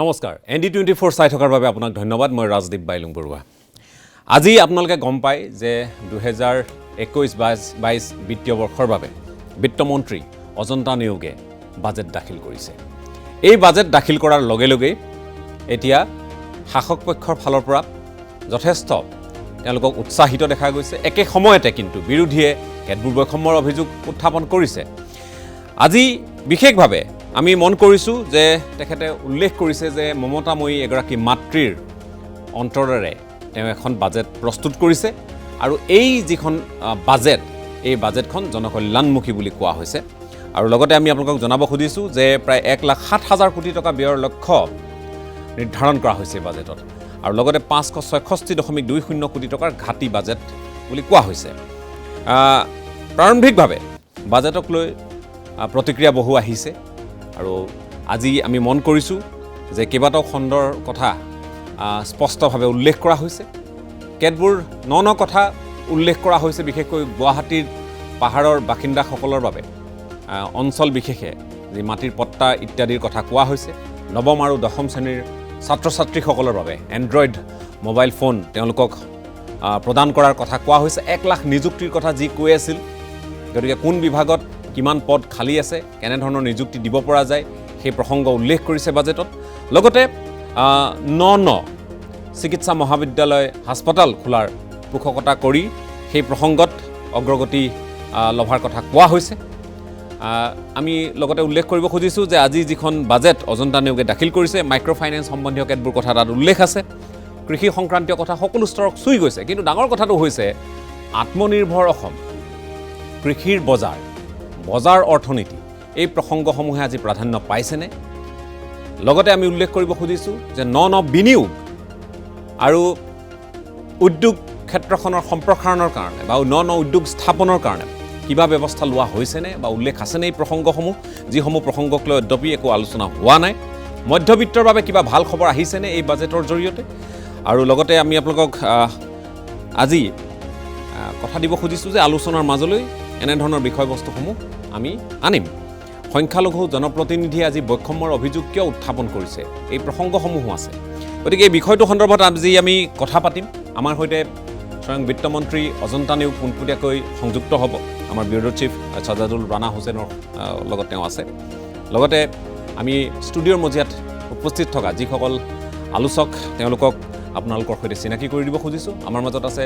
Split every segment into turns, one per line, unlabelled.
নমস্কাৰ ND24 চাই থকাৰ বাবে আপোনাক ধন্যবাদ মই ৰাজদীপ বাইলুং বৰুৱা আজি আপোনালোকে গম পায় যে 2021-22 বিত্তীয় বৰ্ষৰ বাবে বিত্তমন্ত্ৰী অজন্তা নিয়োগে বাজেট দাখিল কৰিছে এই বাজেট দাখিল কৰাৰ লগে লগে এতিয়া শাসক পক্ষৰ ফালৰ পৰা যথেষ্ট তেওঁলোকক উৎসাহিত দেখা গৈছে একে সময়তে কিন্তু বিৰোধীয়ে কেতবোৰ বৈষম্যৰ অভিযোগ উত্থাপন কৰিছে আজি বিশেষভাৱে আমি মন কৰিছোঁ যে তেখেতে উল্লেখ কৰিছে যে মমতাময়ী এগৰাকী মাতৃৰ অন্তৰেৰে তেওঁ এখন বাজেট প্ৰস্তুত কৰিছে আৰু এই যিখন বাজেট এই বাজেটখন জনকল্যাণমুখী বুলি কোৱা হৈছে আৰু লগতে আমি আপোনালোকক জনাব খুজিছোঁ যে প্ৰায় 1,07,000 কোটি টকা ব্যয়ৰ লক্ষ্য নিৰ্ধাৰণ কৰা হৈছে বাজেটত আৰু লগতে 566.20 কোটি টকাৰ ঘাটি বাজেট বুলি কোৱা হৈছে প্ৰাৰম্ভিকভাৱে বাজেটক লৈ প্ৰতিক্ৰিয়া বহু আহিছে আৰু আজি আমি মন কৰিছোঁ যে কেইবাটাও খণ্ডৰ কথা স্পষ্টভাৱে উল্লেখ কৰা হৈছে কেতবোৰ ন কথা উল্লেখ কৰা হৈছে বিশেষকৈ গুৱাহাটীৰ পাহাৰৰ বাসিন্দাসকলৰ বাবে অঞ্চল বিশেষে যি মাটিৰ পট্টা ইত্যাদিৰ কথা কোৱা হৈছে নৱম আৰু দশম শ্ৰেণীৰ ছাত্ৰ ছাত্ৰীসকলৰ বাবে এণ্ড্ৰইড মোবাইল ফোন তেওঁলোকক প্ৰদান কৰাৰ কথা কোৱা হৈছে 1 লাখ নিযুক্তিৰ কথা যি কৈ আছিল গতিকে কোন বিভাগত কিমান পদ খালী আছে কেনে ধৰণৰ নিযুক্তি দিব পৰা যায় সেই প্ৰসংগ উল্লেখ কৰিছে বাজেটত লগতে ন চিকিৎসা মহাবিদ্যালয় হাস্পতাল খোলাৰ পোষকতা কৰি সেই প্ৰসংগত অগ্ৰগতি লভাৰ কথা কোৱা হৈছে আমি লগতে উল্লেখ কৰিব খুজিছোঁ যে আজি যিখন বাজেট অজন্তা নিয়োগে দাখিল কৰিছে মাইক্ৰ' ফাইনেন্স সম্বন্ধীয় কেতবোৰ কথা তাত উল্লেখ আছে কৃষি সংক্ৰান্তীয় কথা সকলো স্তৰক চুই গৈছে কিন্তু ডাঙৰ কথাটো হৈছে আত্মনিৰ্ভৰ অসম কৃষিৰ বজাৰ অৰ্থনীতি এই প্ৰসংগসমূহে আজি প্ৰাধান্য পাইছেনে লগতে আমি উল্লেখ কৰিব খুজিছোঁ যে ন বিনিয়োগ আৰু উদ্যোগ ক্ষেত্ৰখনৰ সম্প্ৰসাৰণৰ কাৰণে বা ন উদ্যোগ স্থাপনৰ কাৰণে কিবা ব্যৱস্থা লোৱা হৈছেনে বা উল্লেখ আছেনে এই প্ৰসংগসমূহ যিসমূহ প্ৰসংগক লৈ অদ্যপি একো আলোচনা হোৱা নাই মধ্যবিত্তৰ বাবে কিবা ভাল খবৰ আহিছেনে এই বাজেটৰ জৰিয়তে আৰু লগতে আমি আপোনালোকক আজি কথা দিব খুজিছোঁ যে আলোচনাৰ মাজলৈ এনেধৰণৰ বিষয়বস্তুসমূহ আমি আনিম সংখ্যালঘু জনপ্ৰতিনিধিয়ে আজি বৈষম্যৰ অভিযোগ কিয় উত্থাপন কৰিছে এই প্ৰসংগসমূহো আছে গতিকে এই বিষয়টো সন্দৰ্ভত আজি আমি কথা পাতিম আমাৰ সৈতে স্বয়ং বিত্তমন্ত্ৰী অজন্তা নিয়োগ পোনপটীয়াকৈ সংযুক্ত হ'ব আমাৰ ব্যুৰ' চিফ ছাজাদুল ৰাণা হুছেইনৰ লগত তেওঁ আছে লগতে আমি ষ্টুডিঅ'ৰ মজিয়াত উপস্থিত থকা যিসকল আলোচক তেওঁলোকক আপোনালোকৰ সৈতে চিনাকি কৰি দিব খুজিছোঁ আমাৰ মাজত আছে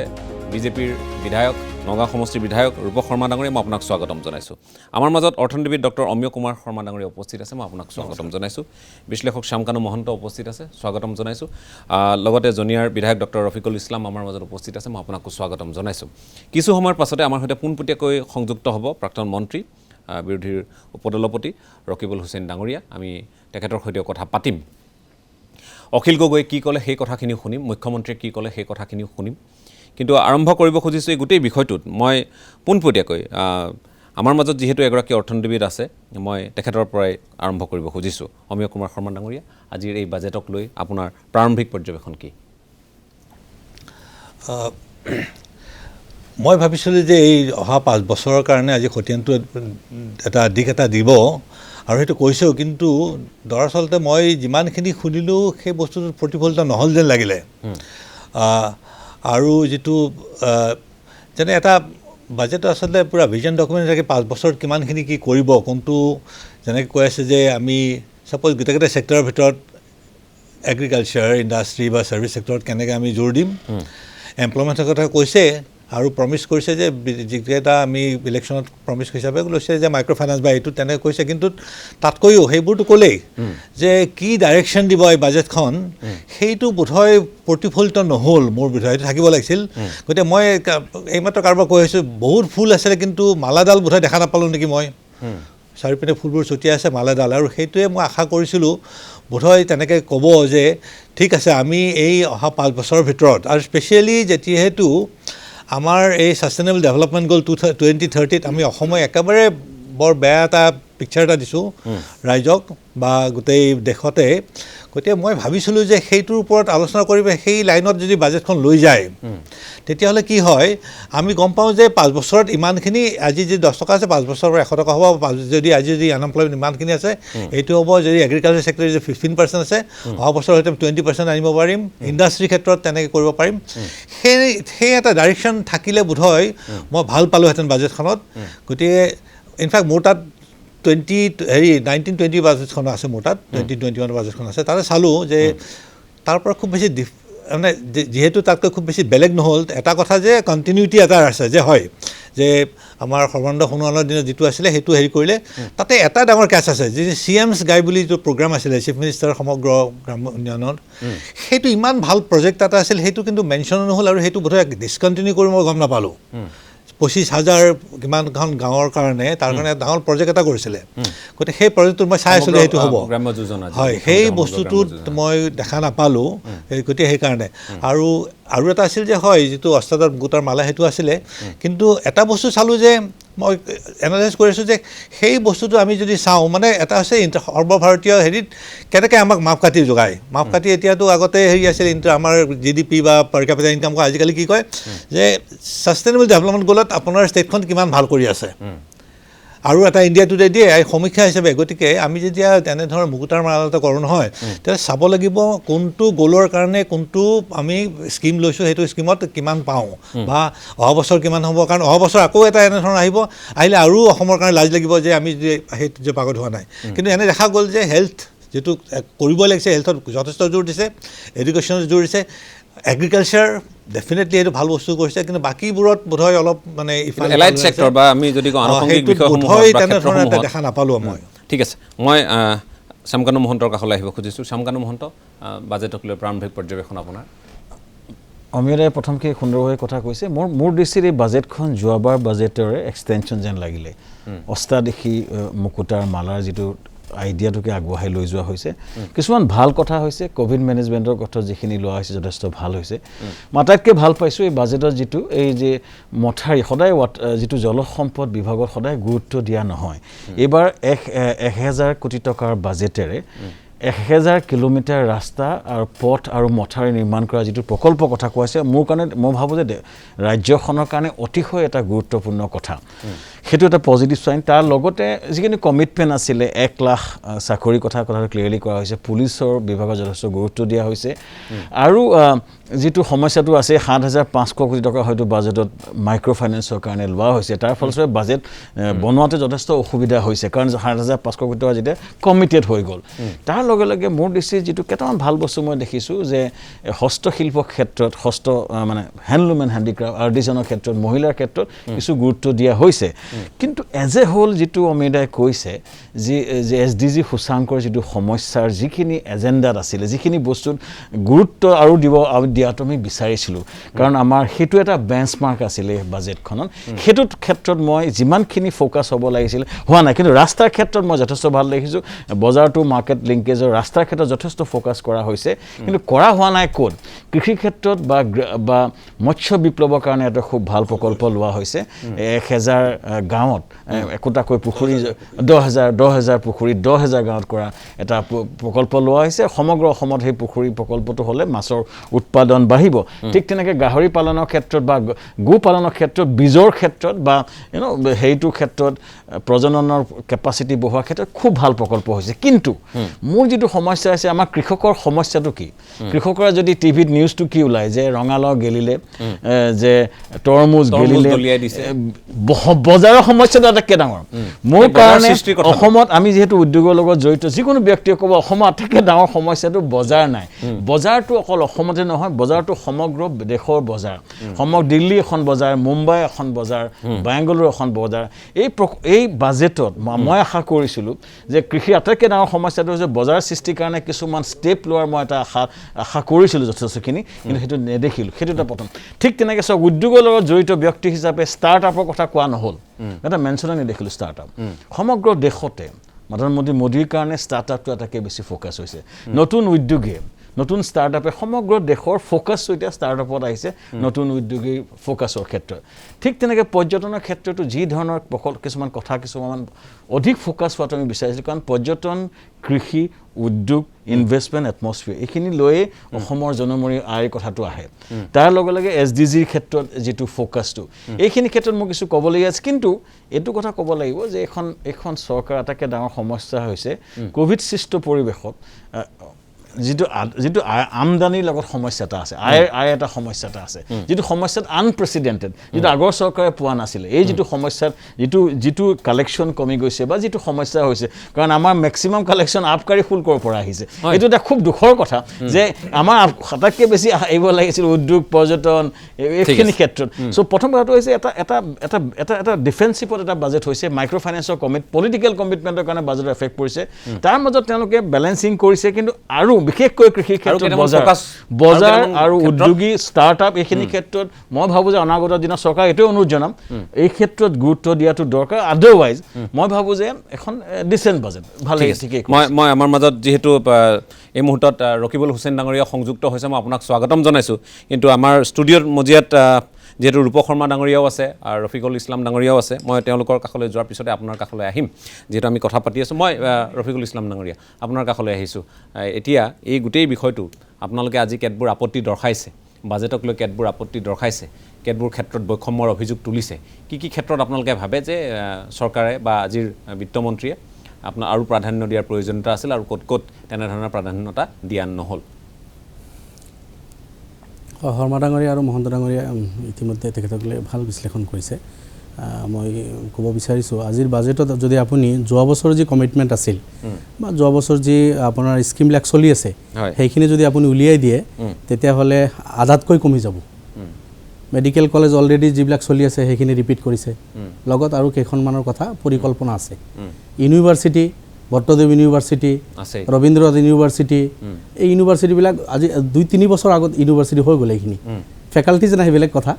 বিজেপিৰ বিধায়ক নগাঁও সমষ্টিৰ বিধায়ক ৰূপ শৰ্মা ডাঙৰীয়া মই আপোনাক স্বাগতম জনাইছোঁ আমাৰ মাজত অৰ্থনীতিবিদ ডক্টৰ অমিয় কুমাৰ শৰ্মা ডাঙৰীয়া উপস্থিত আছে মই আপোনাক স্বাগতম জনাইছোঁ বিশ্লেষক শ্যামকানু মহন্ত উপস্থিত আছে স্বাগতম জনাইছোঁ লগতে জনিয়াৰ বিধায়ক ডক্টৰ ৰফিকুল ইছলাম আমাৰ মাজত উপস্থিত আছে মই আপোনাকো স্বাগতম জনাইছোঁ কিছু সময়ৰ পাছতে আমাৰ সৈতে পোনপটীয়াকৈ সংযুক্ত হ'ব প্ৰাক্তন মন্ত্ৰী বিৰোধীৰ উপদলপতি ৰকিবুল হুছেইন ডাঙৰীয়া আমি তেখেতৰ সৈতে কথা পাতিম অখিল গগৈ কি ক'লে সেই কথাখিনিও শুনিম মুখ্যমন্ত্ৰীয়ে কি ক'লে সেই কথাখিনিও শুনিম কিন্তু আৰম্ভ কৰিব খুজিছোঁ এই গোটেই বিষয়টোত মই পোনপটীয়াকৈ আমাৰ মাজত যিহেতু এগৰাকী অৰ্থনীতিবিদ আছে মই তেখেতৰ পৰাই আৰম্ভ কৰিব খুজিছোঁ অমিয় কুমাৰ শৰ্মা ডাঙৰীয়া আজিৰ এই বাজেটক লৈ আপোনাৰ প্ৰাৰম্ভিক পৰ্যবেক্ষণ কি
মই ভাবিছিলোঁ যে এই অহা 5 বছৰৰ কাৰণে আজি খতিয়ানটো এটা দিশ এটা দিব আৰু সেইটো কৈছেও কিন্তু দৰাচলতে মই যিমানখিনি শুনিলোঁ সেই বস্তুটোৰ প্ৰতিফলিত নহ'ল যেন লাগিলে আৰু যিটো যেনে এটা বাজেট আচলতে পূৰা ভিজন ডকুমেণ্ট থাকে 5 বছৰত কিমানখিনি কি কৰিব কোনটো যেনেকৈ কৈ আছে যে আমি ছাপ'জ গোটেইকেইটা ছেক্টৰৰ ভিতৰত এগ্ৰিকালচাৰ ইণ্ডাষ্ট্ৰী বা ছাৰ্ভিচ ছেক্টৰত কেনেকৈ আমি জোৰ দিম এমপ্লয়মেণ্টৰ কথা কৈছে আৰু প্ৰমিছ কৰিছে যে যিকেইটা আমি ইলেকশ্যনত প্ৰমিছ হিচাপে লৈছে যে মাইক্ৰ' ফাইনেন্স বা এইটো তেনেকৈ কৈছে কিন্তু তাতকৈও সেইবোৰতো ক'লেই যে কি ডাইৰেকশ্যন দিব এই বাজেটখন সেইটো বোধহয় প্ৰতিফলিত নহ'ল মোৰ বোধহয় সেইটো থাকিব লাগিছিল গতিকে মই এইমাত্ৰ কাৰোবাৰ কৈ আছোঁ বহুত ফুল আছিলে কিন্তু মালাডাল বোধহয় দেখা নাপালোঁ নেকি মই চাৰিওপিনে ফুলবোৰ ছটিয়াই আছে মালাডাল আৰু সেইটোৱে মই আশা কৰিছিলোঁ বোধহয় তেনেকৈ ক'ব যে ঠিক আছে আমি এই অহা 5 বছৰৰ ভিতৰত আৰু স্পেচিয়েলি যিহেতু আমাৰ এই ছাষ্টেইনেবল ডেভেলপমেণ্ট গ'ল 2030ত আমি অসমত একেবাৰে বৰ বেয়া এটা পিকচাৰ এটা দিছোঁ ৰাইজক বা গোটেই দেশতে গতিকে মই ভাবিছিলোঁ যে সেইটোৰ ওপৰত আলোচনা কৰি সেই লাইনত যদি বাজেটখন লৈ যায় তেতিয়াহ'লে কি হয় আমি গম পাওঁ যে 5 বছৰত ইমানখিনি আজি যদি 10 টকা আছে 5 বছৰৰ 100 টকা হ'ব যদি আজি যদি আনএমপ্লয়মেণ্ট ইমানখিনি আছে এইটো হ'ব যদি এগ্ৰিকালচাৰ ছেক্টৰ যদি 15% আছে অহা বছৰ হয়তো 20% আনিব পাৰিম ইণ্ডাষ্ট্ৰীৰ ক্ষেত্ৰত তেনেকৈ কৰিব পাৰিম সেই এটা ডাইৰেকশ্যন থাকিলে বোধহয় মই ভাল পালোঁহেঁতেন বাজেটখনত গতিকে ইনফেক্ট মোৰ তাত 1920 বাজেটখন আছে মোৰ তাত 2021 বাজেটখন আছে তাতে চালোঁ যে তাৰ পৰা খুব বেছি মানে যেহেতু তাতকৈ খুব বেছি বেলেগ নহ'ল এটা কথা যে কণ্টিনিউটি এটা আছে যে হয় যে আমাৰ সৰ্বানন্দ সোণোৱালৰ দিনত যিটো আছিলে সেইটো হেৰি কৰিলে তাতে এটা ডাঙৰ কেচ আছে যে CM's গাই বুলি যিটো প্ৰগ্ৰাম আছিলে চিফ মিনিষ্টাৰ সমগ্ৰ গ্ৰাম্য উন্নয়নৰ সেইটো ইমান ভাল প্ৰজেক্ট এটা আছিল সেইটো কিন্তু মেনশ্যন নহ'ল আৰু সেইটো বোধহয় ডিছকণ্টিনিউ কৰি মই গম নাপালোঁ 25,000 কিমানখন গাঁৱৰ কাৰণে তাৰ কাৰণে ডাঙৰ প্ৰজেক্ট এটা কৰিছিলে গতিকে সেই প্ৰজেক্টটো মই চাই আছিলোঁ সেইটো হ'ব হয় সেই বস্তুটোত মই দেখা নাপালোঁ গতিকে সেইকাৰণে আৰু এটা আছিল যে হয় যিটো অষ্টাদশ গোটৰ মালা সেইটো আছিলে কিন্তু এটা বস্তু চালোঁ যে মই এনালাইজ কৰিছোঁ যে সেই বস্তুটো আমি যদি চাওঁ মানে এটা হৈছে সৰ্বভাৰতীয় হেৰিত কেনেকৈ আমাক মাপকাঠি যোগায় মাপকাঠি এতিয়াতো আগতে হেৰি আছিল আমাৰ GDP বা পাৰ কেপিটা ইনকাম কয় আজিকালি কি কয় যে ছাষ্টেইনেবল ডেভেলপমেণ্ট গ'লত আপোনাৰ ষ্টেটখন কিমান ভাল কৰি আছে আৰু এটা ইণ্ডিয়া টুডে দিয়ে সমীক্ষা হিচাপে গতিকে আমি যেতিয়া তেনেধৰণৰ মুকুতাৰ মালা এটা কৰোঁ নহয় তেতিয়া চাব লাগিব কোনটো গ'লৰ কাৰণে কোনটো আমি স্কিম লৈছোঁ সেইটো স্কিমত কিমান পাওঁ বা অহা বছৰ কিমান হ'ব কাৰণ অহা বছৰ আকৌ এটা এনেধৰণৰ আহিলে আৰু অসমৰ কাৰণে লাজ লাগিব যে আমি সেইটো যে পাগত হোৱা নাই কিন্তু এনে দেখা গ'ল যে হেল্থ যেটো কৰিব লাগিছে হেল্থত যথেষ্ট জোৰ দিছে এডুকেশ্যনত জোৰ দিছে এগ্ৰিকালচাৰ ডেফিনেটলি এইটো ভাল বস্তু কৰিছে কিন্তু বাকীবোৰত বোধহয় অলপ মানে
এলাইড সেক্টৰ বা আমি যদি আনুষংগিক বিষয়সমূহ
তেনেধৰণৰ এটা দেখা নাপালোঁ মই
ঠিক আছে মই শ্যামকানু মহন্তৰ কাষলৈ আহিব খুজিছোঁ শ্যামকানু মহন্ত বাজেটক লৈ প্ৰাৰম্ভিক পৰ্যবেক্ষণ আপোনাৰ
অমিৰে প্ৰথমকৈ সুন্দৰভাৱে কথা কৈছে মোৰ দৃষ্টিত এই বাজেটখন যোৱাবাৰ বাজেটৰে এক্সটেনশ্যন যেন লাগিলে অষ্টাদশী মুকুতাৰ মালাৰ যিটো আইডিয়াটোকে আগবঢ়াই লৈ যোৱা হৈছে কিছুমান ভাল কথা হৈছে কোভিড মেনেজমেণ্টৰ কথা যিখিনি লোৱা হৈছে যথেষ্ট ভাল হৈছে আটাইতকৈ ভাল পাইছোঁ এই বাজেটৰ যিটো এই যে মথাৰি সদায় যিটো জলসম্পদ বিভাগত সদায় গুৰুত্ব দিয়া নহয় এইবাৰ 1,000 কোটি টকাৰ বাজেটেৰে 1,000 কিলোমিটাৰ ৰাস্তা আৰু পথ আৰু মথাৰি নিৰ্মাণ কৰা যিটো প্ৰকল্প কথা কোৱা হৈছে মোৰ কাৰণে মই ভাবোঁ যে ৰাজ্যখনৰ কাৰণে অতিশয় এটা গুৰুত্বপূৰ্ণ কথা সেইটো এটা পজিটিভ চাইন তাৰ লগতে যিখিনি কমিটমেণ্ট আছিলে 1 লাখ চাকৰি কথাটো ক্লিয়াৰলি কৰা হৈছে পুলিচৰ বিভাগত যথেষ্ট গুৰুত্ব দিয়া হৈছে আৰু যিটো সমস্যাটো আছে 7,500 কোটি টকা হয়তো বাজেটত মাইক্ৰ' ফাইনেন্সৰ কাৰণে লোৱা হৈছে তাৰ ফলস্বৰূপে বাজেট বনোৱাতে যথেষ্ট অসুবিধা হৈছে কাৰণ 7,500 কোটি টকা যেতিয়া কমিটেড হৈ গ'ল তাৰ লগে লগে মোৰ দৃষ্টিত যিটো কেইটামান ভাল বস্তু মই দেখিছোঁ যে হস্তশিল্প ক্ষেত্ৰত মানে হেণ্ডলুম এণ্ড হেণ্ডিক্ৰাফ্ট আৰ্টিজনৰ ক্ষেত্ৰত মহিলাৰ ক্ষেত্ৰত কিছু গুৰুত্ব দিয়া হৈছে কিন্তু এজ এ হোল যিটো অমিতাই কৈছে যে SDG সূচাংকৰ যিটো সমস্যাৰ যিখিনি এজেণ্ডাত আছিলে যিখিনি বস্তুত গুৰুত্ব আৰু দিয়াটো আমি বিচাৰিছিলোঁ কাৰণ আমাৰ সেইটো এটা বেঞ্চমাৰ্ক আছিলে বাজেটখনত সেইটো ক্ষেত্ৰত মই যিমানখিনি ফ'কাছ হ'ব লাগিছিল হোৱা নাই কিন্তু ৰাস্তাৰ ক্ষেত্ৰত মই যথেষ্ট ভাল দেখিছোঁ বজাৰ টু মাৰ্কেট লিংকেজৰ ৰাস্তাৰ ক্ষেত্ৰত যথেষ্ট ফ'কাছ কৰা হৈছে কিন্তু কৰা হোৱা নাই ক'ত কৃষি ক্ষেত্ৰত বা মৎস্য বিপ্লৱৰ কাৰণে এটা খুব ভাল প্ৰকল্প লোৱা হৈছে 1,000 গাঁৱত একোটাকৈ পুখুৰী 10,000 পুখুৰী 10,000 গাঁৱত কৰা এটা প্ৰকল্প লোৱা হৈছে সমগ্ৰ অসমত সেই পুখুৰী প্ৰকল্পটো হ'লে মাছৰ উৎপাদন বাঢ়িব ঠিক তেনেকৈ গাহৰি পালনৰ ক্ষেত্ৰত বা গো পালনৰ ক্ষেত্ৰত বীজৰ ক্ষেত্ৰত বা সেইটোৰ ক্ষেত্ৰত প্ৰজননৰ কেপাচিটি বঢ়োৱাৰ ক্ষেত্ৰত খুব ভাল প্ৰকল্প হৈছে কিন্তু মোৰ যিটো সমস্যা আছে আমাৰ কৃষকৰ সমস্যাটো কি কৃষকৰ যদি টিভিত নিউজটো কি ওলায় যে ৰঙালাও গেলিলে যে তৰমুজ গেলিলে বজাৰৰ সমস্যাটো আটাইতকৈ ডাঙৰ মোৰ কাৰণে অসমত আমি যিহেতু উদ্যোগৰ লগত জড়িত যিকোনো ব্যক্তিয়ে ক'ব অসমত আটাইতকৈ ডাঙৰ সমস্যাটো বজাৰ নাই বজাৰটো অকল অসমতে নহয় বজাৰটো সমগ্ৰ দেশৰ বজাৰ সমগ্ৰ দিল্লী এখন বজাৰ মুম্বাই এখন বজাৰ বেংগালুৰু এখন বজাৰ এই বাজেটত মই আশা কৰিছিলোঁ যে কৃষিৰ আটাইতকৈ ডাঙৰ সমস্যাটো হৈছে বজাৰ সৃষ্টিৰ কাৰণে কিছুমান ষ্টেপ লোৱাৰ মই এটা আশা কৰিছিলোঁ যথেষ্টখিনি কিন্তু সেইটো নেদেখিলোঁ সেইটো এটা প্ৰথম ঠিক তেনেকৈ চব উদ্যোগৰ লগত জড়িত ব্যক্তি হিচাপে ষ্টাৰ্টআপৰ কথা কোৱা নহ'ল এটা মেনশ্যনে নেদেখিলোঁ ষ্টাৰ্টআপ সমগ্ৰ দেশতে প্ৰধানমন্ত্ৰী মোদীৰ কাৰণে ষ্টাৰ্টআপটো এটাকৈ বেছি ফ'কাছ হৈছে নতুন উদ্যোগে নতুন ষ্টাৰ্টআপে সমগ্ৰ দেশৰ ফ'কাছটো এতিয়া ষ্টাৰ্টআপত আহিছে নতুন উদ্যোগী ফ'কাছৰ ক্ষেত্ৰত ঠিক তেনেকৈ পৰ্যটনৰ ক্ষেত্ৰতো যি ধৰণৰ কিছুমান কথা কিছুমান অধিক ফ'কাছ হোৱাটো আমি বিচাৰিছিলোঁ কাৰণ পৰ্যটন কৃষি উদ্যোগ ইনভেষ্টমেণ্ট এটমস্ফিয়াৰ এইখিনি লৈয়ে অসমৰ জনমূৰি আয়ৰ কথাটো আহে তাৰ লগে লগে SDGৰ ক্ষেত্ৰত যিটো ফ'কাছটো এইখিনি ক্ষেত্ৰত মই কিছু ক'বলগীয়া আছে কিন্তু এইটো কথা ক'ব লাগিব যে এখন চৰকাৰ আটাইতকৈ ডাঙৰ সমস্যা হৈছে কোভিড সৃষ্ট পৰিৱেশত যিটো আমদানিৰ লগত সমস্যা এটা আছে আয় এটা সমস্যা এটা আছে যিটো সমস্যাত আনপ্ৰেচিডেণ্টেড যিটো আগৰ চৰকাৰে পোৱা নাছিলে এই যিটো সমস্যাত যিটো কালেকশ্যন কমি গৈছে বা যিটো সমস্যা হৈছে কাৰণ আমাৰ মেক্সিমাম কালেকশ্যন আবকাৰী শুল্কৰ পৰা আহিছে এইটো এটা খুব দুখৰ কথা যে আমাৰ আটাইতকৈ বেছি আহিব লাগিছিল উদ্যোগ পৰ্যটন এইখিনি ক্ষেত্ৰত চ' প্ৰথম কথাটো হৈছে এটা ডিফেন্সিভত এটা বাজেট হৈছে মাইক্ৰ' ফাইনেন্সৰ পলিটিকেল কমিটমেণ্টৰ কাৰণে বাজেটৰ এফেক্ট পৰিছে তাৰ মাজত তেওঁলোকে বেলেঞ্চিং কৰিছে কিন্তু আৰু বিশেষকৈ কৃষি ক্ষেত্ৰত বজাৰ আৰু উদ্যোগী ষ্টাৰ্টআপ এইখিনি ক্ষেত্ৰত মই ভাবোঁ যে অনাগত দিনত চৰকাৰ এইটোৱে অনুৰোধ জনাম এই ক্ষেত্ৰত গুৰুত্ব দিয়াটো দৰকাৰ আদাৰৱাইজ মই ভাবোঁ যে এখন ডিচেণ্ট বাজেট ভালে ঠিকেই
মই আমাৰ মাজত যিহেতু এই মুহূৰ্তত ৰকিবুল হুছেইন ডাঙৰীয়া সংযুক্ত হৈছে মই আপোনাক স্বাগতম জনাইছোঁ কিন্তু আমাৰ ষ্টুডিঅ'ৰ মজিয়াত যিহেতু ৰূপ শৰ্মা ডাঙৰীয়াও আছে আৰু ৰফিকুল ইছলাম ডাঙৰীয়াও আছে মই তেওঁলোকৰ কাষলৈ যোৱাৰ পিছতে আপোনাৰ কাষলৈ আহিম যিহেতু আমি কথা পাতি আছোঁ মই ৰফিকুল ইছলাম ডাঙৰীয়া আপোনাৰ কাষলৈ আহিছোঁ এতিয়া এই গোটেই বিষয়টো আপোনালোকে আজি কেতবোৰ আপত্তি দৰ্শাইছে বাজেটক লৈ কেতবোৰ আপত্তি দৰ্শাইছে কেতবোৰ ক্ষেত্ৰত বৈষম্যৰ অভিযোগ তুলিছে কি ক্ষেত্ৰত আপোনালোকে ভাবে যে চৰকাৰে বা আজিৰ বিত্তমন্ত্ৰীয়ে আপোনাৰ আৰু প্ৰাধান্য দিয়াৰ প্ৰয়োজনীয়তা আছিল আৰু ক'ত তেনেধৰণৰ প্ৰাধান্যতা দিয়া নহ'ল
শৰ্মা ডাঙৰীয়া আৰু মহন্ত ডাঙৰীয়া ইতিমধ্যে তেখেতসকলে ভাল বিশ্লেষণ কৰিছে মই ক'ব বিচাৰিছোঁ আজিৰ বাজেটত যদি আপুনি যোৱা বছৰ যি কমিটমেণ্ট আছিল বা যোৱা বছৰ যি আপোনাৰ স্কিমবিলাক চলি আছে সেইখিনি যদি আপুনি উলিয়াই দিয়ে তেতিয়াহ'লে আধাতকৈ কমি যাব মেডিকেল কলেজ অলৰেডি যিবিলাক চলি আছে সেইখিনি ৰিপিট কৰিছে লগত আৰু কেইখনমানৰ কথা পৰিকল্পনা আছে ইউনিভাৰ্চিটি বৰ্তদেৱ ইউনিভাৰ্চিটি ৰবীন্দ্ৰনাথ ইউনিভাৰ্চিটি এই ইউনিভাৰ্চিটিবিলাক আজি 2-3 বছৰ আগত ইউনিভাৰ্চিটি হৈ গ'ল এইখিনি ফেকাল্টিজ নাই বেলেগ কথা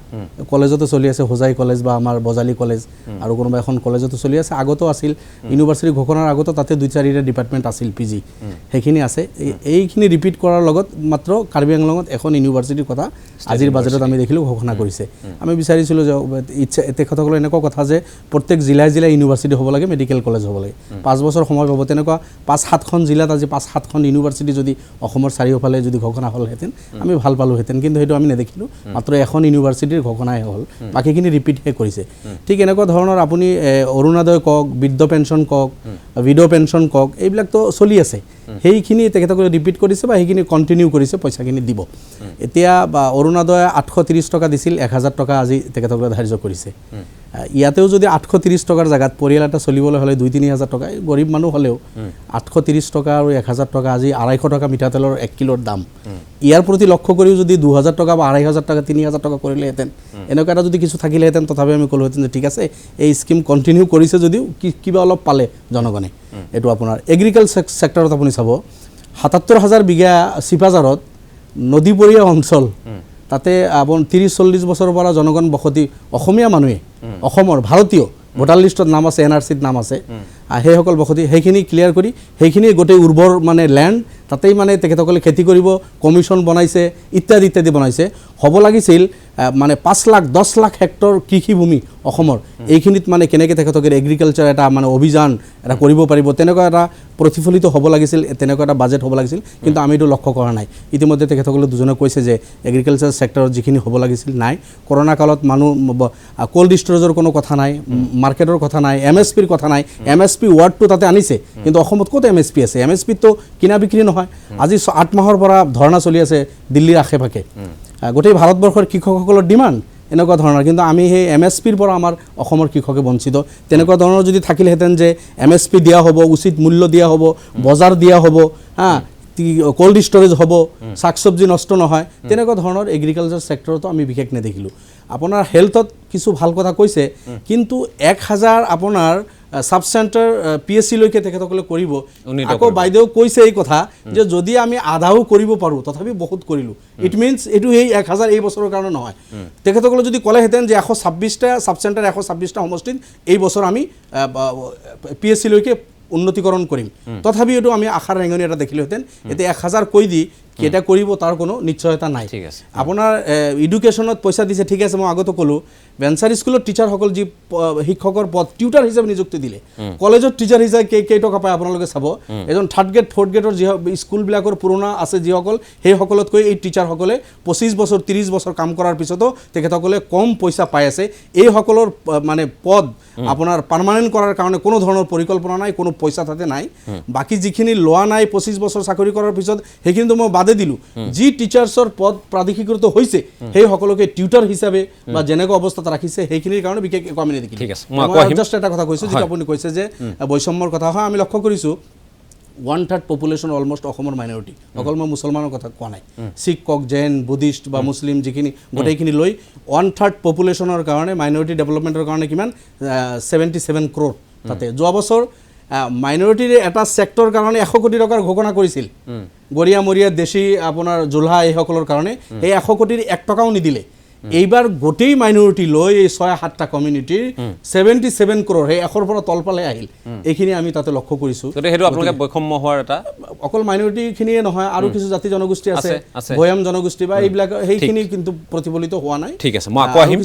কলেজতো চলি আছে হোজাই কলেজ বা আমাৰ বজালী কলেজ আৰু কোনোবা এখন কলেজতো চলি আছে আগতো আছিল ইউনিভাৰ্চিটি ঘোষণাৰ আগতো তাতে 2-4টা ডিপাৰ্টমেণ্ট আছিল PG সেইখিনি আছে এইখিনি ৰিপিট কৰাৰ লগত মাত্ৰ কাৰ্বি আংলঙত এখন ইউনিভাৰ্চিটিৰ কথা আজিৰ বাজেটত আমি দেখিলোঁ ঘোষণা কৰিছে আমি বিচাৰিছিলোঁ যে তেখেতসকলৰ এনেকুৱা কথা যে প্ৰত্যেক জিলাই ইউনিভাৰ্চিটি হ'ব লাগে মেডিকেল কলেজ হ'ব লাগে 5 বছৰ সময় পাব তেনেকুৱা 5-7খন জিলাত আজি 5-7খন ইউনিভাৰ্চিটি যদি অসমৰ চাৰিওফালে যদি ঘোষণা হ'লহেঁতেন আমি ভাল পালোহেঁতেন কিন্তু সেইটো আমি নেদেখিলোঁ মাত্ৰ এখন ইউনিভাৰ্চিটিৰ ঘোষণাই হ'ল বাকীখিনি ৰিপিটহে কৰিছে ঠিক এনেকুৱা ধৰণৰ আপুনি অৰুণোদয় কওক বৃদ্ধ পেঞ্চন কওক বিধ পেঞ্চন কওক এইবিলাকতো চলি আছে সেইখিনি তেখেতসকলে ৰিপিট কৰিছে বা সেইখিনি কণ্টিনিউ কৰিছে পইচাখিনি দিব এতিয়া বা অৰুণোদয় 830 টকা দিছিল 1000 টকা আজি তেখেতসকলে ধাৰ্য কৰিছে ইয়াতেও যদি 830 টকাৰ জায়গাত পৰিয়াল এটা চলিবলৈ হ'লে 2-3 হাজাৰ টকা গৰীব মানুহ হ'লেও 830 টকা আৰু 1000 টকা আজি 250 টকা মিঠাতেলৰ 1 কিলোৰ দাম ইয়াৰ প্ৰতি লক্ষ্য কৰিও যদি 2000 টকা বা 2500 টকা 3000 টকা কৰিলেহেঁতেন এনেকুৱা এটা যদি কিছু থাকিলেহেঁতেন তথাপি আমি ক'লোহেঁতেন যে ঠিক আছে এই স্কিম কণ্টিনিউ কৰিছে যদিও কিবা অলপ পালে জনগণে এইটো আপোনাৰ এগ্ৰিকালচাৰ ছেক্টৰত আপুনি চাব 77000 বিঘা চিপাঝাৰত নদীপৰীয়া অঞ্চল তাতে আপোনাৰ 30-40 বছৰৰ পৰা জনগণ বসতি অসমীয়া মানুহে অসমৰ ভাৰতীয় ভোটাৰ লিষ্টত নাম আছে NRCত নাম আছে সেইসকল বসতি সেইখিনি ক্লিয়াৰ কৰি সেইখিনি গোটেই উৰ্বৰ মানে লেণ্ড তাতেই মানে তেখেতসকলে খেতি কৰিব কমিশ্যন বনাইছে ইত্যাদি বনাইছে হ'ব লাগিছিল মানে 5 লাখ 10 লাখ হেক্টৰ কৃষিভূমি অসমৰ এইখিনিত মানে কেনেকৈ তেখেতসকলে এগ্ৰিকালচাৰ এটা মানে অভিযান এটা কৰিব পাৰিব তেনেকুৱা এটা প্ৰতিফলিত হ'ব লাগিছিল তেনেকুৱা এটা বাজেট হ'ব লাগিছিল কিন্তু আমি এইটো লক্ষ্য কৰা নাই ইতিমধ্যে তেখেতসকলে দুজনে কৈছে যে এগ্ৰিকালচাৰ ছেক্টৰত যিখিনি হ'ব লাগিছিল নাই কৰোণা কালত মানুহ কোল্ড ষ্ট'ৰেজৰ কোনো কথা নাই মাৰ্কেটৰ কথা নাই MSPৰ কথা নাই MSP ৱাৰ্ডটো তাতে আনিছে কিন্তু অসমত ক'ত MSP আছে MSPতো কিনা বিক্ৰী নহয় আজি 8 মাহৰ পৰা ধৰ্ণা চলি আছে দিল্লীৰ আশে-পাশে গোটেই ভাৰতবৰ্ষৰ কৃষকসকলৰ ডিমাণ্ড এনেকুৱা ধৰণৰ কিন্তু আমি সেই MSPৰ পৰা আমাৰ অসমৰ কৃষকে বঞ্চিত তেনেকুৱা ধৰণৰ যদি থাকিলেহেঁতেন যে MSP দিয়া হ'ব উচিত মূল্য দিয়া হ'ব বজাৰ দিয়া হ'ব কোল্ড ষ্ট'ৰেজ হ'ব শাক চব্জি নষ্ট নহয় তেনেকুৱা ধৰণৰ এগ্ৰিকালচাৰ ছেক্টৰতো আমি বিশেষ নেদেখিলোঁ আপোনাৰ হেল্থত কিছু ভাল কথা কৈছে কিন্তু 1000 আপোনাৰ সাব চেণ্টাৰ PSC লৈকে তেখেতসকলে কৰিব আকৌ বাইদেউ কৈছে এই কথা যে যদি আমি আধাও কৰিব পাৰোঁ তথাপি বহুত কৰিলোঁ ইট মিনছ এইটো এই 1000 এই বছৰৰ কাৰণে নহয় তেখেতসকলে যদি ক'লেহেঁতেন যে 126টা সাব চেণ্টাৰ 126টা সমষ্টিত এই বছৰ আমি PSC লৈকে উন্নতিকৰণ কৰিম তথাপি এইটো আমি আশাৰ ৰেঙনি এটা দেখিলোহেঁতেন এতিয়া 1000 কৈ দি কেতিয়া কৰিব তাৰ কোনো নিশ্চয়তা নাই
ঠিক আছে
আপোনাৰ এডুকেশ্যনত পইচা দিছে ঠিক আছে মই আগতে ক'লো ভেঞ্চাৰ স্কুলত টিচাৰসকল যি শিক্ষকৰ পদ টিউটাৰ হিচাপে নিযুক্তি দিলে কলেজত টিচাৰ হিচাপে কেই টকা পায় আপোনালোকে চাব এজন 3rd গ্ৰেড 4th গ্ৰেডৰ যি স্কুলবিলাকৰ পুৰণা আছে যিসকল সেইসকলতকৈ এই টিচাৰসকলে 25 বছৰ 30 বছৰ কাম কৰাৰ পিছতো তেখেতসকলে কম পইচা পাই আছে এইসকলৰ মানে পদ আপোনাৰ পাৰ্মানেণ্ট কৰাৰ কাৰণে কোনো ধৰণৰ পৰিকল্পনা নাই কোনো পইচা তাতে নাই বাকি যিখিনি লোৱা নাই 25 বছৰ চাকৰি কৰাৰ পিছত সেইখিনিতো মই বাদে দিলোঁ যি টিচাৰ্ছৰ পদ প্ৰাধিকৃত হৈছে সেই সকলোকে টিউটাৰ হিচাপে বা যেনেকুৱা অৱস্থাত ৰাখিছে সেইখিনিৰ কাৰণে বিশেষ একো আমি নেদেখিলোঁ
ঠিক আছে মই আকৌ আহিম
জাষ্ট এটা কথা কৈছোঁ যিটো আপুনি কৈছে যে বৈষম্যৰ কথা হয় আমি লক্ষ্য কৰিছোঁ 1/3 পপুলেশ্যন অলমষ্ট অসমৰ মাইনৰিটি অকল মই মুছলমানৰ কথা কোৱা নাই শিখ কক জৈন বুদ্ধিষ্ট বা মুছলিম যিখিনি গোটেইখিনি লৈ 1/3 পপুলেশ্যনৰ কাৰণে মাইনৰিটি ডেভেলপমেণ্টৰ কাৰণে কিমান 77 crore তাতে যোৱা বছৰ মাইনৰিটিৰ এটা ছেক্টৰ কাৰণে 100 কোটি টকাৰ ঘোষণা কৰিছিল গৰিয়া মৰিয়া দেশী আপোনাৰ জোলহা এইসকলৰ কাৰণে এই 100 কোটিৰ 1 টকাও নিদিলে এইবাৰ গোটেই মাইনৰিটি লৈ এই 6-7টা কমিউনিটিৰ 77 crore সেই 100ৰ পৰা তলপালে আহিল এইখিনি আমি তাতে লক্ষ্য কৰিছোঁ
গতিকে সেইটো আপোনালোকে বৈষম্য হোৱাৰ এটা
অকল মাইনৰিটিখিনিয়ে নহয় আৰু কিছু জাতি জনগোষ্ঠী আছে ভৈয়াম জনগোষ্ঠী বা এইবিলাক সেইখিনি কিন্তু প্ৰতিফলিত হোৱা নাই
ঠিক আছে মই আকৌ আহিম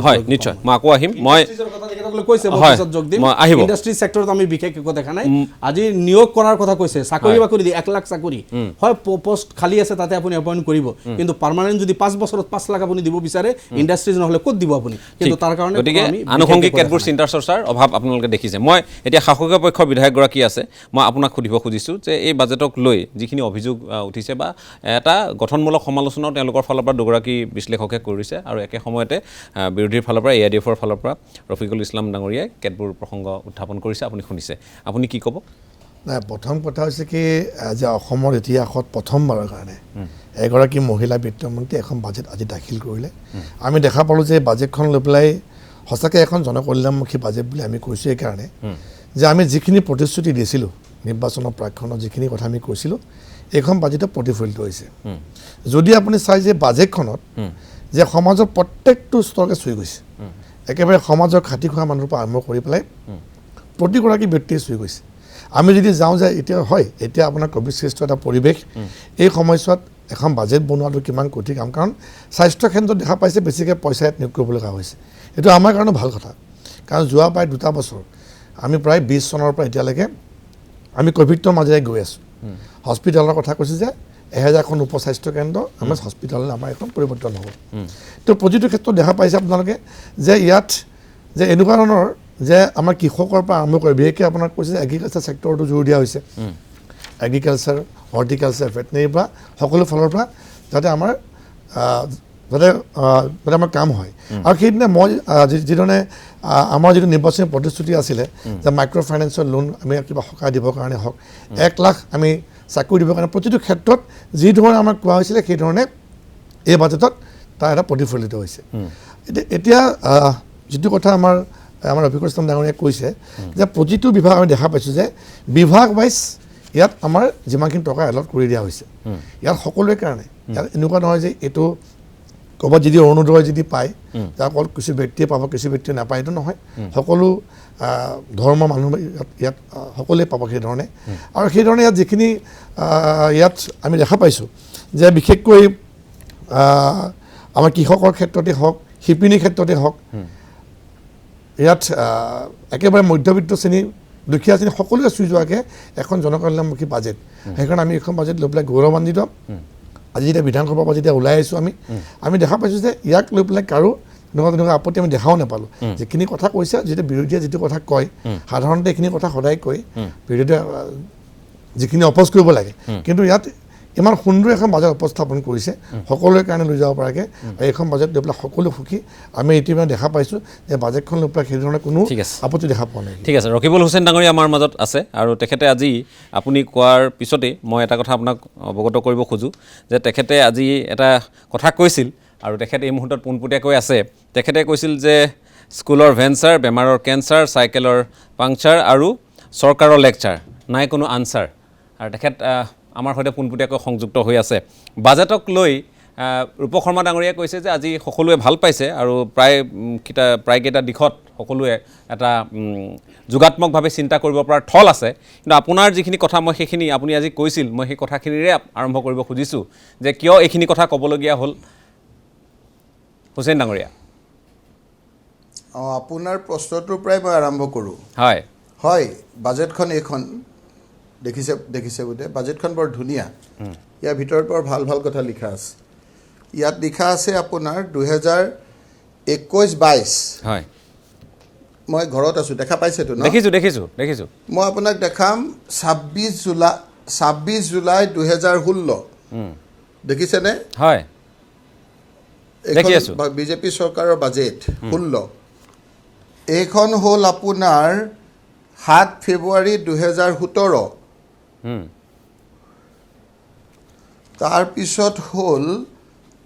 হয় নিশ্চয় মই আকৌ আহিম মই
কৈছে যোগ দিম ইণ্ডাষ্ট্ৰী ছেক্টৰত আমি বিশেষ একো দেখা নাই আজি নিয়োগ কৰাৰ কথা কৈছে চাকৰি বাকৰি দি 1 লাখ চাকৰি হয় পোষ্ট খালী আছে তাতে আপুনি এপইণ্ট কৰিব কিন্তু পাৰ্মানেণ্ট যদি 5 বছৰত 5 লাখ আপুনি দিব বিচাৰে ইণ্ডাষ্ট্ৰীজ নহ'লে ক'ত দিব আপুনি কিন্তু তাৰ কাৰণে
গতিকে আনুষংগিক কেতবোৰ চিন্তা চৰ্চাৰ অভাৱ আপোনালোকে দেখিছে মই এতিয়া শাসকীয় পক্ষৰ বিধায়কগৰাকী আছে মই আপোনাক সুধিব খুজিছোঁ যে এই বাজেটক লৈ যিখিনি অভিযোগ উঠিছে বা এটা গঠনমূলক সমালোচনাও তেওঁলোকৰ ফালৰ পৰা দুগৰাকী বিশ্লেষকে কৰিছে আৰু একে সময়তে বিৰোধীৰ ফালৰ পৰা AIDFৰ ফালৰ পৰা ৰফিকুল ইছলাম ডাঙৰীয়াই কেতবোৰ প্ৰসংগ উত্থাপন কৰিছে আপুনি শুনিছে আপুনি কি ক'ব
নাই প্ৰথম কথা হৈছে কি যে অসমৰ ইতিহাসত প্ৰথমবাৰৰ কাৰণে এগৰাকী মহিলা বিত্তমন্ত্ৰী এখন বাজেট আজি দাখিল কৰিলে আমি দেখা পালোঁ যে বাজেটখন লৈ পেলাই সঁচাকৈ এখন জনকল্যাণমুখী বাজেট বুলি আমি কৈছোঁ এইকাৰণে যে আমি যিখিনি প্ৰতিশ্ৰুতি দিছিলোঁ নিৰ্বাচনৰ প্ৰাক্ষণত যিখিনি কথা আমি কৈছিলোঁ এইখন বাজেটত প্ৰতিফলিত হৈছে যদি আপুনি চাই যে বাজেটখনত যে সমাজৰ প্ৰত্যেকটো স্তৰকে চুই গৈছে একেবাৰে সমাজৰ খাটি খোৱা মানুহৰ পৰা আৰম্ভ কৰি পেলাই প্ৰতিগৰাকী ব্যক্তিয়ে চুই গৈছে আমি যদি যাওঁ যে এতিয়া হয় এতিয়া আপোনাৰ কোভিড সৃষ্ট এটা পৰিৱেশ এই সময়ছোৱাত এখন বাজেট বনোৱাটো কিমান কঠিন কাম কাৰণ স্বাস্থ্য কেন্দ্ৰত দেখা পাইছে বেছিকৈ পইচা ইয়াত নিয়োগ কৰিবলগা হৈছে এইটো আমাৰ কাৰণে ভাল কথা কাৰণ যোৱা প্ৰায় 2টা বছৰ আমি প্ৰায় 20 চনৰ পৰা এতিয়ালৈকে আমি কোভিডৰ মাজেৰে গৈ আছোঁ হস্পিটেলৰ কথা কৈছোঁ যে 1000খন উপস্বাস্থ্য কেন্দ্ৰ আমাৰ হস্পিটেললৈ আমাৰ এখন পৰিৱৰ্তন হ'ব তো প্ৰতিটো ক্ষেত্ৰত দেখা পাইছে আপোনালোকে যে ইয়াত যে এনেকুৱা ধৰণৰ যে আমাৰ কৃষকৰ পৰা আৰম্ভ কৰি বিশেষকৈ আপোনাক কৈছে যে এগ্ৰিকালচাৰ ছেক্টৰটো জোৰ দিয়া হৈছে এগ্ৰিকালচাৰ হৰ্টিকালচাৰ ভেটেনেৰীৰ পৰা সকলো ফালৰ পৰা যাতে আমাৰ আমাৰ কাম হয় আৰু সেইদিনা মই যিধৰণে আমাৰ যিটো নিৰ্বাচনী প্ৰতিশ্ৰুতি আছিলে যে মাইক্ৰ' ফাইনেন্সৰ লোন আমি কিবা সকাহ দিবৰ কাৰণে হওক 1 লাখ আমি চাকৰি দিবৰ কাৰণে প্ৰতিটো ক্ষেত্ৰত যি ধৰণে আমাক কোৱা হৈছিলে সেইধৰণে এই বাজেটত তাৰ এটা প্ৰতিফলিত হৈছে এতিয়া যিটো কথা আমাৰ ৰফিকুল ইছলাম ডাঙৰীয়াই কৈছে যে প্ৰতিটো বিভাগ আমি দেখা পাইছোঁ যে বিভাগ ৱাইজ ইয়াত আমাৰ যিমানখিনি টকা এলট কৰি দিয়া হৈছে ইয়াত সকলোৰে কাৰণে ইয়াত এনেকুৱা নহয় যে এইটো ক'ৰবাত যদি অৰুণোদয় যদি পায় তাৰ অকল কিছু ব্যক্তিয়ে পাব কিছু ব্যক্তিয়ে নাপায় এইটো নহয় সকলো ধৰ্মৰ মানুহ ইয়াত সকলোৱে পাব সেইধৰণে আৰু সেইধৰণে ইয়াত যিখিনি ইয়াত আমি দেখা পাইছোঁ যে বিশেষকৈ আমাৰ কৃষকৰ ক্ষেত্ৰতে হওক শিপিনীৰ ক্ষেত্ৰতে হওক ইয়াত একেবাৰে মধ্যবিত্ত শ্ৰেণী দুখীয়া শ্ৰেণী সকলোকে চুই যোৱাকৈ এখন জনকল্যাণমুখী বাজেট সেইকাৰণে আমি এখন বাজেট লৈ পেলাই গৌৰৱান্বিত আজি যেতিয়া বিধানসভাৰ পৰা যেতিয়া ওলাই আহিছোঁ আমি দেখা পাইছোঁ যে ইয়াক লৈ পেলাই কাৰো তেনেকুৱা আপত্তি আমি দেখাও নাপালোঁ যিখিনি কথা কৈছে যেতিয়া বিৰোধীয়ে যিটো কথা কয় সাধাৰণতে এইখিনি কথা সদায় কয় বিৰোধীয়ে যিখিনি অপ'জ কৰিব লাগে কিন্তু ইয়াত ইমান সুন্দৰ এখন বাজেট উপস্থাপন কৰিছে সকলোৰে কাৰণে লৈ যাব পৰাকৈ এইখন বাজেট লৈ পেলাই সকলো সুখী আমি ইতিমধ্যে দেখা পাইছোঁ যে বাজেটখন লৈ পেলাই সেইধৰণে কোনো আপত্তি দেখা পোৱা নাই
ঠিক আছে ৰকিবুল হুছেইন ডাঙৰীয়া আমাৰ মাজত আছে আৰু তেখেতে আজি আপুনি কোৱাৰ পিছতেই মই এটা কথা আপোনাক অৱগত কৰিব খোজোঁ যে তেখেতে আজি এটা কথা কৈছিল আৰু তেখেতে এই মুহূৰ্তত পোনপটীয়াকৈ আছে তেখেতে কৈছিল যে স্কুলৰ ভেঞ্চাৰ বেমাৰৰ কেঞ্চাৰ চাইকেলৰ পাংচাৰ আৰু চৰকাৰৰ লেকচাৰ নাই কোনো আনচাৰ আৰু তেখেত আমাৰ সৈতে পোনপটীয়াকৈ সংযুক্ত হৈ আছে বাজেটক লৈ ৰূপক শৰ্মা ডাঙৰীয়াই কৈছে যে আজি সকলোৱে ভাল পাইছে আৰু প্ৰায়কেইটা দিশত সকলোৱে এটা যোগাত্মকভাৱে চিন্তা কৰিব পৰা থল আছে কিন্তু আপোনাৰ যিখিনি কথা মই সেইখিনি আপুনি আজি কৈছিল মই সেই কথাখিনিৰে আৰম্ভ কৰিব খুজিছোঁ যে কিয় এইখিনি কথা ক'বলগীয়া হ'ল হুছেইন ডাঙৰীয়া
আপোনাৰ প্ৰশ্নটোৰ পৰাই মই আৰম্ভ কৰোঁ
হয়
হয় বাজেটখন এইখন দেখিছে বোধে বাজেটখন বৰ ধুনীয়া ইয়াৰ ভিতৰত বৰ ভাল ভাল কথা লিখা আছে ইয়াত লিখা আছে আপোনাৰ 2021-22
হয়
মই ঘৰত আছোঁ দেখা পাইছেতো ন
দেখিছোঁ
মই আপোনাক দেখাম 26 জুলাই 2016 দেখিছেনে
হয় দেখি আছোঁ
বিজেপি চৰকাৰৰ বাজেট 16 এইখন হ'ল আপোনাৰ 7 ফেব্ৰুৱাৰী 2017 তাৰপিছত হ'ল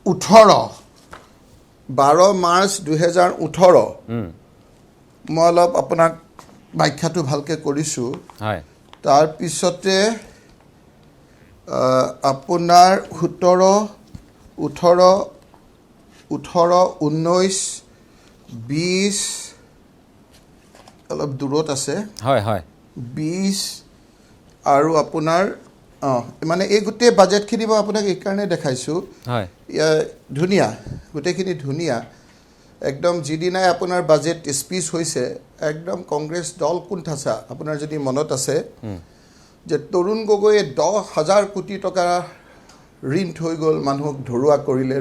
12 মাৰ্চ 2018 মই অলপ আপোনাক ব্যাখ্যাটো ভালকৈ কৰিছোঁ
হয়
তাৰপিছতে আপোনাৰ 17 18 19 20 অলপ দূৰত আছে
হয় হয়
20 আৰু আপোনাৰ মানে এই গোটেই বাজেটখিনি মই আপোনাক এইকাৰণে দেখাইছোঁ
হয়
ধুনীয়া গোটেইখিনি ধুনীয়া একদম যিদিনাই আপোনাৰ বাজেট স্পীচ হৈছে একদম কংগ্ৰেছ দল কোণঠাচা আপোনাৰ যদি মনত আছে যে তৰুণ গগৈয়ে 10,000 কোটি টকা ঋণ থৈ গ'ল মানুহক ধৰুৱা কৰিলে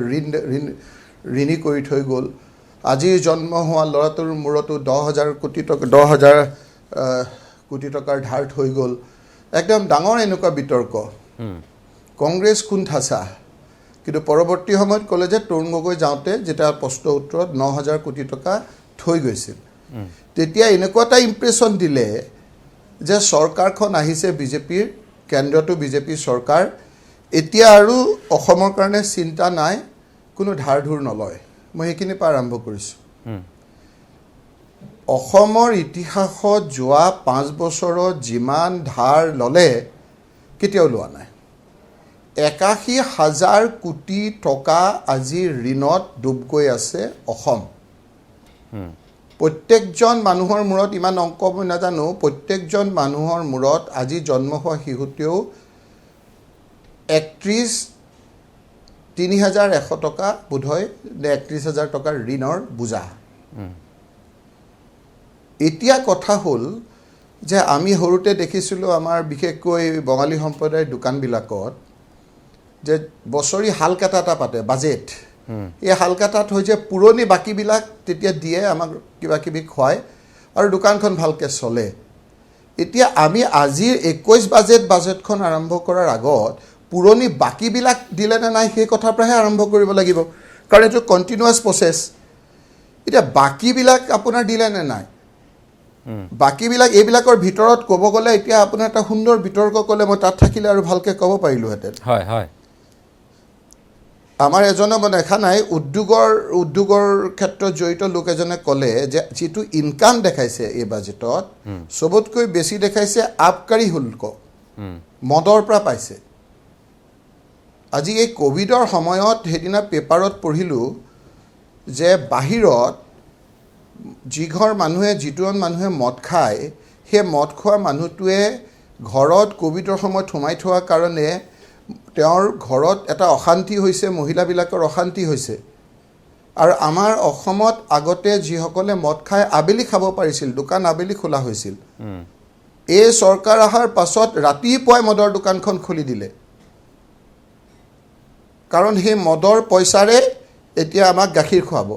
ঋণী কৰি থৈ গ'ল আজি জন্ম হোৱা ল'ৰাটোৰ মূৰতো 10,000 কোটি টকাৰ ধাৰ থৈ গ'ল একদম ডাঙৰ এনেকুৱা বিতৰ্ক কংগ্ৰেছ কোণঠাচা কিন্তু পৰৱৰ্তী সময়ত ক'লে যে তৰুণ গগৈ যাওঁতে যেতিয়া প্ৰশ্ন উত্তৰত 9,000 কোটি টকা থৈ গৈছিল তেতিয়া এনেকুৱা এটা ইম্প্ৰেশ্যন দিলে যে চৰকাৰখন আহিছে বিজেপিৰ কেন্দ্ৰটো বিজেপিৰ চৰকাৰ এতিয়া আৰু অসমৰ কাৰণে চিন্তা নাই কোনো ধাৰ ধুৰ নলয় মই সেইখিনি পৰা আৰম্ভ কৰিছোঁ অসমৰ ইতিহাসত যোৱা 5 বছৰত যিমান ধাৰ ল'লে কেতিয়াও লোৱা নাই 81,000 কোটি টকা আজি ঋণত ডুব গৈ আছে অসম প্ৰত্যেকজন মানুহৰ মূৰত ইমান অংক মই নাজানো প্ৰত্যেকজন মানুহৰ মূৰত আজি জন্ম হোৱা শিশুতেও 3,100 টকা বোধহয় 31,000 টকাৰ ঋণৰ বোজা এতিয়া কথা হ'ল যে আমি সৰুতে দেখিছিলোঁ আমাৰ বিশেষকৈ বঙালী সম্প্ৰদায়ৰ দোকানবিলাকত যে বছৰি হালকাটা এটা পাতে বাজেট এই হালকাটাত হৈ যে পুৰণি বাকীবিলাক তেতিয়া দিয়ে আমাক কিবা কিবি খুৱায় আৰু দোকানখন ভালকৈ চলে এতিয়া আমি আজিৰ 21 বাজেটখন আৰম্ভ কৰাৰ আগত পুৰণি বাকীবিলাক দিলে নে নাই সেই কথাৰ পৰাহে আৰম্ভ কৰিব লাগিব কাৰণ এইটো কণ্টিনিউৱাছ প্ৰচেছ এতিয়া বাকীবিলাক আপোনাৰ দিলে নে নাই বাকীবিলাক এইবিলাকৰ ভিতৰত ক'ব গ'লে এতিয়া আপোনাৰ এটা সুন্দৰ বিতৰ্ক ক'লে মই তাত থাকিলে আৰু ভালকৈ ক'ব পাৰিলোহেঁতেন
হয় হয়
আমাৰ এজনে মই দেখা নাই উদ্যোগৰ ক্ষেত্ৰত জড়িত লোক এজনে ক'লে যে যিটো ইনকাম দেখাইছে এই বাজেটত চবতকৈ বেছি দেখাইছে আবকাৰী শুল্ক মদৰ পৰা পাইছে আজি এই ক'ভিডৰ সময়ত সেইদিনা পেপাৰত পঢ়িলোঁ যে বাহিৰত যিজন মানুহে মদ খায় সেই মদ খোৱা মানুহটোৱে ঘৰত ক'ভিডৰ সময়ত সোমাই থোৱাৰ কাৰণে তেওঁৰ ঘৰত এটা অশান্তি হৈছে মহিলাবিলাকৰ অশান্তি হৈছে আৰু আমাৰ অসমত আগতে যিসকলে মদ খাই আবেলি খাব পাৰিছিল দোকান আবেলি খোলা হৈছিল এই চৰকাৰ অহাৰ পাছত ৰাতিপুৱাই মদৰ দোকানখন খুলি দিলে কাৰণ সেই মদৰ পইচাৰে এতিয়া আমাক গাখীৰ খুৱাব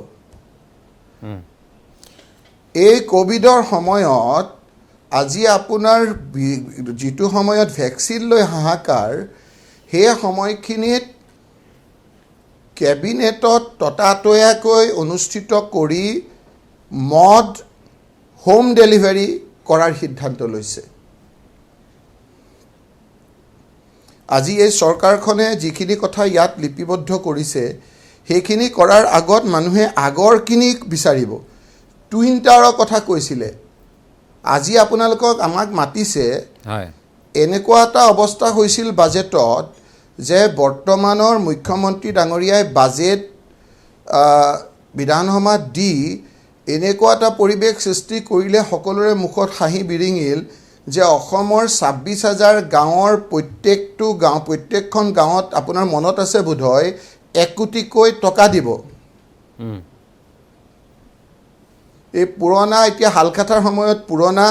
এই ক'ভিডৰ সময়ত আজি আপোনাৰ যিটো সময়ত ভেকচিন লৈ হাহাকাৰ সেই সময়খিনিত কেবিনেটত ততাতৈয়াকৈ অনুষ্ঠিত কৰি মদ হোম ডেলিভাৰী কৰাৰ সিদ্ধান্ত লৈছে আজি এই চৰকাৰখনে যিখিনি কথা ইয়াত লিপিবদ্ধ কৰিছে সেইখিনি কৰাৰ আগত মানুহে আগৰখিনি বিচাৰিব টুইন টাৱাৰৰ কথা কৈছিলে আজি আপোনালোকক আমাক মাতিছে
হয়
এনেকুৱা এটা অৱস্থা হৈছিল বাজেটত যে বৰ্তমানৰ মুখ্যমন্ত্ৰী ডাঙৰীয়াই বাজেট বিধানসভাত দি এনেকুৱা এটা পৰিৱেশ সৃষ্টি কৰিলে সকলোৰে মুখত হাঁহি বিৰিঙিল যে অসমৰ ২৬,০০০ গাঁৱৰ প্ৰত্যেকখন গাঁৱত আপোনাৰ মনত আছে বোধহয় ১ কোটিকৈ টকা দিব। এই পুৰণা এতিয়া হালখাতাৰ সময়ত পুৰণা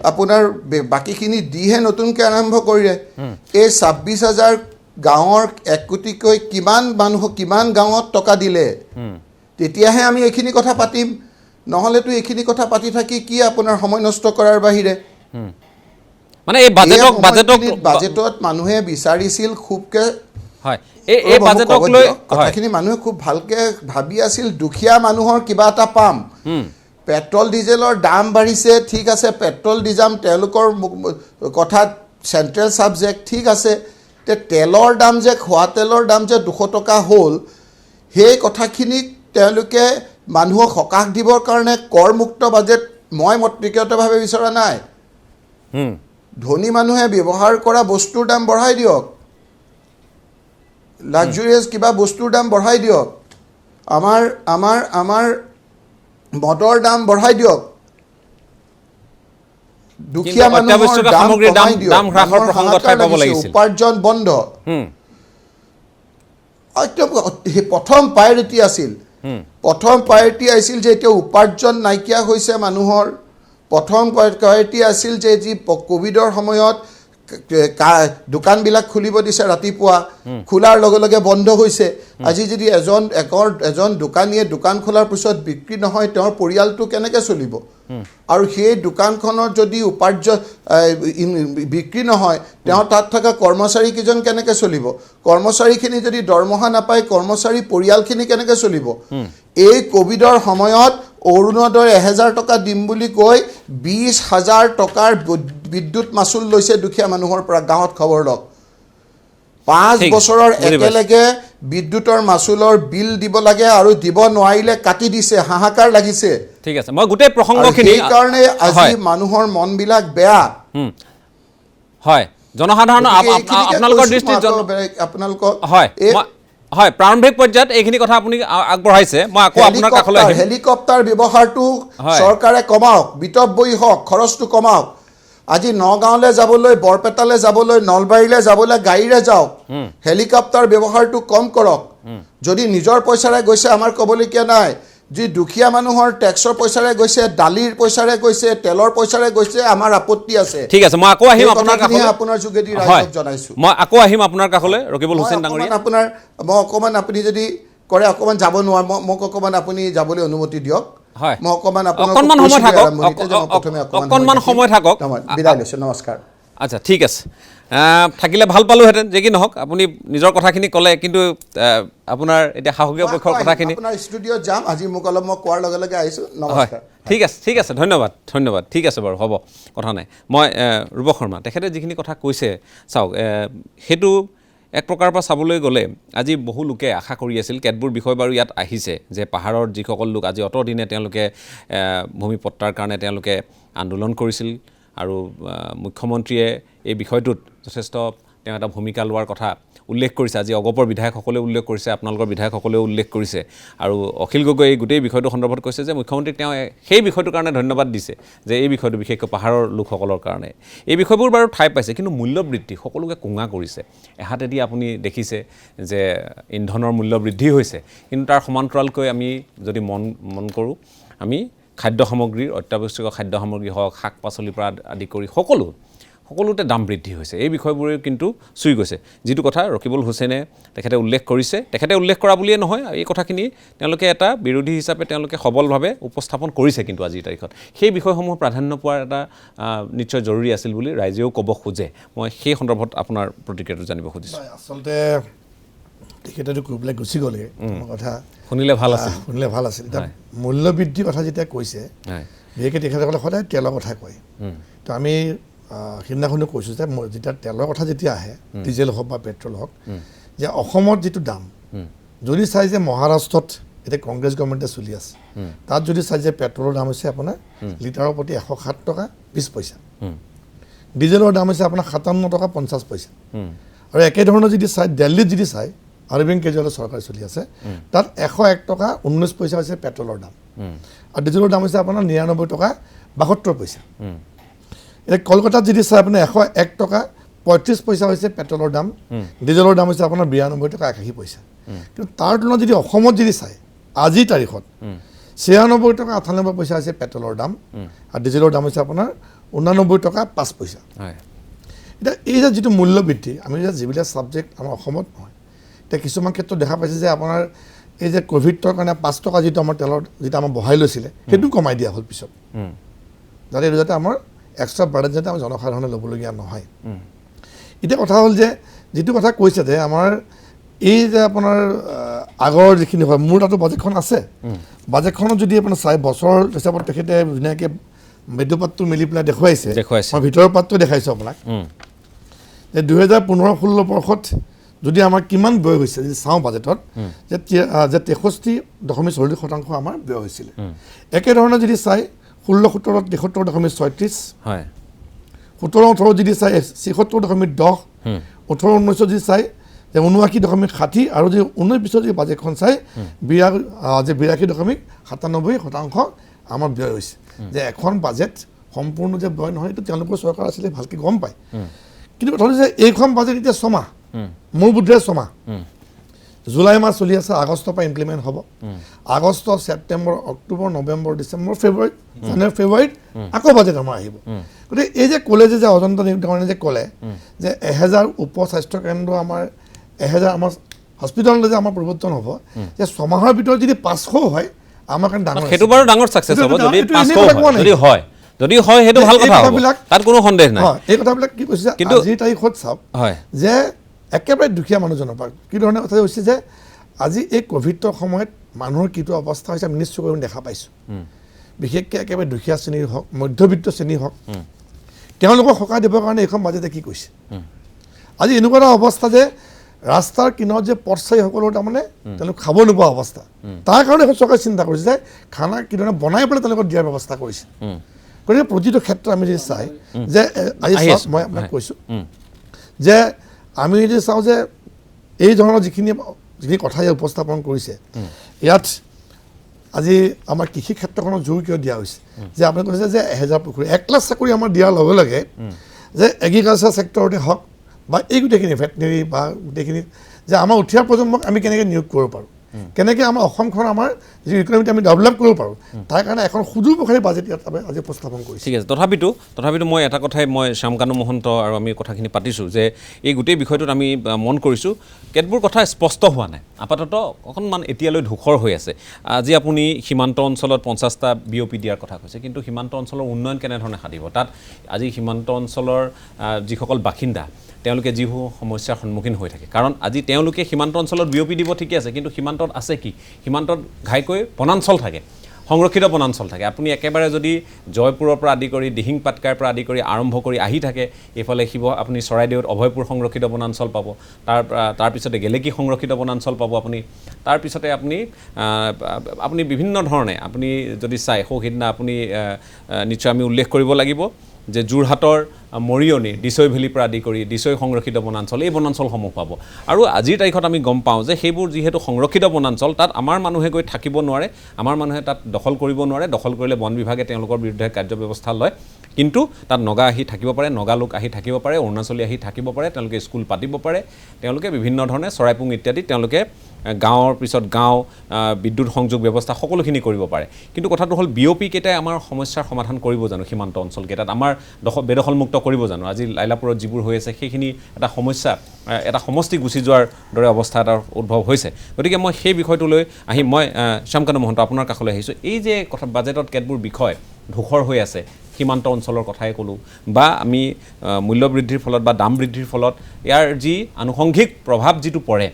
আপোনাৰ বাকীখিনি দিহে নতুনকৈ আৰম্ভ কৰিলে। এই ২৬,০০০ গাঁৱৰ ১ কোটিকৈ কিমান মানুহক কিমান গাঁৱত টকা দিলে তেতিয়াহে আমি এইখিনি কথা পাতিম, নহ'লেতো এইখিনি কথা পাতি থাকি কি আপোনাৰ সময় নষ্ট কৰাৰ বাহিৰে।
মানে এই
বাজেটত মানুহে বিচাৰিছিল খুবকে
হয় এই বাজেটক লৈ
কথাখিনি মানুহে খুব ভালকে ভাবি আছিল দুখীয়া মানুহৰ কিবা এটা পাম। পেট্ৰল ডিজেলৰ দাম বাঢ়িছে, ঠিক আছে, পেট্ৰল ডিজাম তেওঁলোকৰ কথাত চেণ্ট্ৰেল ছাবজেক্ট, ঠিক আছে। তেলৰ দাম যে খোৱা তেলৰ দাম যে ২০০ টকা হ'ল, সেই কথাখিনিক তেওঁলোকে মানুহক সকাহ দিবৰ কাৰণে কৰমুক্ত বাজেট মই ব্যক্তিগতভাৱে বিচৰা নাই। ধনী মানুহে ব্যৱহাৰ কৰা বস্তুৰ দাম বঢ়াই দিয়ক, লাক্সাৰিয়াছ কিবা বস্তুৰ দাম বঢ়াই দিয়ক, আমাৰ মদৰ দাম বঢ়াই দিয়ক, দুখীয়া মানুহৰ দাম কমাই দিয়ক, উপাৰ্জন বন্ধ। প্ৰথম প্ৰায়ৰিটি আছিল যে এতিয়া উপাৰ্জন নাইকিয়া হৈছে মানুহৰ। প্ৰথম প্ৰায়ৰিটি আছিল যে যি কোভিডৰ সময়ত দোকানবিলাক খুলিব দিছে, ৰাতিপুৱা খোলাৰ লগে লগে বন্ধ হৈছে। আজি যদি এজন দোকানীয়ে দোকান খোলাৰ পিছত বিক্ৰী নহয়, তেওঁৰ পৰিয়ালটো কেনেকৈ চলিব? আৰু সেই দোকানখনত যদি উপাৰ্জন বিক্ৰী নহয়, তেওঁ তাত থকা কৰ্মচাৰীকেইজন কেনেকৈ চলিব? কৰ্মচাৰীখিনি যদি দৰমহা নাপায়, কৰ্মচাৰী পৰিয়ালখিনি কেনেকৈ চলিব? এই কোভিডৰ সময়ত অৰুণোদয় ১,০০০ টকা দিম বুলি কৈ ২০,০০০ টকাৰ বিদ্যুৎ মাচুল লৈছে দুখীয়া মানুহৰ পৰা। গাঁৱত খবৰ লওক, ৫ বছৰৰ একেলগে বিদ্যুতৰ মাচুলৰ বিল দিব লাগে আৰু দিব নোৱাৰিলে কাটি দিছে, হাহাকাৰ লাগিছে।
ঠিক আছে, মই গোটেই প্ৰসংগখিনি
সেইকাৰণে আজি মানুহৰ মনবিলাক বেয়া।
হয়, জনসাধাৰণৰ আপোনালোকৰ দৃষ্টিত
আপোনালোকক
হয় প্ৰাৰম্ভিক পৰ্যায়ত এইখিনি কথা আপুনি আগবঢ়াইছে। মই আকৌ আপোনাৰ কাষলৈ আহিম।
হেলিকপ্টাৰ ব্যৱহাৰটো চৰকাৰে কমাওক, বিতব্যয়ী হওক, খৰচটো কমাওক। আজি নগাঁৱলৈ যাবলৈ, বৰপেটালৈ যাবলৈ, নলবাৰীলৈ যাবলৈ গাড়ীৰে যাওক, হেলিকপ্টাৰ ব্যৱহাৰটো কম কৰক। যদি নিজৰ পইচাৰে গৈছে আমাৰ ক'বলগীয়া নাই, যি দুখীয়া মানুহৰ টেক্সৰ পইচাৰে গৈছে, দালিৰ পইচাৰে গৈছে, তেলৰ পইচাৰে গৈছে, আমাৰ আপত্তি আছে।
ঠিক আছে, মই আকৌ আহিম আপোনাৰ কাষলৈ।
আপোনাৰ যোগেদি ৰাইজক জনাইছোঁ।
মই আকৌ আহিম আপোনাৰ কাষলৈ, ৰকিবুল হুছেইন ডাঙৰীয়া।
মই অকণমান আপুনি যদি কৰে অকণমান যাব নোৱাৰে, মোক অকণমান আপুনি যাবলৈ অনুমতি দিয়ক। মই অকণমান
সময় থাকক,
বিদায় লৈছোঁ, নমস্কাৰ।
আচ্ছা, ঠিক আছে, থাকিলে ভাল পালোহেঁতেন। যে কি নহওক, আপুনি নিজৰ কথাখিনি ক'লে, কিন্তু আপোনাৰ এতিয়া শাসকীয় পক্ষৰ কথাখিনি
আপোনাৰ ষ্টুডিঅ'ত যাম। আজি মোক অলপ মই কোৱাৰ লগে লগে আহিছোঁ, নমস্কাৰ।
ঠিক আছে, ধন্যবাদ। ঠিক আছে বাৰু, হ'ব, কথা নাই। মই ৰূপ শৰ্মা, তেখেতে যিখিনি কথা কৈছে, চাওক, সেইটো এক প্ৰকাৰৰ পৰা চাবলৈ গ'লে আজি বহু লোকে আশা কৰি আছিল, কেতবোৰ বিষয় বাৰু ইয়াত আহিছে, যে পাহাৰৰ যিসকল লোক আজি অতদিনে তেওঁলোকে ভূমিপট্টাৰ কাৰণে তেওঁলোকে আন্দোলন কৰিছিল, আৰু মুখ্যমন্ত্ৰীয়ে এই বিষয়টোত যথেষ্ট তেওঁ এটা ভূমিকা লোৱাৰ কথা উল্লেখ কৰিছে। আজি অগপৰ বিধায়কসকলেও উল্লেখ কৰিছে, আপোনালোকৰ বিধায়কসকলেও উল্লেখ কৰিছে, আৰু অখিল গগৈ এই গোটেই বিষয়টো সন্দৰ্ভত কৈছে যে মুখ্যমন্ত্ৰীক তেওঁ সেই বিষয়টোৰ কাৰণে ধন্যবাদ দিছে, যে এই বিষয়টো বিশেষকৈ পাহাৰৰ লোকসকলৰ কাৰণে। এই বিষয়বোৰ বাৰু ঠাই পাইছে, কিন্তু মূল্যবৃদ্ধি সকলোকে কোঙা কৰিছে। এহাতেদি আপুনি দেখিছে যে ইন্ধনৰ মূল্য বৃদ্ধি হৈছে, কিন্তু তাৰ সমান্তৰালকৈ আমি যদি মন কৰোঁ, আমি খাদ্য সামগ্ৰীৰ, অত্যাৱশ্যকীয় খাদ্য সামগ্ৰী হওক, শাক পাচলিৰ পৰা আদি কৰি সকলোতে দাম বৃদ্ধি হৈছে। এই বিষয়বোৰে কিন্তু চুই গৈছে। যিটো কথা ৰকিবুল হুছেইনে তেখেতে উল্লেখ কৰিছে, তেখেতে উল্লেখ কৰা বুলিয়ে নহয়, এই কথাখিনি তেওঁলোকে এটা বিৰোধী হিচাপে তেওঁলোকে সবলভাৱে উপস্থাপন কৰিছে। কিন্তু আজিৰ তাৰিখত সেই বিষয়সমূহ প্ৰাধান্য পোৱাৰ এটা নিশ্চয় জৰুৰী আছিল বুলি ৰাইজেও ক'ব খোজে। মই সেই সন্দৰ্ভত আপোনাৰ প্ৰতিক্ৰিয়াটো জানিব খুজিছোঁ।
আচলতে তেখেতেতো কৈ পেলাই গুচি গ'লে, কথা
শুনিলে ভাল আছিল।
এতিয়া মূল্যবৃদ্ধিৰ কথা যেতিয়া কৈছে, বিশেষকৈ তেখেতসকলে সদায় তেলৰ কথা কয়। তো আমি সিদিনাখনো কৈছোঁ যে যেতিয়া তেলৰ কথা যেতিয়া আহে, ডিজেল হওক বা পেট্ৰল হওক, যে অসমত যিটো দাম, যদি চাই যে মহাৰাষ্ট্ৰত এতিয়া কংগ্ৰেছ গভৰ্ণমেণ্টে চলি আছে, তাত যদি চাই যে পেট্ৰলৰ দাম হৈছে আপোনাৰ লিটাৰৰ প্ৰতি ১০৭ টকা ২০ পইচা, ডিজেলৰ দাম হৈছে আপোনাৰ ৫৭ টকা ৫০ পইচা, আৰু একেধৰণৰ যদি চাই দিল্লীত যদি চাই অৰবিন্দ কেজৰিৱালৰ চৰকাৰ চলি আছে তাত 101 টকা 19 পইচা হৈছে পেট্ৰলৰ দাম আৰু ডিজেলৰ দাম হৈছে আপোনাৰ 99 টকা 72 পইচা এতিয়া কলকাতাত যদি চাই আপোনাৰ 101 টকা 35 পইচা হৈছে পেট্ৰলৰ দাম ডিজেলৰ দাম হৈছে আপোনাৰ 92 টকা 81 পইচা কিন্তু তাৰ তুলনাত যদি অসমত যদি চাই আজিৰ তাৰিখত 96 টকা 98 পইচা হৈছে পেট্ৰলৰ দাম আৰু ডিজেলৰ দাম হৈছে আপোনাৰ 89 টকা 5 পইচা এতিয়া এই যে যিটো মূল্য বৃদ্ধি আমি যিবিলাক ছাবজেক্ট আমাৰ অসমত নহয় এতিয়া কিছুমান ক্ষেত্ৰত দেখা পাইছে যে আপোনাৰ এই যে কোভিডৰ কাৰণে 5 টকা যিটো আমাৰ তেলৰ যিটো আমাৰ বঢ়াই লৈছিলে সেইটো কমাই দিয়া হ'ল পিছত যাতে এইটো যাতে আমাৰ এক্সট্ৰা বাৰ্ডেন যাতে আমাৰ জনসাধাৰণে ল'বলগীয়া নহয় এতিয়া কথা হ'ল যে যিটো কথা কৈছে যে আমাৰ এই যে আপোনাৰ আগৰ যিখিনি হয় মোৰ তাতো বাজেটখন আছে বাজেটখনত যদি আপোনাৰ চাই বছৰ হিচাপত তেখেতে ধুনীয়াকৈ মেদুপাতটো মিলি পেলাই দেখুৱাইছে মই ভিতৰৰ পাতটো দেখাইছোঁ আপোনাক যে 2015-16 বৰ্ষত যদি আমাৰ কিমান ব্যয় হৈছে যদি চাওঁ বাজেটত যে 63.40% আমাৰ ব্যয় হৈছিলে একেধৰণে যদি চাই 16-17 73.36
হয়
17-18 যদি চাই 76.10 18-19 যদি চাই যে 79.60 আৰু যদি 19-20 যদি বাজেটখন চাই 82.97% আমাৰ ব্যয় হৈছে যে এখন বাজেট সম্পূৰ্ণ যে ব্যয় নহয় এইটো তেওঁলোকৰ চৰকাৰ আছিলে ভালকৈ গম পায় কিন্তু কথা হৈছে যে এইখন বাজেট এতিয়া ছমাহ মোৰ বোধেৰে ছমাহ জুলাই মাহ চলি আছে আগষ্টৰ পৰা ইমপ্লিমেণ্ট হ'ব আগষ্ট ছেপ্টেম্বৰ অক্টোবৰ নৱেম্বৰ ডিচেম্বৰ ফেব্ৰুৱাৰী জানুৱাৰী ফেব্ৰুৱাৰীত আকৌ বাজেট আমাৰ আহিব গতিকে এই যে ক'লে যে অজন্তা নিয়োগকৰণে যে ক'লে যে 1000 উপ স্বাস্থ্য কেন্দ্ৰ আমাৰ 1000 আমাৰ হস্পিটেললৈ যে আমাৰ পৰিৱৰ্তন হ'ব যে ছমাহৰ ভিতৰত যদি 500 হয় আমাৰ কাৰণে ডাঙৰ
সেইটো বাৰু ডাঙৰ ছাকচেছ হ'ব যদি 500 যদি হয় সেইটো ভাল কথা হ'ব তাত কোনো সন্দেহ নাই
এই কথাবিলাক কি কৈছে কিন্তু আজিৰ তাৰিখত চাওক যে একেবাৰে দুখীয়া মানুহজনৰ পৰা কি ধৰণে কথা হৈছে যে আজি এই কোভিডৰ সময়ত মানুহৰ কিটো অৱস্থা হৈছে আমি নিশ্চয় কৰি দেখা পাইছোঁ বিশেষকৈ একেবাৰে দুখীয়া শ্ৰেণীৰ হওক মধ্যবিত্ত শ্ৰেণীৰ হওক তেওঁলোকক সকাহ দিবৰ কাৰণে এইখন বাজেটে কি কৈছে আজি এনেকুৱা এটা অৱস্থা যে ৰাস্তাৰ কিনাৰত যে পথচাৰীসকলৰ তাৰমানে তেওঁলোক খাব নোপোৱা অৱস্থা তাৰ কাৰণে এখন চৰকাৰে চিন্তা কৰিছে যে খানা কি ধৰণে বনাই পেলাই তেওঁলোকক দিয়াৰ ব্যৱস্থা কৰিছে গতিকে প্ৰতিটো ক্ষেত্ৰত আমি যদি চাই যে আজি মই আপোনাক কৈছোঁ যে আমি যদি চাওঁ যে এই ধৰণৰ যিখিনি কথা ইয়াত উপস্থাপন কৰিছে ইয়াত আজি আমাৰ কৃষি ক্ষেত্ৰখনত জোৰ কিয় দিয়া হৈছে যে আপুনি কৈছে যে 1000 পুখুৰী 1 লাখ চাকৰি আমাৰ দিয়াৰ লগে লগে যে এগ্ৰিকালচাৰ ছেক্টৰতে হওক বা এই গোটেইখিনি ভেটেনেৰী বা গোটেইখিনি যে আমাৰ উঠি অহা প্ৰজন্মক আমি কেনেকৈ নিয়োগ কৰিব পাৰোঁ কেনেকৈ আমাৰ অসমখন আমাৰ যি ইকনমিটো আমি ডেভেলপ কৰিব পাৰোঁ তাৰ কাৰণে এখন সুদূৰপ্ৰসাৰী বাজেট ইয়াত আজি উপস্থাপন কৰিছে
ঠিক আছে তথাপিতো মই এটা কথাই মই শ্যামকানু মহন্ত আৰু আমি কথাখিনি পাতিছোঁ যে এই গোটেই বিষয়টোত আমি মন কৰিছোঁ কেতবোৰ কথা স্পষ্ট হোৱা নাই আপাতত অকণমান এতিয়ালৈ ধূসৰ হৈ আছে আজি আপুনি সীমান্ত অঞ্চলত 50টা BOP দিয়াৰ কথা কৈছে কিন্তু সীমান্ত অঞ্চলৰ উন্নয়ন কেনেধৰণে সাধিব তাত আজি সীমান্ত অঞ্চলৰ যিসকল বাসিন্দা তেওঁলোকে যিবোৰ সমস্যাৰ সন্মুখীন হৈ থাকে কাৰণ আজি তেওঁলোকে সীমান্ত অঞ্চলত BOP দিব ঠিকে আছে কিন্তু সীমান্তত আছে কি সীমান্তত ঘাইকৈ বনাঞ্চল থাকে সংৰক্ষিত বনাঞ্চল থাকে আপুনি একেবাৰে যদি জয়পুৰৰ পৰা আদি কৰি দিহিং পাটকাইৰ পৰা আদি কৰি আৰম্ভ কৰি আহি থাকে এইফালে আপুনি চৰাইদেউত অভয়পুৰ সংৰক্ষিত বনাঞ্চল পাব তাৰপিছতে গেলেকী সংৰক্ষিত বনাঞ্চল পাব আপুনি তাৰপিছতে আপুনি বিভিন্ন ধৰণে আপুনি যদি চাই সেইদিনা আপুনি নিশ্চয় আমি উল্লেখ কৰিব লাগিব যে যোৰহাটৰ মৰিয়নি ডিছৈ ভেলীৰ পৰা আদি কৰি ডিছৈ সংৰক্ষিত বনাঞ্চল এই বনাঞ্চলসমূহ পাব আৰু আজিৰ তাৰিখত আমি গম পাওঁ যে সেইবোৰ যিহেতু সংৰক্ষিত বনাঞ্চল তাত আমাৰ মানুহে গৈ থাকিব নোৱাৰে আমাৰ মানুহে তাত দখল কৰিব নোৱাৰে দখল কৰিলে বন বিভাগে তেওঁলোকৰ বিৰুদ্ধে কাৰ্যব্যৱস্থা লয় কিন্তু তাত নগা আহি থাকিব পাৰে নগা লোক আহি থাকিব পাৰে অৰুণাচলী আহি থাকিব পাৰে তেওঁলোকে স্কুল পাতিব পাৰে তেওঁলোকে বিভিন্ন ধৰণে চৰাইপুং ইত্যাদি তেওঁলোকে গাঁৱৰ পিছত গাঁও বিদ্যুৎ সংযোগ ব্যৱস্থা সকলোখিনি কৰিব পাৰে কিন্তু কথাটো হ'ল BOP কেইটাই আমাৰ সমস্যাৰ সমাধান কৰিব জানো সীমান্ত অঞ্চলকেইটাত আমাৰ বেদখলমুক্ত কৰিব জানো আজি লাইলাপুৰত যিবোৰ হৈ আছে সেইখিনি এটা সমস্যা এটা সমষ্টি গুচি যোৱাৰ দৰে অৱস্থা এটা উদ্ভৱ হৈছে গতিকে মই সেই বিষয়টোলৈ আহি মই শ্যামকানু মহন্ত আপোনাৰ কাষলৈ আহিছোঁ এই যে কথা বাজেটত কেতবোৰ বিষয় ধূসৰ হৈ আছে সীমান্ত অঞ্চলৰ কথাই ক'লোঁ বা আমি মূল্য বৃদ্ধিৰ ফলত বা দাম বৃদ্ধিৰ ফলত ইয়াৰ যি আনুষংগিক প্ৰভাৱ যিটো পৰে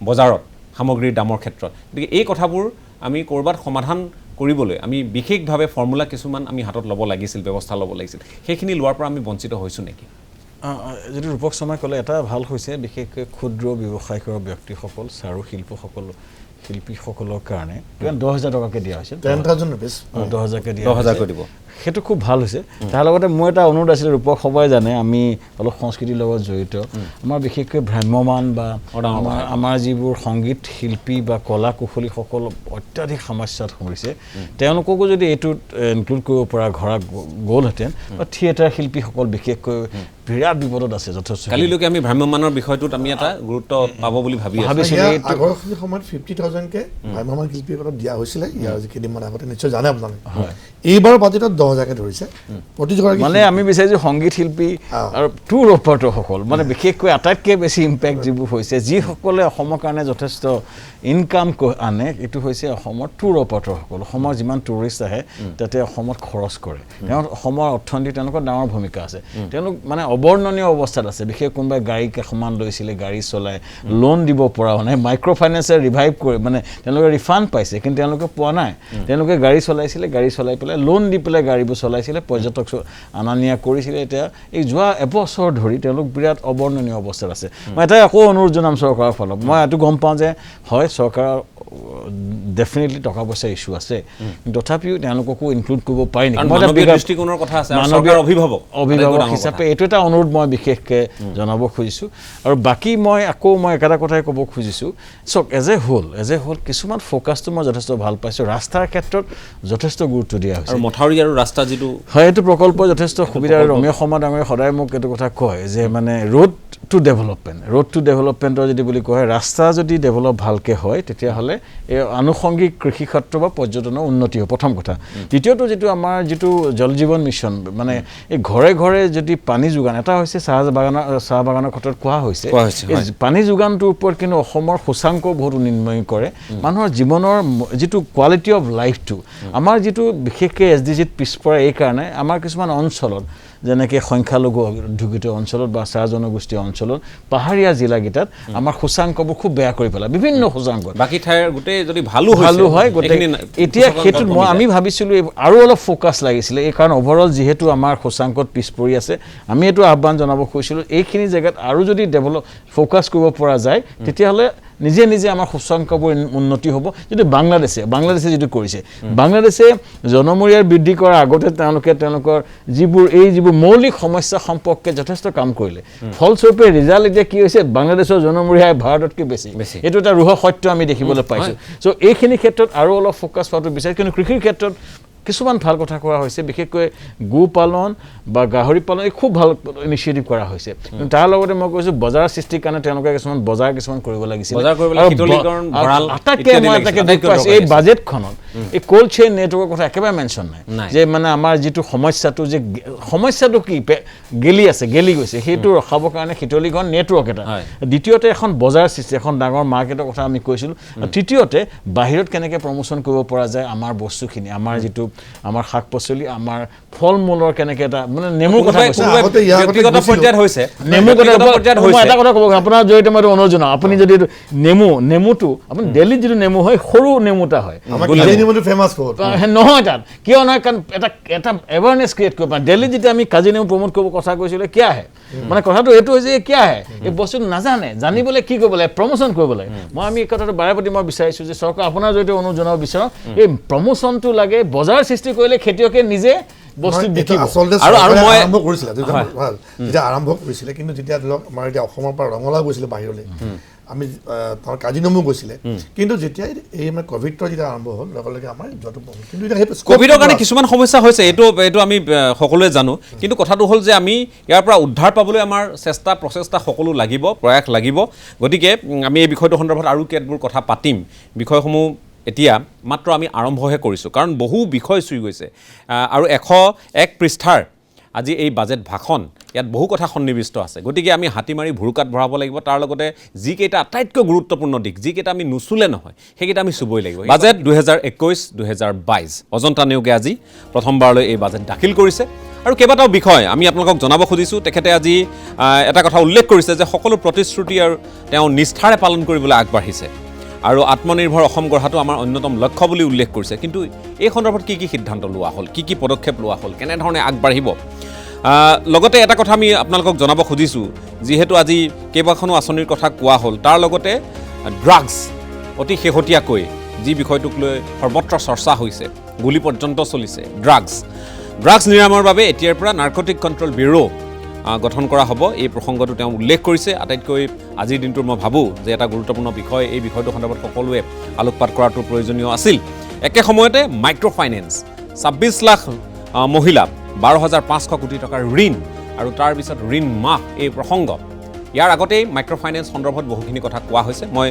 বজাৰত সামগ্ৰীৰ দামৰ ক্ষেত্ৰত গতিকে এই কথাবোৰ আমি ক'ৰবাত সমাধান কৰিবলৈ আমি বিশেষভাৱে ফৰ্মুলা কিছুমান আমি হাতত ল'ব লাগিছিল ব্যৱস্থা ল'ব লাগিছিল সেইখিনি লোৱাৰ পৰা আমি বঞ্চিত হৈছোঁ নেকি
যদি ৰূপক শৰ্মাই ক'লে এটা ভাল হৈছে বিশেষকৈ ক্ষুদ্ৰ ব্যৱসায় কৰা ব্যক্তিসকল চাৰু শিল্পীসকলৰ কাৰণে 10,000 টকাকৈ দিয়া হৈছিল
10,000 rupees
10,000কৈ দিয়া
10,000কৈ দিব
সেইটো খুব ভাল হৈছে তাৰ লগতে মোৰ এটা অনুৰোধ আছিল ৰূপক সবাই জানে আমি অলপ সংস্কৃতিৰ লগত জড়িত আমাৰ বিশেষকৈ ভ্ৰাম্যমান বা আমাৰ যিবোৰ সংগীত শিল্পী বা কলা কুশলীসকল অত্যাধিক সমস্যাত পৰিছে তেওঁলোককো যদি এইটোত ইনক্লুড কৰিব পৰা ঘৰা গ'লহেঁতেন বা থিয়েটাৰ শিল্পীসকল বিশেষকৈ বিৰাট বিপদত আছে যথেষ্ট
কালিলৈকে আমি ভ্ৰাম্যমানৰ বিষয়টোত আমি এটা গুৰুত্ব পাব বুলি ভাবিছিলোঁ
আগৰ সময়ত 50,000কে ভ্ৰাম্যমান শিল্পীৰ দিয়া হৈছিলে ইয়াৰ আজি কেইদিনমান আগতে নিশ্চয় জানে আপোনালোকে এইবাৰ বাজেটত 10,000কে ধৰিছে প্ৰতিগৰাকী
মানে আমি বিচাৰিছোঁ সংগীত শিল্পী আৰু টুৰ অপাৰেটৰসকল মানে বিশেষকৈ আটাইতকৈ বেছি ইম্পেক্ট যিবোৰ হৈছে যিসকলে অসমৰ কাৰণে যথেষ্ট ইনকাম আনে এইটো হৈছে অসমৰ টুৰ অপাৰেটৰসকল অসমৰ যিমান টুৰিষ্ট আহে তাতে অসমত খৰচ কৰে তেওঁ অসমৰ অৰ্থনীতি তেওঁলোকৰ ডাঙৰ ভূমিকা আছে তেওঁলোক মানে অবৰ্ণনীয় অৱস্থাত আছে বিশেষ কোনোবাই গাড়ী কেইখনমান লৈছিলে গাড়ী চলাই লোন দিব পৰা মানে মাইক্ৰ' ফাইনেন্সে ৰিভাইভ কৰে মানে তেওঁলোকে ৰিফাণ্ড পাইছে কিন্তু তেওঁলোকে পোৱা নাই তেওঁলোকে গাড়ী চলাইছিলে গাড়ী চলাই পেলাই লোন দি পেলাই গাড়ীবোৰ চলাইছিলে পৰ্যটক অনা নিয়া কৰিছিলে এতিয়া এই যোৱা এবছৰ ধৰি তেওঁলোক বিৰাট অবৰ্ণনীয় অৱস্থাত আছে মই এটাই আকৌ অনুৰোধ জনাম চৰকাৰৰ ফালত মই এইটো গম পাওঁ যে হয় চৰকাৰৰ ডেফিনেটলি টকা পইচা ইছ্যু আছে তথাপিও তেওঁলোককো ইনক্লুড কৰিব পাৰি নেকি
দৃষ্টিকোণৰ কথা আছে চৰকাৰৰ
অভিভাৱক হিচাপে এইটো এটা অনুৰোধ মই বিশেষকৈ জনাব খুজিছোঁ আৰু বাকী মই একেটা কথাই ক'ব খুজিছোঁ চাওক এজ এ হোল কিছুমান ফ'কাছটো মই যথেষ্ট ভাল পাইছোঁ ৰাস্তাৰ ক্ষেত্ৰত যথেষ্ট গুৰুত্ব দিয়া হৈছে
আৰু মথাউৰি আৰু ৰাস্তা যিটো
হয় এইটো প্ৰকল্প যথেষ্ট সুবিধা ৰমীয় শৰ্মা ডাঙৰীয়াই সদায় মোক এইটো কথা কয় যে মানে ৰোড টু ডেভেলপমেণ্টৰ যদি বুলি কয় ৰাস্তা যদি ডেভেলপ ভালকৈ হয় তেতিয়াহ'লে এই আনুষংগিক কৃষি ক্ষেত্ৰ বা পৰ্যটনৰ উন্নতি হয় প্ৰথম কথা দ্বিতীয়টো যিটো আমাৰ যিটো জল জীৱন মিছন মানে এই ঘৰে ঘৰে যদি পানী যোগান এটা হৈছে চাহ বাগানৰ ক্ষেত্ৰত কোৱা হৈছে এই পানী যোগানটোৰ ওপৰত কিন্তু অসমৰ সূচাংক বহুত নিৰ্ণয় কৰে মানুহৰ জীৱনৰ যিটো কোৱালিটি অফ লাইফটো আমাৰ যিটো বিশেষকৈ SDGত পিছপৰা এইকাৰণে আমাৰ কিছুমান অঞ্চলত যেনেকৈ সংখ্যালঘু অধ্যুষিত অঞ্চলত বা চাহ জনগোষ্ঠীয় অঞ্চলত পাহাৰীয়া জিলাকেইটাত আমাৰ সূচাংকবোৰ খুব বেয়া কৰি পেলায় বিভিন্ন সূচাংকত
বাকী ঠাইৰ গোটেই যদি ভালো হয়
গোটেই এতিয়া সেইটোত আমি ভাবিছিলোঁ আৰু অলপ ফ'কাছ লাগিছিলে এই কাৰণ অভাৰঅল যিহেতু আমাৰ সূচাংকত পিছ পৰি আছে আমি এইটো আহ্বান জনাব খুজিছিলোঁ এইখিনি জেগাত আৰু যদি ফ'কাছ কৰিব পৰা যায় তেতিয়াহ'লে নিজে নিজে আমাৰ সূচাংকবোৰ উন্নতি হ'ব যদি বাংলাদেশে যিটো কৰিছে বাংলাদেশে জনমূৰিয়াৰ বৃদ্ধি কৰাৰ আগতে তেওঁলোকৰ যিবোৰ মৌলিক সমস্যা সম্পৰ্কে যথেষ্ট কাম কৰিলে ফলস্বৰূপে ৰিজাল্ট এতিয়া কি হৈছে বাংলাদেশৰ জনমূৰিয়াই ভাৰততকৈ বেছি এইটো এটা ৰুহ সত্য আমি দেখিবলৈ পাইছোঁ চ' এইখিনি ক্ষেত্ৰত আৰু অলপ ফ'কাছ হোৱাটো বিচাৰিছোঁ কিন্তু কৃষিৰ ক্ষেত্ৰত কিছুমান ভাল কথা কোৱা হৈছে বিশেষকৈ গো পালন বা গাহৰি পালন এই খুব ভাল ইনিচিয়েটিভ কৰা হৈছে কিন্তু তাৰ লগতে মই কৈছোঁ বজাৰ সৃষ্টিৰ কাৰণে তেওঁলোকে কিছুমান কৰিব লাগিছিল এই বাজেটখনত এই কোল্ড চেইন নেটৱৰ্কৰ কথা একেবাৰে মেনশ্যন নাই যে মানে আমাৰ যিটো সমস্যাটো কি গেলি গৈছে সেইটো ৰখাবৰ কাৰণে শীতলীকৰণ নেটৱৰ্ক এটা দ্বিতীয়তে এখন বজাৰ সৃষ্টি এখন ডাঙৰ মাৰ্কেটৰ কথা আমি কৈছিলোঁ তৃতীয়তে বাহিৰত কেনেকৈ প্ৰমোশ্যন কৰিব পৰা যায় আমাৰ বস্তুখিনি আমাৰ যিটো আমাৰ শাক পাচলি আমাৰ ফল মূলৰ কেনেকৈ এটা মানে নেমু কথা এটা কথা ক'ব আপোনাৰ জৰিয়তে মই আপোনাৰ জনাওঁ আপুনি যদি নেমুটো আপুনি দিল্লীত যিটো নেমু হয় সৰু নেমু এটা হয় নহয় তাত কিয় নহয় কাৰণ এটা এৱাৰনেছ ক্ৰিয়েট কৰিব পাৰে দিল্লীত যেতিয়া আমি কাজি নেমু প্ৰমোট কৰিব কথা কৈছিলোঁ কিয় আহে মানে কথাটো এইটো হৈছে কিয় আহে এই বস্তুটো নাজানে জানিবলৈ কি কৰিব লাগে প্ৰমোশ্যন কৰিব লাগে আমি এই কথাটো বাৰে প্ৰতি মই বিচাৰিছোঁ যে চৰকাৰ আপোনাৰ জৰিয়তে অনুৰোধ জনাব বিচাৰোঁ এই প্ৰমোশ্যনটো লাগে বজাৰ সৃষ্টি কৰিলে খেতিয়কে নিজে বস্তু বিকিব
আৰু মই আৰম্ভ কৰিছিলে কিন্তু যেতিয়া ধৰক আমাৰ এতিয়া অসমৰ পৰা ৰঙালাও গৈছিলে বাহিৰলৈ আমি তাৰ কাজি নেমু গৈছিলে কিন্তু যেতিয়াই এই মানে ক'ভিডৰ যেতিয়া আৰম্ভ হ'ল লগে লগে আমাৰ যোৱাটো কিন্তু
ক'ভিডৰ কাৰণে কিছুমান সমস্যা হৈছে এইটো আমি সকলোৱে জানো কিন্তু কথাটো হ'ল যে আমি ইয়াৰ পৰা উদ্ধাৰ পাবলৈ আমাৰ প্ৰচেষ্টা সকলো লাগিব প্ৰয়াস লাগিব গতিকে আমি এই বিষয়টো সন্দৰ্ভত আৰু কেতবোৰ কথা পাতিম বিষয়সমূহ এতিয়া মাত্ৰ আমি আৰম্ভহে কৰিছোঁ কাৰণ বহু বিষয় চুই গৈছে আৰু 101 পৃষ্ঠাৰ আজি এই বাজেট ভাষণ ইয়াত বহু কথা সন্নিৱিষ্ট আছে গতিকে আমি হাতী মাৰি ভুৰুকাত ভৰাব লাগিব তাৰ লগতে যিকেইটা আটাইতকৈ গুৰুত্বপূৰ্ণ দিশ যিকেইটা আমি নুচুলে নহয় সেইকেইটা আমি চুবই লাগিব বাজেট 2021-2022 অজন্তা নেওগে আজি প্ৰথমবাৰলৈ এই বাজেট দাখিল কৰিছে আৰু কেইবাটাও বিষয় আমি আপোনালোকক জনাব খুজিছোঁ তেখেতে আজি এটা কথা উল্লেখ কৰিছে যে সকলো প্ৰতিশ্ৰুতি আৰু তেওঁ নিষ্ঠাৰে পালন কৰিবলৈ আগবাঢ়িছে আৰু আত্মনিৰ্ভৰ অসম গঢ়াটো আমাৰ অন্যতম লক্ষ্য বুলি উল্লেখ কৰিছে কিন্তু এই সন্দৰ্ভত কি সিদ্ধান্ত লোৱা হ'ল কি পদক্ষেপ লোৱা হ'ল কেনেধৰণে আগবাঢ়িব লগতে এটা কথা আমি আপোনালোকক জনাব খুজিছোঁ যিহেতু আজি কেইবাখনো আঁচনিৰ কথা কোৱা হ'ল তাৰ লগতে ড্ৰাগছ অতি শেহতীয়াকৈ যি বিষয়টোক লৈ সৰ্বত্ৰ চৰ্চা হৈছে গুলী পৰ্যন্ত চলিছে ড্ৰাগছ ড্ৰাগছ নিৰাময়ৰ বাবে এতিয়াৰ পৰা নাৰ্কটিক কণ্ট্ৰল ব্যুৰো গঠন কৰা হ'ব। এই প্ৰসংগটো তেওঁ উল্লেখ কৰিছে। আটাইতকৈ আজিৰ দিনটোৰ মই ভাবোঁ যে এটা গুৰুত্বপূৰ্ণ বিষয়, এই বিষয়টো সন্দৰ্ভত সকলোৱে আলোকপাত কৰাটো প্ৰয়োজনীয় আছিল। একে সময়তে মাইক্ৰ' ফাইনেন্স ২৬ লাখ মহিলা ১২,৫০০ কোটি টকাৰ ঋণ আৰু তাৰ পিছত ঋণ মাফ, এই প্ৰসংগ। ইয়াৰ আগতেই মাইক্ৰ' ফাইনেন্স সন্দৰ্ভত বহুখিনি কথা কোৱা হৈছে। মই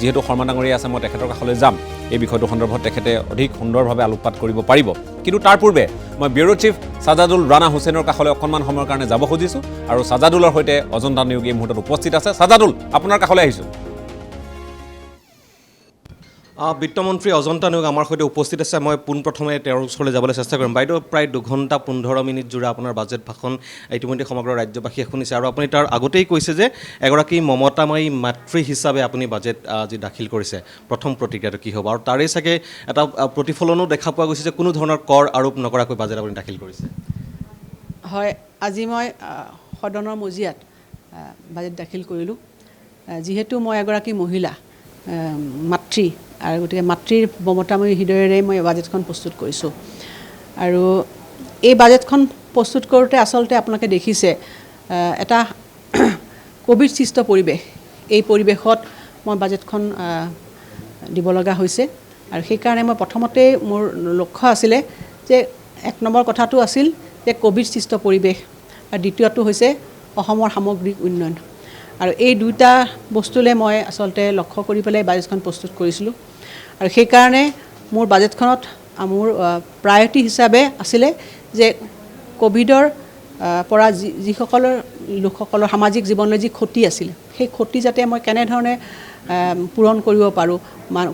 যিহেতু শৰ্মা ডাঙৰীয়া আছে, মই তেখেতৰ কাষলৈ যাম, এই বিষয়টো সন্দৰ্ভত তেখেতে অধিক সুন্দৰভাৱে আলোকপাত কৰিব পাৰিব। কিন্তু তাৰ পূৰ্বে মই ব্যুৰো চিফ ছাজাদুল ৰাণা হুছেইনৰ কাষলৈ অকণমান সময়ৰ কাৰণে যাব খুজিছোঁ আৰু ছাজাদুলৰ সৈতে অজন্তা নিয়োগ এই মুহূৰ্তত উপস্থিত আছে। ছাজাদুল, আপোনাৰ কাষলৈ আহিছোঁ।
বিত্তমন্ত্ৰী অজন্তা নিয়োগ আমাৰ সৈতে উপস্থিত আছে। মই পোনপ্ৰথমে তেওঁৰ ওচৰলৈ যাবলৈ চেষ্টা কৰিম। বাইদেউ, প্ৰায় ২ ঘণ্টা ১৫ মিনিট জোৰা আপোনাৰ বাজেট ভাষণ ইতিমধ্যে সমগ্ৰ ৰাজ্যবাসীয়ে শুনিছে আৰু আপুনি তাৰ আগতেই কৈছে যে এগৰাকী মমতাময়ী মাতৃ হিচাপে আপুনি বাজেট আজি দাখিল কৰিছে। প্ৰথম প্ৰতিক্ৰিয়াটো কি হ'ব আৰু তাৰেই চাগে এটা প্ৰতিফলনো দেখা পোৱা গৈছে যে কোনো ধৰণৰ কৰ আৰোপ নকৰাকৈ বাজেট আপুনি দাখিল কৰিছে?
হয়, আজি মই সদনৰ মজিয়াত বাজেট দাখিল কৰিলোঁ। যিহেতু মই এগৰাকী মহিলা মাতৃ, আৰু গতিকে মাতৃৰ মমতাময়ী হৃদয়েৰে মই বাজেটখন প্ৰস্তুত কৰিছোঁ। আৰু এই বাজেটখন প্ৰস্তুত কৰোঁতে আচলতে আপোনালোকে দেখিছে এটা ক'ভিড সৃষ্ট পৰিৱেশ, এই পৰিৱেশত মই বাজেটখন দিব লগা হৈছে। আৰু সেইকাৰণে মই প্ৰথমতেই মোৰ লক্ষ্য আছিলে যে ১ নম্বৰ কথাটো আছিল যে ক'ভিড সৃষ্ট পৰিৱেশ, আৰু দ্বিতীয়টো হৈছে অসমৰ সামগ্ৰিক উন্নয়ন। আৰু এই দুটা বস্তুলৈ মই আচলতে লক্ষ্য কৰি পেলাই বাজেটখন প্ৰস্তুত কৰিছিলোঁ। আৰু সেইকাৰণে মোৰ বাজেটখনত মোৰ প্ৰায়ৰিটি হিচাপে আছিলে যে ক'ভিডৰ পৰা যিসকলৰ লোকসকলৰ সামাজিক জীৱনলৈ যি ক্ষতি আছিল, সেই ক্ষতি যাতে মই কেনেধৰণে পূৰণ কৰিব পাৰোঁ,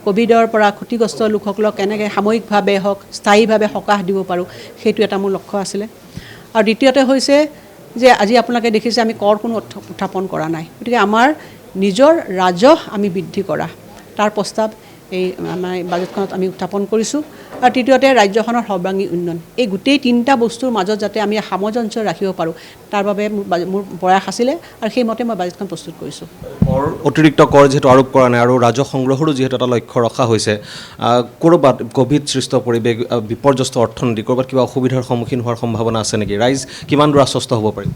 ক'ভিডৰ পৰা ক্ষতিগ্ৰস্ত লোকসকলক কেনেকৈ সাময়িকভাৱে হওক স্থায়ীভাৱে সকাহ দিব পাৰোঁ, সেইটো এটা মোৰ লক্ষ্য আছিলে। আৰু দ্বিতীয়তে হৈছে যে আজি আপোনালোকে দেখিছে আমি কৰ কোনো উত্থাপন কৰা নাই, গতিকে আমাৰ নিজৰ ৰাজহ আমি বৃদ্ধি কৰা, তাৰ প্ৰস্তাৱ এই আমাৰ বাজেটখনত আমি উত্থাপন কৰিছোঁ। আৰু তৃতীয়তে ৰাজ্যখনৰ সৰ্বাংগী উন্নয়ন, এই গোটেই 3টা বস্তুৰ মাজত যাতে আমি সামঞ্জস্য ৰাখিব পাৰোঁ, তাৰ বাবে মোৰ প্ৰয়াস আছিলে আৰু সেইমতে মই বাজেটখন প্ৰস্তুত কৰিছোঁ।
কৰ অতিৰিক্ত কৰ যিহেতু আৰোপ কৰা নাই আৰু ৰাজহ সংগ্ৰহৰো যিহেতু এটা লক্ষ্য ৰখা হৈছে, ক'ৰবাত ক'ভিড সৃষ্ট পৰিৱেশ, বিপৰ্যস্ত অৰ্থনীতি, ক'ৰবাত কিবা অসুবিধাৰ সন্মুখীন হোৱাৰ সম্ভাৱনা আছে নেকি? ৰাইজ কিমান দূৰ আশ্বস্ত হ'ব পাৰিব?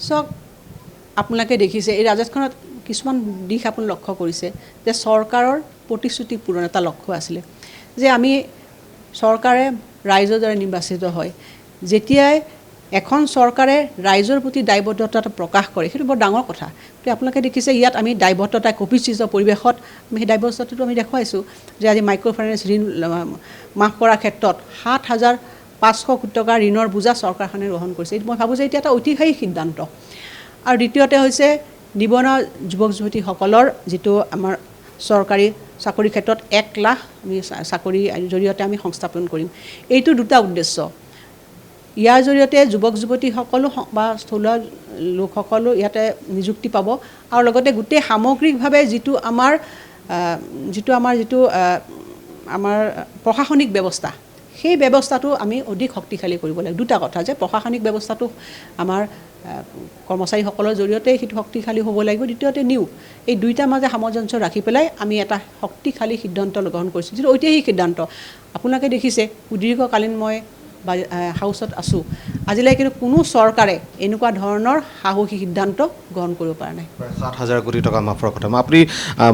চাওক, আপোনালোকে দেখিছে এই বাজেটখনত কিছুমান দিশ আপুনি লক্ষ্য কৰিছে যে চৰকাৰৰ প্ৰতিশ্ৰুতি পূৰণ এটা লক্ষ্য আছিলে যে আমি চৰকাৰে ৰাইজৰ দ্বাৰা নিৰ্বাচিত হয়, যেতিয়াই এখন চৰকাৰে ৰাইজৰ প্ৰতি দায়বদ্ধতা প্ৰকাশ কৰে, সেইটো বৰ ডাঙৰ কথা। গতিকে আপোনালোকে দেখিছে ইয়াত আমি দায়বদ্ধতা ক'ভিড সৃষ্ট পৰিৱেশত আমি সেই দায়বদ্ধতাটো আমি দেখুৱাইছোঁ যে আজি মাইক্ৰ' ফাইনেন্স ঋণ মাফ কৰাৰ ক্ষেত্ৰত ৭,৫০০ কোটি টকাৰ ঋণৰ বোজা চৰকাৰখনে গ্ৰহণ কৰিছে। মই ভাবোঁ যে এতিয়া এটা ঐতিহাসিক সিদ্ধান্ত। আৰু দ্বিতীয়তে হৈছে নিবনুৱা যুৱক যুৱতীসকলৰ যিটো আমাৰ চৰকাৰী চাকৰিৰ ক্ষেত্ৰত ১ লাখ আমি চাকৰিৰ জৰিয়তে আমি সংস্থাপন কৰিম, এইটো 2টা উদ্দেশ্য। ইয়াৰ জৰিয়তে যুৱক যুৱতীসকলো বা স্থূল লোকসকলো ইয়াতে নিযুক্তি পাব আৰু লগতে গোটেই সামগ্ৰিকভাৱে যিটো আমাৰ প্ৰশাসনিক ব্যৱস্থা, সেই ব্যৱস্থাটো আমি অধিক শক্তিশালী কৰিব লাগিব। 2টা কথা, যে প্ৰশাসনিক ব্যৱস্থাটো আমাৰ কৰ্মচাৰীসকলৰ জৰিয়তে সেইটো শক্তিশালী হ'ব লাগিব, দ্বিতীয়তে নিয়োগ, এই 2টাৰ মাজে সামঞ্জস্য ৰাখি পেলাই আমি এটা শক্তিশালী সিদ্ধান্ত গ্ৰহণ কৰিছোঁ, যিটো ঐতিহাসিক সিদ্ধান্ত। আপোনালোকে দেখিছে সুদীৰ্ঘকালীন মই হাউচত আছোঁ, আজিলৈ কিন্তু কোনো চৰকাৰে এনেকুৱা ধৰণৰ সাহসী সিদ্ধান্ত গ্ৰহণ কৰিব পৰা নাই।
৭,০০০ কোটি টকা মাফৰ কথা। আপুনি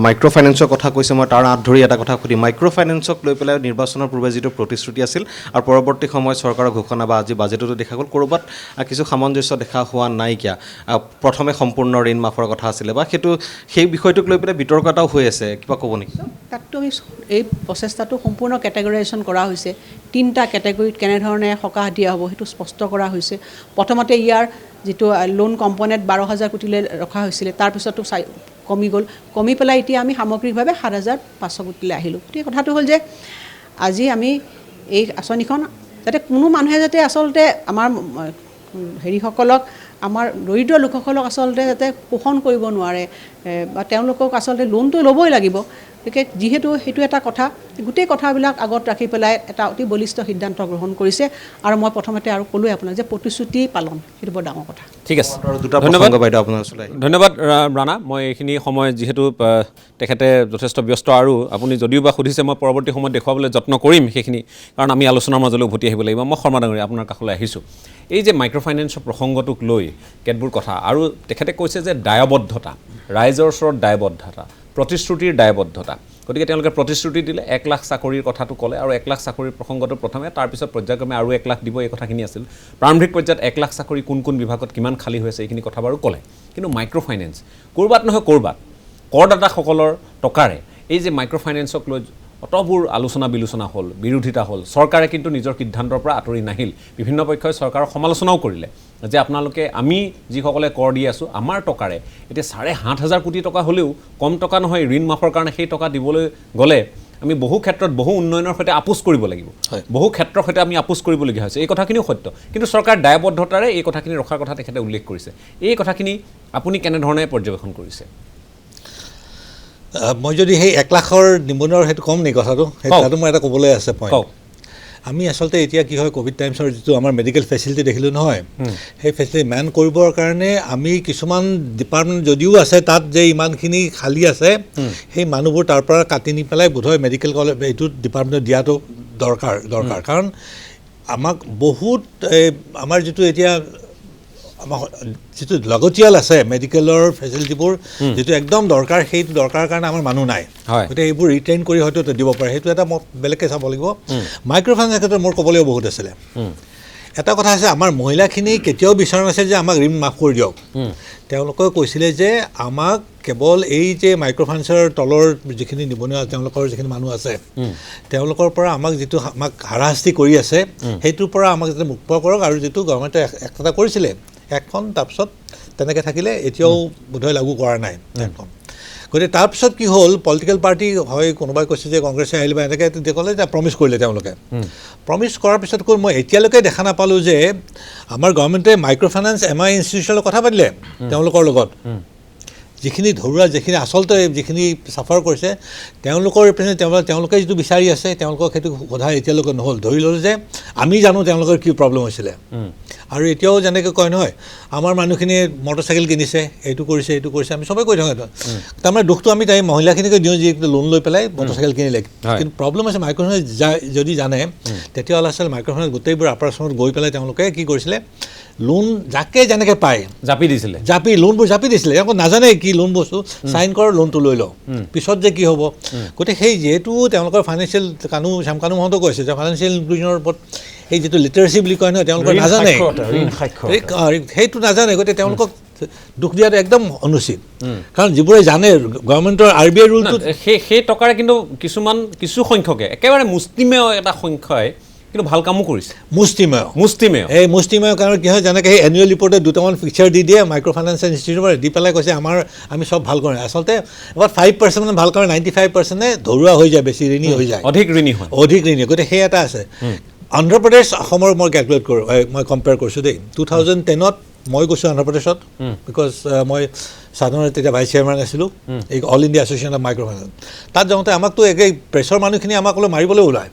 মাইক্ৰ' ফাইনেন্সৰ কথা কৈছে, মই তাৰ আঁত ধৰি এটা কথা সুধিম। মাইক্ৰ' ফাইনেন্সক লৈ পেলাই নিৰ্বাচনৰ পূৰ্বে যিটো প্ৰতিশ্ৰুতি আছিল আৰু পৰৱৰ্তী সময়ত চৰকাৰৰ ঘোষণা বা আজি বাজেটতো দেখা গ'ল, ক'ৰবাত কিছু সামঞ্জস্য দেখা হোৱা নাইকিয়া। প্ৰথমে সম্পূৰ্ণ ঋণ মাফৰ কথা আছিলে বা সেই বিষয়টোক লৈ পেলাই বিতৰ্ক এটাও হৈ আছে, কিবা ক'ব নেকি?
তাততো আমি এই প্ৰচেষ্টাটো সম্পূৰ্ণ কেটেগৰাইজেশ্যন কৰা হৈছে, 3টা কেটেগৰীত কেনেধৰণে সকাহ দিয়া হ'ব সেইটো স্পষ্ট কৰা হৈছে। প্ৰথমতে ইয়াৰ যিটো লোন কম্পনেণ্ট 12,000 কোটিলৈ ৰখা হৈছিলে, তাৰপিছতো কমি গ'ল, কমি পেলাই এতিয়া আমি সামগ্ৰিকভাৱে 7,500 কোটিলৈ আহিলোঁ। গতিকে কথাটো হ'ল যে আজি আমি এই আঁচনিখন যাতে কোনো মানুহে যাতে আচলতে আমাৰ হেৰিসকলক, আমাৰ দৰিদ্ৰ লোকসকলক আচলতে যাতে শোষণ কৰিব নোৱাৰে বা তেওঁলোকক আচলতে লোনটো ল'বই লাগিব, গতিকে যিহেতু সেইটো এটা কথা গোটেই কথাবিলাক আগত ৰাখি পেলাই এটা অতি বলিষ্ঠ সিদ্ধান্ত গ্ৰহণ কৰিছে আৰু মই প্ৰথমতে আৰু ক'লোৱে আপোনাক যে প্ৰতিশ্ৰুতি পালন সেইটো বৰ ডাঙৰ কথা
ঠিক আছে
আৰু দুটা প্ৰসংগ বাইদেউ আপোনাৰ ওচৰলৈ
ধন্যবাদ ৰাণা মই এইখিনি সময় যিহেতু তেখেতে যথেষ্ট ব্যস্ত আৰু আপুনি যদিও বা সুধিছে মই পৰৱৰ্তী সময়ত দেখুৱাবলৈ যত্ন কৰিম সেইখিনি কাৰণ আমি আলোচনাৰ মাজলৈ উভতি আহিব লাগিব মই শৰ্মা ডাঙৰীয়া আপোনাৰ কাষলৈ আহিছোঁ এই যে মাইক্ৰ' ফাইনেন্সৰ প্ৰসংগটোক লৈ কেতবোৰ কথা আৰু তেখেতে কৈছে যে দায়বদ্ধতা ৰাইজৰ ওচৰত দায়বদ্ধতা প্ৰতিশ্ৰুতিৰ দায়বদ্ধতা গতিকে তেওঁলোকে প্ৰতিশ্ৰুতি দিলে 1 লাখ চাকৰিৰ কথাটো ক'লে আৰু 1 লাখ চাকৰিৰ প্ৰসংগটো প্ৰথমে তাৰপিছত পৰ্যায়ক্ৰমে আৰু 1 লাখ দিব এই কথাখিনি আছিল প্ৰাৰম্ভিক পৰ্যায়ত 1 লাখ চাকৰি কোন বিভাগত কিমান খালী হৈছে এইখিনি কথা বাৰু ক'লে কিন্তু মাইক্ৰ' ফাইনেন্স ক'ৰবাত নহয় ক'ৰবাত কৰদাতাসকলৰ টকাৰে এই যে মাইক্ৰ' ফাইনেন্সক লৈ অতবোৰ আলোচনা বিলোচনা হ'ল বিৰোধিতা হ'ল চৰকাৰে কিন্তু নিজৰ সিদ্ধান্তৰ পৰা আঁতৰি নাহিল বিভিন্ন পক্ষই চৰকাৰৰ সমালোচনাও কৰিলে যে আপোনালোকে আমি যিসকলে কৰ দি আছোঁ আমাৰ টকাৰে এতিয়া 7,500 কোটি টকা হ'লেও কম টকা নহয় ঋণ মাফৰ কাৰণে সেই টকা দিবলৈ গ'লে আমি বহু ক্ষেত্ৰত বহু উন্নয়নৰ সৈতে আপোচ কৰিব লাগিব বহু ক্ষেত্ৰৰ সৈতে আমি আপোচ কৰিবলগীয়া হৈছে এই কথাখিনিও সত্য কিন্তু চৰকাৰ দায়বদ্ধতাৰে এই কথাখিনি ৰখাৰ কথা তেখেতে উল্লেখ কৰিছে এই কথাখিনি আপুনি কেনেধৰণে পৰ্যবেক্ষণ কৰিছে
মই যদি সেই 1 লাখৰ নিবনুৱাৰ সেইটো কম নেকি কথাটো সেইটো মই এটা ক'বলৈ আছে পইণ্ট আমি আচলতে এতিয়া কি হয় কোভিড টাইমছৰ যিটো আমাৰ মেডিকেল ফেচিলিটি দেখিলোঁ নহয় সেই ফেচিলিটি মেন কৰিবৰ কাৰণে আমি কিছুমান ডিপাৰ্টমেণ্ট যদিও আছে তাত যে ইমানখিনি খালী আছে সেই মানুহবোৰ তাৰ পৰা কাটি নি পেলাই বোধহয় মেডিকেল কলেজ এইটো ডিপাৰ্টমেণ্টত দিয়াটো দৰকাৰ কাৰণ আমাক বহুত আমাৰ যিটো এতিয়া আমাৰ যিটো লাগতিয়াল আছে মেডিকেলৰ ফেচিলিটিবোৰ যিটো একদম দৰকাৰ সেইটো দৰকাৰ কাৰণে আমাৰ মানুহ নাই গতিকে এইবোৰ ৰিটেইন কৰি হয়তো দিব পাৰে সেইটো এটা মই বেলেগকৈ চাব লাগিব মাইক্ৰ' ফাইনেন্সৰ ক্ষেত্ৰত মোৰ ক'বলৈও বহুত আছিলে এটা কথা আছে আমাৰ মহিলাখিনি কেতিয়াও বিচৰা নাছিল যে আমাক ঋণ মাফ কৰি দিয়ক তেওঁলোকে কৈছিলে যে আমাক কেৱল এই যে মাইক্ৰ' ফাইনেন্সৰ তলৰ যিখিনি নিবনুৱা তেওঁলোকৰ যিখিনি মানুহ আছে তেওঁলোকৰ পৰা আমাক যিটো আমাক হাৰাশাস্তি কৰি আছে সেইটোৰ পৰা আমাক যাতে মুক্ত কৰক আৰু যিটো গভৰ্ণমেণ্টে এটা কৰিছিলে এখন তাৰপিছত তেনেকৈ থাকিলে এতিয়াও বোধহয় লাগু কৰা নাই এখন গতিকে তাৰপিছত কি হ'ল পলিটিকেল পাৰ্টি হয় কোনোবাই কৈছে যে কংগ্ৰেছে আহিলে বা এনেকৈ ক'লে যে প্ৰমিছ কৰিলে তেওঁলোকে প্ৰমিছ কৰাৰ পিছত মই এতিয়ালৈকে দেখা নাপালোঁ যে আমাৰ গভৰ্ণমেণ্টে মাইক্ৰ' ফাইনেন্স MI ইনষ্টিটিউশ্যনৰ কথা পাতিলে তেওঁলোকৰ লগত যিখিনি ধৰুৱা যিখিনি আচলতে যিখিনি চাফাৰ কৰিছে তেওঁলোকৰ ৰিপ্ৰেজেণ্টেটিভ তেওঁলোকে যিটো বিচাৰি আছে তেওঁলোকক সেইটো সোধা এতিয়ালৈকে নহ'ল ধৰি ল'লোঁ যে আমি জানো তেওঁলোকৰ কি প্ৰব্লেম হৈছিলে আৰু এতিয়াও যেনেকৈ কয় নহয় আমাৰ মানুহখিনিয়ে মটৰচাইকেল কিনিছে এইটো কৰিছে আমি চবেই কৈ থাকোঁ এইটো তাৰমানে দুখটো আমি তাই মহিলাখিনিকে দিওঁ যি লোন লৈ পেলাই মটৰচাইকেল কিনিলে কিন্তু প্ৰব্লেম আছে মাইক্ৰ' ফাইনেন্স যদি জানে তেতিয়াহ'লে আচলতে মাইক্ৰ' ফাইনেন্স গোটেইবোৰ অপাৰেশ্যনত গৈ পেলাই তেওঁলোকে কি কৰিছিলে লোন যাকে যেনেকৈ পায় লোনবোৰ জাপি দিছিলে তেওঁলোকে নাজানে কি লোন বস্তু চাইন কৰ লোনটো লৈ লওঁ পিছত যে কি হ'ব গতিকে সেই যিহেতু তেওঁলোকৰ ফাইনেন্সিয়েল শ্যাম কানু মহন্তে কৈছে যে ফাইনেন্সিয়েল ইনক্লুজনৰ ওপৰত এই যিটো লিটাৰেচি বুলি কয় নহয় তেওঁলোকে নাজানে সেইটো নাজানে গতিকে তেওঁলোকক দুখ দিয়াটো একদম অনুচিত কাৰণ যিবোৰে জানে গভৰ্ণমেণ্টৰ RBI ৰুলটো
সেই টকাৰে কিন্তু কিছু সংখ্যকে একেবাৰে মুষ্টিমেয় এটা সংখ্যাই কিন্তু ভাল কামো কৰিছে মুষ্টিমেয় কাৰণ কি হয় যেনেকৈ সেই এনুৱেল ৰিপৰ্টত দুটামান পিকচাৰ দি দিয়ে মাইক্ৰ' ফাইনেন্স ইনষ্টিটিউটৰ দি পেলাই কৈছে আমি চব ভাল কৰিম আচলতে এবাৰ 5% মানে ভাল কৰে 95%নে ধৰুৱা হৈ যায় বেছি ঋণী হৈ যায় অধিক ঋণী গতিকে সেই এটা আছে অন্ধ্ৰপ্ৰদেশ অসমৰ মই কেলকুলেট কৰোঁ মই কম্পেয়াৰ কৰিছোঁ দেই 2010ত মই গৈছোঁ অন্ধ্ৰপ্ৰদেশত বিকজ মই সাধাৰণতে তেতিয়া ভাইচ চেয়াৰমেন আছিলোঁ এই all India association of micro' finance তাত যাওঁতে আমাকতো একে প্ৰেছৰ মানুহখিনি আমাক অলপ মাৰিবলৈ ওলায়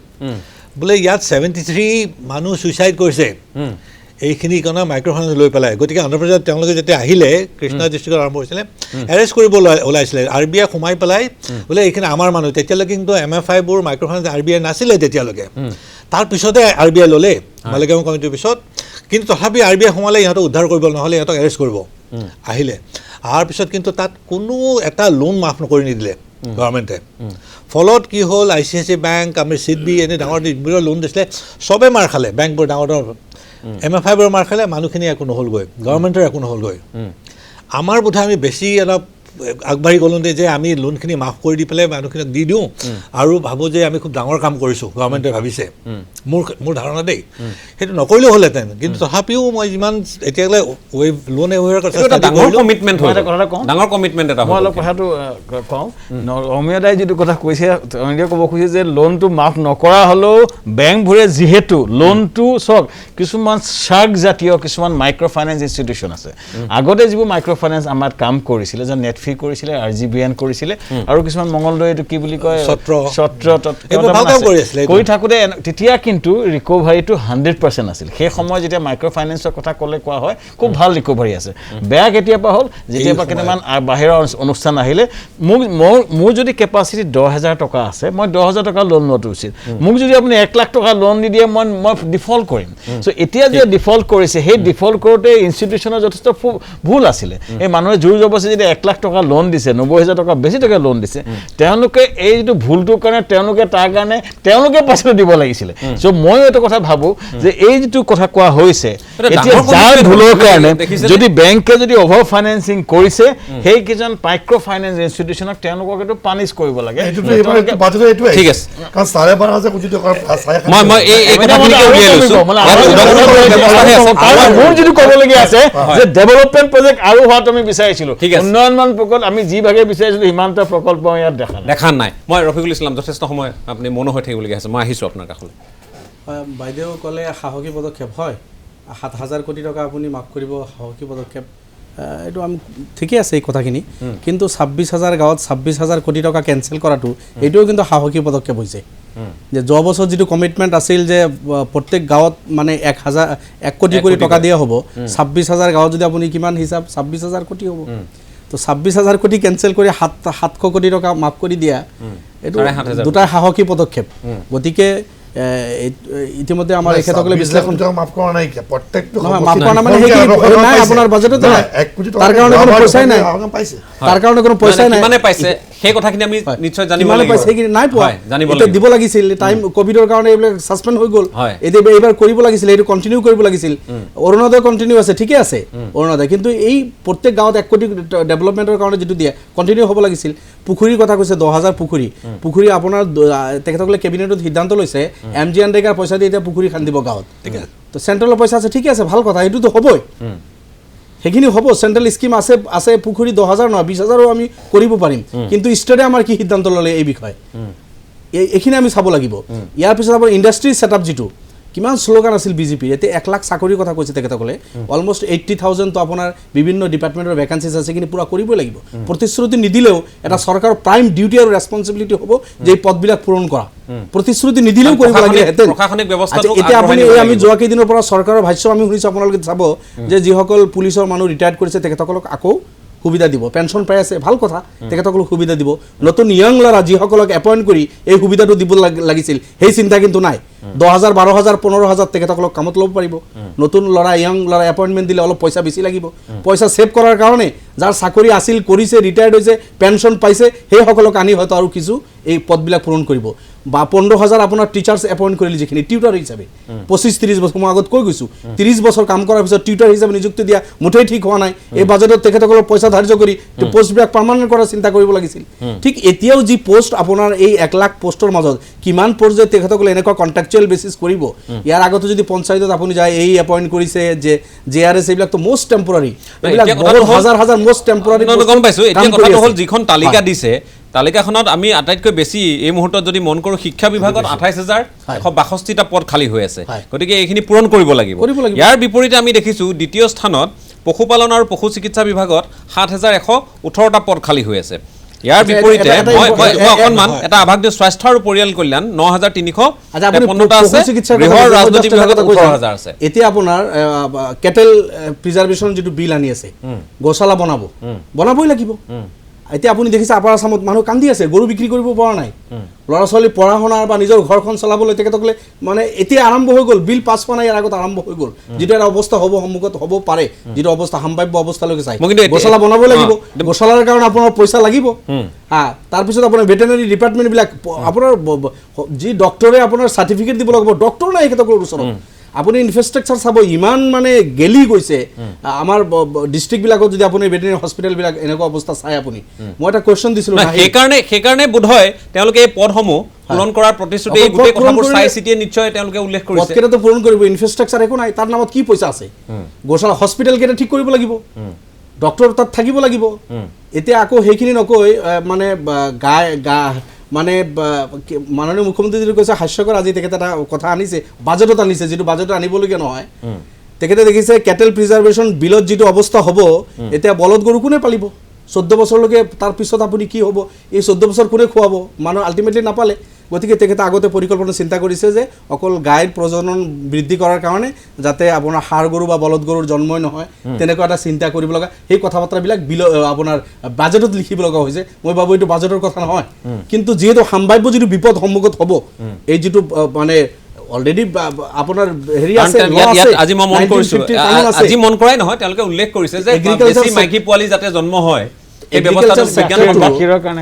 বোলে ইয়াত 73 মানুহ ছুইচাইড কৰিছে এইখিনি কাৰণে মাইক্ৰ' ফাইনেন্স লৈ পেলাই গতিকে অন্ধ্ৰপ্ৰদেশত তেওঁলোকে যেতিয়া আহিলে কৃষ্ণা ডিষ্ট্ৰিক্টত আৰম্ভ হৈছিলে এৰেষ্ট কৰিব ওলাইছিলে RBI সোমাই পেলাই বোলে এইখিনি আমাৰ মানুহ তেতিয়ালৈকে কিন্তু MFIবোৰ মাইক্ৰ' ফাইনেন্স RBI নাছিলে তেতিয়ালৈকে তাৰপিছতে RBI ল'লে মালিগাঁও কমিটিৰ পিছত কিন্তু তথাপি RBI সোমালে ইহঁতক উদ্ধাৰ কৰিব নহ'লে ইহঁতক এৰেষ্ট কৰিব আহিলে অহাৰ পিছত কিন্তু তাত কোনো এটা লোন মাফ নকৰি নিদিলে গভৰ্ণমেণ্টে ফলত কি হ'ল ICICI বেংক আমি চিডবি এনে ডাঙৰ লোন দিছিলে চবেই মাৰ খালে বেংকবোৰ ডাঙৰ MFIবোৰ মাৰ খালে মানুহখিনি একো নহ'লগৈ গভৰ্ণমেণ্টৰ একো নহ'লগৈ আমাৰ বোধহয় আমি বেছি অলপ আগবাঢ়ি গ'লোঁ যে আমি লোনখিনি মাফ কৰি দি পেলাই মানুহখিনিক দি দিওঁ আৰু ভাবোঁ যে আমি খুব ডাঙৰ কাম কৰিছোঁ গভৰ্ণমেণ্টে ভাবিছে মোৰ ধাৰণা দেই সেইটো নকৰিলেও হ'লহেঁতেন কিন্তু তথাপিও মই যিমান এতিয়ালৈ লোন এৱেৰ
মই অলপ কথাটো কওঁ অমীয়া দাই যিটো কথা কৈছে অমীয়া ক'ব খুজিছে যে লোনটো মাফ নকৰা হ'লেও বেংকবোৰে যিহেতু লোনটো চাওক কিছুমান জাতীয় কিছুমান মাইক্ৰ' ফাইনেন্স ইনষ্টিটিউশ্যন আছে আগতে যিবোৰ মাইক্ৰ' ফাইনেন্স আমাৰ কাম কৰিছিলে যে নেট ফ্ৰী কৰিছিলে, RGBN কৰিছিলে, আৰু কিছুমান মংগলদৈ এইটো কি বুলি কয়
সত্ৰ
কেইটামান
ভাল কাম
আছে।
কৰি আছিলে
কৰি থাকোঁতে তেতিয়া কিন্তু ৰিকভাৰীটো 100% আছিল। সেই সময়ত যেতিয়া মাইক্ৰ' ফাইনেন্সৰ কথা কোৱা হয় খুব ভাল ৰিকভাৰী আছে। বেয়া কেতিয়াবা হ'ল যেতিয়াবা কেইটামান বাহিৰৰ অনুষ্ঠান আহিলে, মোৰ যদি কেপাচিটি 10,000 টকা আছে, মই 10,000 টকা লোন লোৱাটো উচিত। মোক যদি আপুনি 1 লাখ টকা লোন দি দিয়ে, মই ডিফল্ট কৰিম। চ' এতিয়া যে ডিফল্ট কৰিছে, সেই ডিফল্ট কৰোঁতে ইনষ্টিটিউশ্যনৰ যথেষ্ট ভুল আছিলে। এই মানুহে জোৰ জবৰদস্তি যদি 1 লাখ টকা লোন দিছে, 90,000 টকা বেছি টকা লোন দিছে, তেওঁলোকে এই যিটো ভুলটোৰ কাৰণে তেওঁলোকে পইচাটো দিব লাগিছিলে। চ' মই এইটো কথা ভাবোঁ যে এই যিটো কথা কোৱা হৈছে, এতিয়া যাৰ ভুলৰ কাৰণে যদি বেংকে যদি অভাৰ ফাইনেন্সিং কৰিছে, সেইকেইজন মাইক্ৰ' ফাইনেন্স ইনষ্টিটিউশ্যনক তেওঁলোকক এইটো পানিছ কৰিব লাগে।
ঠিক আছে,
কাৰণ 12,500 কোটি টকাৰ
মই এই কথাখিনিকে উলিয়াই লৈছোঁ।
মোৰ যিটো ক'বলগীয়া আছে যে ডেভেলপমেণ্ট প্ৰজেক্ট আৰু হোৱাটো আমি বিচাৰিছিলোঁ,
ঠিক আছে।
উন্নয়নমান প্ৰকল্প আমি যিভাগে বিচাৰিছিলোঁ সিমান এটা প্ৰকল্প ইয়াত দেখা
নাই। মই ৰফিকুল ইছলাম, যথেষ্ট সময় আপুনি মৌন হৈ থাকিবলগীয়া আছে, মই আহিছোঁ আপোনাৰ কাষলৈ।
বাইদেউ ক'লে সাহসী পদক্ষেপ হয়, 7,000 কোটি টকা আপুনি মাফ কৰিব, সাহসী পদক্ষেপ, এইটো আমি ঠিকেই আছে এই কথাখিনি। কিন্তু 26,000 গাঁৱত 26,000 কোটি টকা কেঞ্চেল কৰাটো এইটোও কিন্তু সাহসী পদক্ষেপ হৈছে। যে যোৱা বছৰ যিটো কমিটমেণ্ট আছিল যে প্ৰত্যেক গাঁৱত মানে 1 কোটি টকা দিয়া হ'ব, 26,000 গাঁৱত যদি আপুনি কিমান হিচাপ 26,000 কোটি হ'ব, তো 26,000 কোটি কেঞ্চেল কৰি 700 কোটি টকা মাফ কৰি দিয়া, এইটো দুটা সাহসী পদক্ষেপ। গতিকে ইতিমধ্যে আমাৰ এখেতসকলে বিশ্লেষণ
মাফ কৰা নাই, প্ৰত্যেকটো
মাফ কৰা মানে নাই, আপোনাৰ বাজেটত নাই, তাৰ কাৰণে কোনো পইচাই নাই, তাৰ কাৰণে কোনো পইচাই নাই।
কিমানে পাইছে সেই কথাখিনি আমি নিশ্চয় জানিব
কিমানে
লাগিব।
পাইছে সেইখিনি নাই পোৱা,
জানিব
এতিয়া
লাগিব।
দিব লাগিছিল, টাইম ক'ভিডৰ কাৰণে এইবিলাক ছাছপেণ্ড হৈ গ'ল,
হয়।
এতিয়া এইবাৰ কৰিব লাগিছিল, এইটো কণ্টিনিউ কৰিব লাগিছিল। অৰুণোদয় কণ্টিনিউ আছে, ঠিকে আছে অৰুণোদয়, কিন্তু এই প্ৰত্যেক গাঁৱত 1 কোটি ডেভেলপমেণ্টৰ কাৰণে যিটো দিয়ে কণ্টিনিউ হ'ব লাগিছিল। পুখুৰীৰ কথা কৈছে, 10,000 পুখুৰী আপোনাৰ তেখেতসকলে কেবিনেটত সিদ্ধান্ত লৈছে MGNৰেগাৰ পইচা দি এতিয়া পুখুৰী খান্দিব গাঁৱত। তো চেণ্ট্ৰেলৰ পইচা আছে, ঠিকে আছে, ভাল কথা, সেইটোতো হ'বই, সেইখিনি হ'ব। চেণ্ট্ৰেল স্কিম আছে পুখুৰী 10,000 নহয় 20,000ও আমি কৰিব পাৰিম। কিন্তু ষ্টেটে আমাৰ কি সিদ্ধান্ত ল'লে এই বিষয়ে, এইখিনি আমি চাব লাগিব। ইয়াৰ পিছত আপোনাৰ ইণ্ডাষ্ট্ৰী ছেটআপ যিটো কিমান শ্লোগান আছিল বিজেপিৰ, এতিয়া 1 লাখ চাকৰিৰ কথা কৈছে তেখেতসকলে, অলমষ্ট 80,000 আপোনাৰ বিভিন্ন ডিপাৰ্টমেণ্টৰ ভেকেঞ্চিজ আছে, সেইখিনি পূৰা কৰিবই লাগিব। প্ৰতিশ্ৰুতি নিদিলেও এটা চৰকাৰৰ প্ৰাইম ডিউটি আৰু ৰেছপনচিবিলিটি হ'ব যে এই পদবিলাক পূৰণ কৰা। প্ৰতিশ্ৰুতি নিদিলেও কৰিব লাগিলেহেঁতেন। এতিয়া আপুনি আমি যোৱা কেইদিনৰ পৰা চৰকাৰৰ ভাষ্য আমি শুনিছোঁ, আপোনালোকে চাব যে যিসকল পুলিচৰ মানুহ ৰিটায়াৰ্ড কৰিছে তেখেতসকলক আকৌ সুবিধা দিব, পেঞ্চন পাই আছে, ভাল কথা, তেখেতসকলক সুবিধা দিব। নতুন য়ং ল'ৰা যিসকলক এপইণ্ট কৰি এই সুবিধাটো দিব লাগিছিল, সেই চিন্তা কিন্তু নাই। 10,000 12,000 15,000 তেখেতসকলক কামত ল'ব পাৰিব। নতুন ল'ৰা য়ং ল'ৰা এপইণ্টমেণ্ট দিলে অলপ পইচা বেছি লাগিব, পইচা ছেভ কৰাৰ কাৰণে যাৰ চাকৰি আছিল, কৰিছে, ৰিটায়াৰ্ড হৈছে, পেঞ্চন পাইছে, সেইসকলক আনি হয়তো আৰু কিছু এই পদবিলাক পূৰণ কৰিব। বা 15,000 আপোনাৰ টিচাৰ্ছ এপইণ্ট কৰিলে, যিখিনি টিউটাৰ হিচাপে 25-30 বছৰ, মই আগত কৈ গৈছোঁ, 30 বছৰ কাম কৰাৰ পিছত টিউটাৰ হিচাপে নিযুক্তি দিয়া মুঠেই ঠিক হোৱা নাই। এই বাজেটত তেখেতসকলৰ পইচা ধাৰ্য কৰি পোষ্টবিলাক পাৰ্মানেণ্ট কৰাৰ চিন্তা কৰিব লাগিছিল। ঠিক এতিয়াও যি পোষ্ট আপোনাৰ এই 1 লাখ পোষ্টৰ মাজত কিমান পোষ্ট যে তেখেতসকলে এনেকুৱা কণ্ট্ৰেকচুৱেল বেচিছ কৰিব, ইয়াৰ আগতে যদি পঞ্চায়তত আপুনি যায়, এই এপইণ্ট কৰিছে যে JRS, এইবিলাকতো মষ্ট টেম্পৰাৰী, এইবিলাক হাজাৰ মষ্ট টেম্পৰাৰী।
গম পাইছোঁ। এতিয়া কথাটো হ'ল যিখন তালিকা দিছে, তালিকাখনত আমি আটাইতকৈ বেছি এই মুহূৰ্তত যদি মন কৰোঁ, শিক্ষা বিভাগত 28,162টা পদ খালী হৈ আছে। গতিকে এইখিনি পূৰণ কৰিব লাগিব। ইয়াৰ বিপৰীতে আমি দেখিছোঁ দ্বিতীয় স্থানত পশুপালন আৰু পশু চিকিৎসা বিভাগত 7,118টা পদ খালী হৈ আছে। ইয়াৰ বিপৰীতে মই অকণমান এটা আভাস দিওঁ, স্বাস্থ্য আৰু পৰিয়াল কল্যাণ 9,353টা আছে, গৃহ ৰাজনৈতিক বিভাগত 18,000 আছে।
এতিয়া আপোনাৰ কেটেল প্ৰিজাৰ্ভেশ্যন যিটো বিল আনি আছে, গছালা বনাবই লাগিব। এতিয়া আপুনি দেখিছে আপাৰ আছামত মানুহ কান্দি আছে, গৰু বিক্ৰী কৰিব পৰা নাই, ল'ৰা ছোৱালী পঢ়া শুনা বা নিজৰ ঘৰখন চলাবলৈ তেখেতসকলে মানে এতিয়া আৰম্ভ হৈ গ'ল, বিল পাছ হোৱা নাই, ইয়াৰ আগত আৰম্ভ হৈ গ'ল, যিটো এটা অৱস্থা হ'ব সন্মুখত হ'ব পাৰে, যিটো অৱস্থা সম্ভাৱ্য অৱস্থালৈকে চাই গছালা বনাবই লাগিব। গছালাৰ কাৰণে আপোনাৰ পইচা লাগিব। তাৰপিছত আপোনাৰ ভেটেনেৰী ডিপাৰ্টমেণ্টবিলাক, আপোনাৰ যি ডক্টৰে আপোনাৰ চাৰ্টিফিকেট দিব লাগিব, ডক্টৰ নাই তেখেতসকলৰ ওচৰত। আপুনি ইনফ্ৰাষ্ট্ৰাকচাৰ চাব, ইমান মানে গেলি গৈছে আমাৰ ডিষ্ট্ৰিক্টবিলাকত। যদি আপুনি ভেটেনেৰী হস্পিটেলবিলাক এনেকুৱা অৱস্থা চাই, আপুনি মই এটা কুৱেশ্যন দিছিলোঁ,
সেইকাৰণে বোধহয় তেওঁলোকে এই পদসমূহ পূৰণ কৰাৰ প্ৰতিশ্ৰুতি গোটেই কথাবোৰ চাই চিটিয়ে নিশ্চয় তেওঁলোকে উল্লেখ কৰিছে।
পদকেইটাতো পূৰণ কৰিব, ইনফ্ৰাষ্ট্ৰাকচাৰ একো নাই, তাৰ নামত কি পইচা আছে? গছালা হস্পিটেলকেইটা ঠিক কৰিব লাগিব, ডক্টৰ তাত থাকিব লাগিব। এতিয়া আকৌ সেইখিনি নকৈ মানে মানে মাননীয় মুখ্যমন্ত্ৰী যিটো কৈছে হাস্যকৰ, আজি তেখেতে এটা কথা আনিছে, বাজেটত আনিছে, যিটো বাজেটত আনিবলগীয়া নহয়। তেখেতে দেখিছে কেটেল প্ৰিজাৰ্ভেশ্যন বিলত যিটো অৱস্থা হ'ব, এতিয়া বলদ গৰু কোনে পালিব? 14 বছৰলৈকে তাৰ পিছত আপুনি কি হ'ব এই 14 বছৰ কোনে খুৱাব মানুহ আল্টিমেটলি নাপালে গতিকে তেখেতে আগতে পৰিকল্পনা চিন্তা কৰিছে যে অকল গাইৰ প্ৰজনন বৃদ্ধি কৰাৰ কাৰণে যাতে আপোনাৰ ষাঁড় গৰু বা বলদ গৰুৰ জন্মই নহয় তেনেকুৱা এটা চিন্তা কৰিব লগা সেই কথা বাৰ্তাবিলাক আপোনাৰ বাজেটত লিখিব লগা হৈছে মই ভাবোঁ এইটো বাজেটৰ কথা নহয় কিন্তু যিহেতু সাম্ভাব্য যিটো বিপদ সন্মুখত হ'ব এই যিটো মানে অলৰেডি আপোনাৰ হেৰি আছে
আজি মই মন কৰিছোঁ আজি মন কৰাই নহয় তেওঁলোকে উল্লেখ কৰিছে যে বেছি মাইকী পোৱালি যাতে জন্ম হয় এই ব্যৱস্থাটো
গাখীৰৰ কাৰণে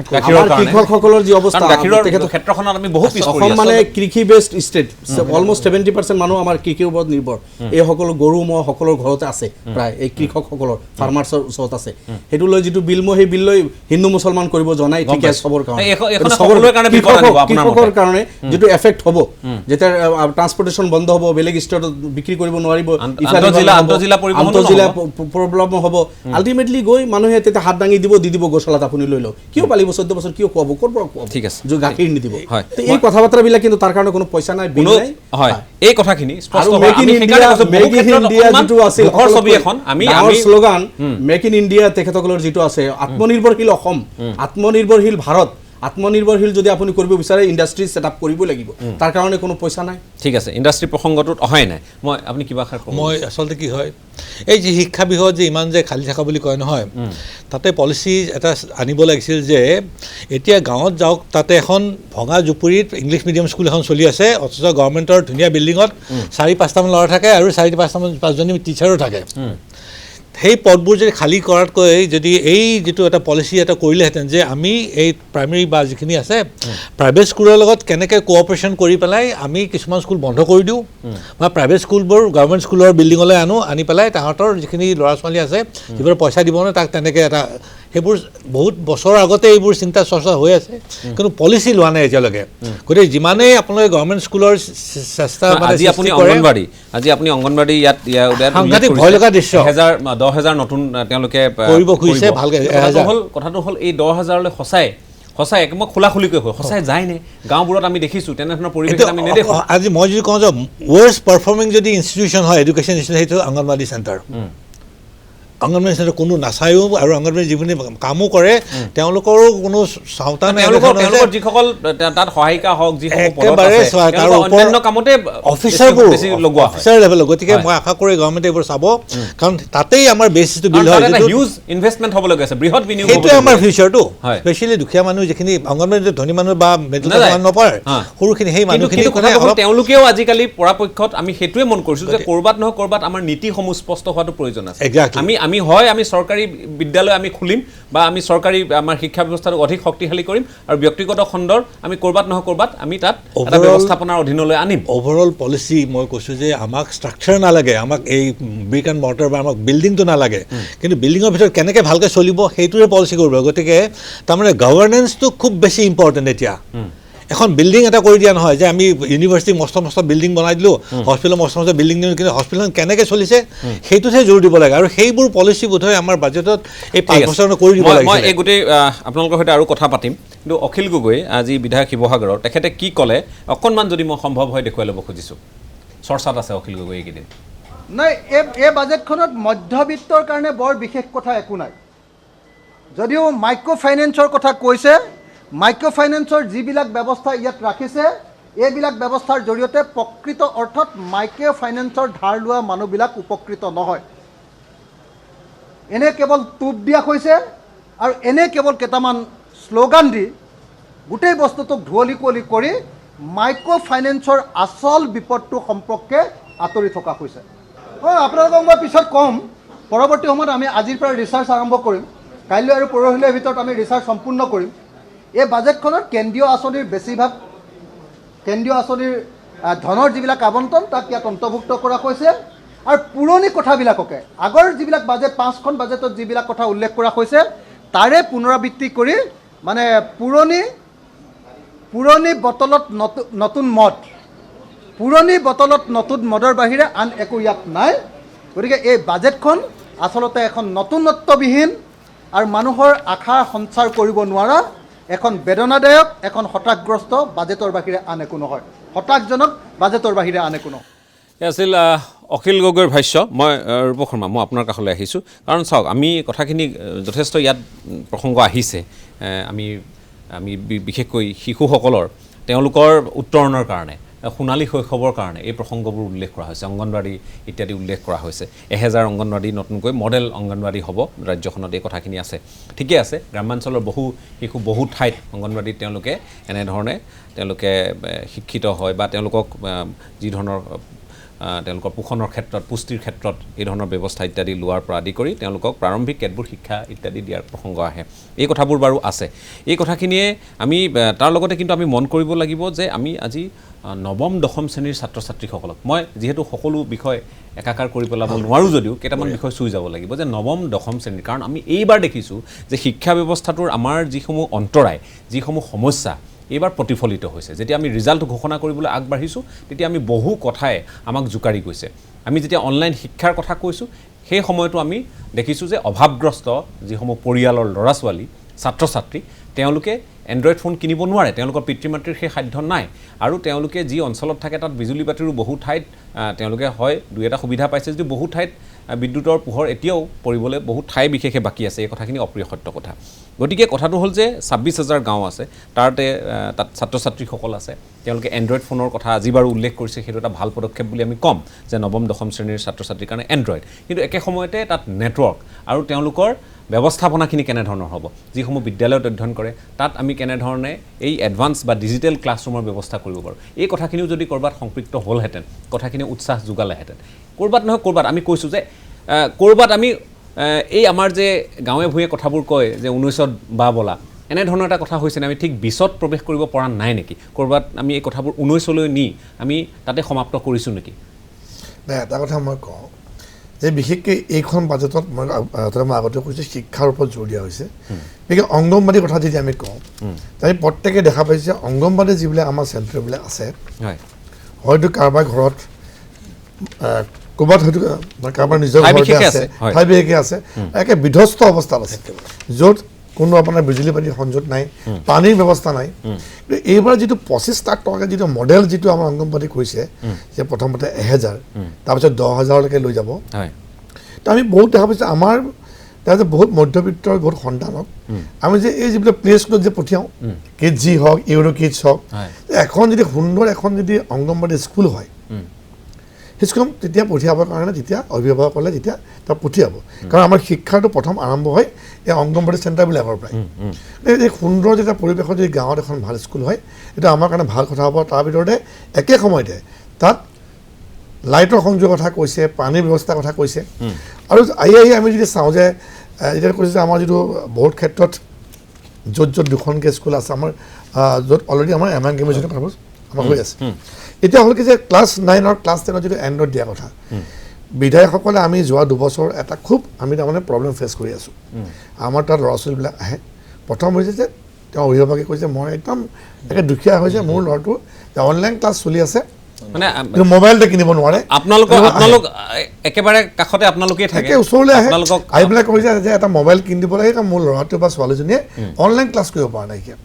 কৃষকসকলৰ যি অৱস্থা
গাখীৰৰ ক্ষেত্ৰখনত আমি বহুত পিছ পৰি
অসম মানে কৃষি বেস্ট ষ্টেট অলমষ্ট 70% মানুহ আমাৰ কৃষিৰ ওপৰত নিৰ্ভৰ এই সকলো গৰু ম'হ সকলৰ ঘৰতে আছে প্ৰায় এই কৃষকসকলৰ ফাৰ্মাৰ্ছৰ ওচৰত আছে সেইটো লৈ যিটো বিল মই সেই বিল লৈ হিন্দু মুছলমান কৰিব জনাই ঠিক আছে চবৰ কাৰণে কৃষকৰ কাৰণে যিটো এফেক্ট হ'ব যেতিয়া ট্ৰান্সপৰ্টেশ্যন বন্ধ হ'ব বেলেগ ষ্টেটত বিক্ৰী কৰিব নোৱাৰিব আন্তঃজিলা প্ৰব্লেম হ'ব আল্টিমেটলি গৈ মানুহে তেতিয়া হাত দাঙি দিব দি দিব গোশালাত আপুনি লৈ লওক কিয় পালিব 14 বছৰ কিয় খুৱাব ক'ৰ পৰা খুৱাব
ঠিক আছে
যে গাখীৰ নিদিব এই কথা বাৰ্তাবিলাক কিন্তু তাৰ কাৰণে কোনো পইচা নাই বিল নাই
হয় এই কথাখিনি স্পষ্ট
মেক ইন ইণ্ডিয়া যিটো আছিল
ছবি এখন আমি
শ্লোগান মেক ইন ইণ্ডিয়া তেখেতসকলৰ যিটো আছে আত্মনিৰ্ভৰশীল অসম আত্মনিৰ্ভৰশীল ভাৰত আত্মনিৰ্ভৰশীল যদি আপুনি কৰিব বিচাৰে ইণ্ডাষ্ট্ৰি ছেটআপ কৰিব লাগিব তাৰ কাৰণে কোনো পইচা নাই
ঠিক আছে ইণ্ডাষ্ট্ৰি প্ৰসংগটোত অহাই নাই মই আপুনি কিবা খাৰ
মই আচলতে কি হয় এই যে শিক্ষা বিষয়ত যে ইমান যে খালী থকা বুলি কয় নহয় তাতে পলিচি এটা আনিব লাগিছিল যে এতিয়া গাঁৱত যাওক তাতে এখন ভঙা জুপুৰিত ইংলিছ মিডিয়াম স্কুল এখন চলি আছে অথচ গভৰ্ণমেণ্টৰ ধুনীয়া বিল্ডিঙত 4-5টামান ল'ৰা থাকে আৰু 4-5জনী টিচাৰো থাকে সেই পদবোৰ যদি খালী কৰাতকৈ যদি এই যিটো এটা পলিচি এটা কৰিলেহেঁতেন যে আমি এই প্ৰাইমেৰী বা যিখিনি আছে প্ৰাইভেট স্কুলৰ লগত কেনেকৈ কোঅপাৰেশ্যন কৰি পেলাই আমি কিছুমান স্কুল বন্ধ কৰি দিওঁ বা প্ৰাইভেট স্কুলবোৰ গভৰ্ণমেণ্ট স্কুলৰ বিল্ডিঙলৈ আনি পেলাই তাহাঁতৰ যিখিনি ল'ৰা ছোৱালী আছে যিবোৰ পইচা দিব নহয় তাক তেনেকৈ এটা সেইবোৰ বহুত বছৰৰ আগতে এইবোৰ চিন্তা চৰ্চা হৈ আছে কিন্তু পলিচি লোৱা নাই এতিয়ালৈকে গতিকে যিমানেই আপোনালোকে গভৰ্ণমেণ্ট স্কুলৰ চেষ্টা
আজি আপুনি অংগনবাড়ী ইয়াত
সাংঘাতিক ভয় লগা দৃশ্য
10,000 নতুন তেওঁলোকে
কৰিব খুজিছে ভালকৈ
কথাটো হ'ল এই 10,000লৈ সঁচাই মই খোলাখুলিকৈ হয় সঁচাই যায়নে গাঁওবোৰত আমি দেখিছোঁ তেনেধৰণৰ পৰিৱেশ আমি নেদেখোঁ
আজি মই যদি কওঁ যে ৱৰ্ষ্ট পাৰফৰ্মিং যদি ইনষ্টিটিউশ্যন হয় এডুকেশ্যন ইনষ্টিটিউশ্যন সেইটো অংগনবাড়ী চেণ্টাৰ অংগনবাড়ী চেণ্টাৰ কোনো নাচায়ো আৰু অংগনবাড়ী যিখিনি কামো কৰে তেওঁলোকৰো কোনো চাওতা নাই
তেওঁলোকৰ যিসকল তাত সহায়িকা হওক
অফিচাৰবোৰ অফিচাৰ লেভেলত গতিকে মই আশা কৰি গভৰ্ণমেণ্টে এইবোৰ চাব কাৰণ তাতেই আমাৰ বেচিছটো বিল্ড হয়
হিউজ ইনভেষ্টমেণ্ট হ'ব লগা আছে বৃহৎ বিনিয়োগ
সেইটোৱে আমাৰ ফিউচাৰটো স্পেচিয়েলি দুখীয়া মানুহ যিখিনি অংগনবাড়ীত ধনী মানুহ বা মিডল ক্লাছ মানুহ নপৰে সৰুখিনি সেই মানুহখিনি
তেওঁলোকেও আজিকালি পৰাপক্ষত আমি সেইটোৱে মন কৰিছোঁ যে ক'ৰবাত নহয় ক'ৰবাত আমাৰ নীতিসমূহ স্পষ্ট হোৱাটো প্ৰয়োজন আছে আমি চৰকাৰী বিদ্যালয় আমি খুলিম বা আমি চৰকাৰী আমাৰ শিক্ষা ব্যৱস্থাটোক অধিক শক্তিশালী কৰিম আৰু ব্যক্তিগত খণ্ডৰ আমি ক'ৰবাত নহয় ক'ৰবাত আমি তাত এটা ব্যৱস্থাপনাৰ অধীনলৈ আনিম
অভাৰঅল পলিচি মই কৈছোঁ যে আমাক ষ্ট্ৰাকচাৰ নালাগে আমাক এই ব্ৰিক এণ্ড মৰ্টাৰ বা আমাক বিল্ডিংটো নালাগে কিন্তু বিল্ডিঙৰ ভিতৰত কেনেকৈ ভালকৈ চলিব সেইটোৰে পলিচি কৰিব গতিকে তাৰমানে গভৰ্ণেন্সটো খুব বেছি ইম্পৰ্টেণ্ট এতিয়া এখন বিল্ডিং এটা কৰি দিয়া নহয় যে আমি ইউনিভাৰ্চিটি মস্ত বিল্ডিং বনাই দিলোঁ হস্পিটেলৰ মস্ত বিল্ডিং দিলোঁ কিন্তু হস্পিটেলখন কেনেকৈ চলিছে সেইটোতহে জোৰ দিব লাগে আৰু সেইবোৰ পলিচি বোধহয় আমাৰ বাজেটত এই 5 বছৰ কৰি দিব লাগে
মই এই গোটেই আপোনালোকৰ সৈতে আৰু কথা পাতিম কিন্তু অখিল গগৈ আজি বিধায়ক শিৱসাগৰৰ তেখেতে কি ক'লে অকণমান যদি মই সম্ভৱ হয় দেখুৱাই ল'ব খুজিছোঁ চৰ্চাত আছে অখিল গগৈ এইকেইদিন
নাই এই বাজেটখনত মধ্যবিত্তৰ কাৰণে বৰ বিশেষ কথা একো নাই যদিও মাইক্ৰ' ফাইনেন্সৰ কথা কৈছে মাইক্ৰ' ফাইনেন্সৰ যিবিলাক ব্যৱস্থা ইয়াত ৰাখিছে এইবিলাক ব্যৱস্থাৰ জৰিয়তে প্ৰকৃত অৰ্থত মাইক্ৰ' ফাইনেন্সৰ ধাৰ লোৱা মানুহবিলাক উপকৃত নহয় এনে কেৱল টোপ দিয়া হৈছে আৰু এনে কেৱল কেইটামান শ্লোগান দি গোটেই বস্তুটোক ধুৱলি কুৱলি কৰি মাইক্ৰ' ফাইনেন্সৰ আচল বিপদটো সম্পৰ্কে আঁতৰি থকা হৈছে আপোনালোকক মই পিছত ক'ম পৰৱৰ্তী সময়ত আমি আজিৰ পৰা ৰিচাৰ্চ আৰম্ভ কৰিম কাইলৈ আৰু পৰহিলৈৰ ভিতৰত আমি ৰিচাৰ্চ সম্পূৰ্ণ কৰিম এই বাজেটখনত কেন্দ্ৰীয় আঁচনিৰ বেছিভাগ কেন্দ্ৰীয় আঁচনিৰ ধনৰ যিবিলাক আবণ্টন তাক ইয়াত অন্তৰ্ভুক্ত কৰা হৈছে আৰু পুৰণি কথাবিলাককে আগৰ যিবিলাক বাজেট 5খন বাজেটত যিবিলাক কথা উল্লেখ কৰা হৈছে তাৰে পুনৰাবৃত্তি কৰি মানে পুৰণি বটলত নতুন মদ পুৰণি বটলত নতুন মদৰ বাহিৰে আন একো ইয়াত নাই গতিকে এই বাজেটখন আচলতে এখন নতুনত্ববিহীন আৰু মানুহৰ আশা সঞ্চাৰ কৰিব নোৱাৰা এখন বেদনাদায়ক এখন হতাশগ্ৰস্ত বাজেটৰ বাহিৰে আন একো নহয় হতাশজনক বাজেটৰ বাহিৰে আন একো নহয়
আছিল অখিল গগৈৰ ভাষ্য মই ৰূপক শৰ্মা মই আপোনাৰ কাষলৈ আহিছোঁ কাৰণ চাওক আমি কথাখিনি যথেষ্ট ইয়াত প্ৰসংগ আহিছে আমি বিশেষকৈ শিশুসকলৰ তেওঁলোকৰ উত্তৰণৰ কাৰণে সোণালী শৈশৱৰ কাৰণে এই প্ৰসংগবোৰ উল্লেখ কৰা হৈছে অংগনবাড়ী ইত্যাদি উল্লেখ কৰা হৈছে 1000 অংগনবাড়ী নতুনকৈ মডেল অংগনবাড়ী হ'ব ৰাজ্যখনত এই কথাখিনি আছে ঠিকে আছে গ্ৰামাঞ্চলৰ বহু শিশু বহু ঠাইত অংগনবাড়ীত তেওঁলোকে এনেধৰণে তেওঁলোকে শিক্ষিত হয় বা তেওঁলোকক যি ধৰণৰ তেওঁলোকৰ পোষণৰ ক্ষেত্ৰত পুষ্টিৰ ক্ষেত্ৰত এই ধৰণৰ ব্যৱস্থা ইত্যাদি লোৱাৰ পৰা আদি কৰি তেওঁলোকক প্ৰাৰম্ভিক কেতবোৰ শিক্ষা ইত্যাদি দিয়াৰ প্ৰসংগ আহে এই কথাবোৰ বাৰু আছে এই কথাখিনিয়ে আমি তাৰ লগতে কিন্তু আমি মন কৰিব লাগিব যে আমি আজি নৱম দশম শ্ৰেণীৰ ছাত্ৰ ছাত্ৰীসকলক মই যিহেতু সকলো বিষয় একাকাৰ কৰি পেলাব নোৱাৰোঁ যদিও কেইটামান বিষয় চুই যাব লাগিব যে নৱম দশম শ্ৰেণীৰ কাৰণ আমি এইবাৰ দেখিছোঁ যে শিক্ষা ব্যৱস্থাটোৰ আমাৰ যিসমূহ অন্তৰায় যিসমূহ সমস্যা এইবাৰ প্ৰতিফলিত হৈছে যেতিয়া আমি ৰিজাল্ট ঘোষণা কৰিবলৈ আগবাঢ়িছোঁ তেতিয়া আমি বহু কথাই আমাক জোকাৰি গৈছে আমি যেতিয়া অনলাইন শিক্ষাৰ কথা কৈছোঁ সেই সময়তো আমি দেখিছোঁ যে অভাৱগ্ৰস্ত যিসমূহ পৰিয়ালৰ ল'ৰা ছোৱালী ছাত্ৰ ছাত্ৰী তেওঁলোকে এণ্ড্ৰইড ফোন কিনিব নোৱাৰে তেওঁলোকৰ পিতৃ মাতৃৰ সেই সাধ্য নাই আৰু তেওঁলোকে যি অঞ্চলত থাকে তাত বিজুলী বাতিৰো বহু ঠাইত তেওঁলোকে হয় দুই এটা সুবিধা পাইছে যদিও বহু ঠাইত বিদ্যুতৰ পোহৰ এতিয়াও পৰিবলৈ বহুত ঠাই বিশেষে বাকী আছে এই কথাখিনি অপ্ৰিয় সত্য কথা গতিকে কথাটো হ'ল যে 26000 গাঁও আছে তাত ছাত্ৰ ছাত্ৰীসকল আছে তেওঁলোকে এণ্ড্ৰইড ফোনৰ কথা আজি বাৰু উল্লেখ কৰিছে সেইটো এটা ভাল পদক্ষেপ বুলি আমি ক'ম যে নৱম দশম শ্ৰেণীৰ ছাত্ৰ ছাত্ৰীৰ কাৰণে এণ্ড্ৰইড কিন্তু একে সময়তে তাত নেটৱৰ্ক আৰু তেওঁলোকৰ ব্যৱস্থাপনাখিনি কেনেধৰণৰ হ'ব যিসমূহ বিদ্যালয়ত অধ্যয়ন কৰে তাত আমি কেনেধৰণে এই এডভান্স বা ডিজিটেল ক্লাছৰুমৰ ব্যৱস্থা কৰিব পাৰোঁ এই কথাখিনিও যদি ক'ৰবাত সম্পৃক্ত হ'লহেঁতেন কথাখিনি উৎসাহ যোগালেহেঁতেন ক'ৰবাত নহয় ক'ৰবাত আমি কৈছোঁ যে ক'ৰবাত আমি এই আমাৰ যে গাঁৱে ভূঞে কথাবোৰ কয় যে 19ত বা বলা এনেধৰণৰ এটা কথা হৈছেনে আমি ঠিক 20ত প্ৰৱেশ কৰিব পৰা নাই নেকি ক'ৰবাত আমি এই কথাবোৰ 19লৈ নি আমি তাতে সমাপ্ত কৰিছোঁ নেকি
নাই এটা কথা মই কওঁ যে বিশেষকৈ এইখন বাজেটত মই আগতে কৈছোঁ শিক্ষাৰ ওপৰত জোৰ দিয়া হৈছে বিশেষকৈ অংগনবাড়ীৰ কথা যদি আমি কওঁ আমি প্ৰত্যেকে দেখা পাইছোঁ যে অংগনবাড়ী যিবিলাক আমাৰ চেণ্টাৰবিলাক আছে হয়তো কাৰোবাৰ ঘৰত ক'ৰবাত হয়তো কাৰোবাৰ নিজৰ ঘৰতে আছে ঠাই বিশেষে আছে একে বিধ্বস্ত অৱস্থাত আছে য'ত কোনো আপোনাৰ বিজুলী বাতিৰ সংযোগ নাই পানীৰ ব্যৱস্থা নাই কিন্তু এইবাৰ যিটো 25 লাখ টকা যিটো মডেল যিটো আমাৰ অংগনবাড়ী কৰিছে যে প্ৰথমতে 1000 তাৰপিছত 10000লৈকে লৈ যাব তো আমি বহুত দেখা পাইছোঁ আমাৰ তাৰপিছত বহুত মধ্যবিত্তৰ বহুত সন্তানক আমি যে এই যিবিলাক প্লে স্কুলত যে পঠিয়াওঁ কিডজি হওক ইউৰো কিডছ হওক এখন যদি সুন্দৰ এখন যদি অংগনবাড়ী স্কুল হয় স্কুল তেতিয়া পঠিয়াবৰ কাৰণে তেতিয়া অভিভাৱকসকলে তেতিয়া তাক পঠিয়াব কাৰণ আমাৰ শিক্ষাটো প্ৰথম আৰম্ভ হয় এই অংগনবাড়ী চেণ্টাৰবিলাকৰ পৰাই এই সুন্দৰ যেতিয়া পৰিৱেশত যদি গাঁৱত এখন ভাল স্কুল হয় এইটো আমাৰ কাৰণে ভাল কথা হ'ব তাৰ ভিতৰতে একে সময়তে তাত লাইটৰ সংযোগৰ কথা কৈছে পানীৰ ব্যৱস্থাৰ কথা কৈছে আৰু আহি আমি যদি চাওঁ যে এতিয়া কৈছে যে আমাৰ যিটো বহুত ক্ষেত্ৰত য'ত দুখনকৈ স্কুল আছে আমাৰ য'ত অলৰেডি আমাৰ এমাংগেমেশ্যনৰ কথা আমাৰ হৈ আছে এতিয়া হ'ল কি যে ক্লাছ 9 আৰু ক্লাছ 10 যিটো এণ্ড্ৰইড দিয়া কথা বিধায়কসকলে আমি যোৱা 2 বছৰ এটা খুব আমি তাৰমানে প্ৰব্লেম ফেচ কৰি আছোঁ আমাৰ তাত ল'ৰা ছোৱালীবিলাক আহে প্ৰথম হৈছে যে তেওঁ অভিভাৱকে কৈছে মই একদম একে দুখীয়া হৈছে মোৰ ল'ৰাটো অনলাইন ক্লাছ চলি আছে মানে মোবাইলতে কিনিব নোৱাৰে আপোনালোক
একেবাৰে কাষতে আপোনালোকেই থাকে
ওচৰলৈ আহে আহি পেলাই কৈছে যে এটা মোবাইল কিনি দিব লাগে মোৰ ল'ৰাটো বা ছোৱালীজনীয়ে অনলাইন ক্লাছ কৰিব পৰা নাইকিয়া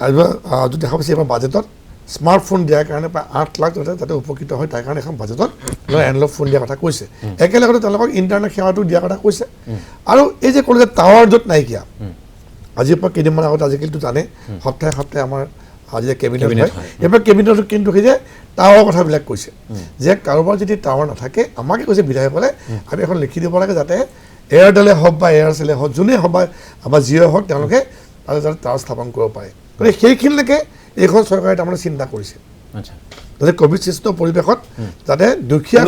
আৰু যদি দেখা পাইছে এইবাৰ বাজেটত স্মাৰ্টফোন দিয়াৰ কাৰণে প্ৰায় 8 লাখ যাতে উপকৃত হয় তাৰ কাৰণে এখন বাজেটত এনলক ফোন দিয়াৰ কথা কৈছে একেলগতে তেওঁলোকক ইণ্টাৰনেট সেৱাটো দিয়াৰ কথা কৈছে আৰু এই যে ক'লে যে টাৱাৰ য'ত নাইকিয়া আজিৰ পৰা কেইদিনমান আগত আজিকালিতো জানে সপ্তাহে আমাৰ আজি কেবিনেট হয় এইবাৰ কেবিনেটত কিন্তু সেই যে টাৱাৰৰ কথাবিলাক কৈছে যে কাৰোবাৰ যদি টাৱাৰ নাথাকে আমাকে কৈছে বিধায়কসকলে আমি এখন লিখি দিব লাগে যাতে এয়াৰটেলে হওক বা এয়াৰচেলে হওক যোনেই হওক বা জিঅ' হওক তেওঁলোকে তাতে যাতে টাৱাৰ স্থাপন কৰিব পাৰে গতিকে সেইখিনিলৈকে এইখন চৰকাৰে তাৰমানে চিন্তা কৰিছে যাতে ক'ভিড সৃষ্ট পৰিৱেশত যাতে দুখীয়া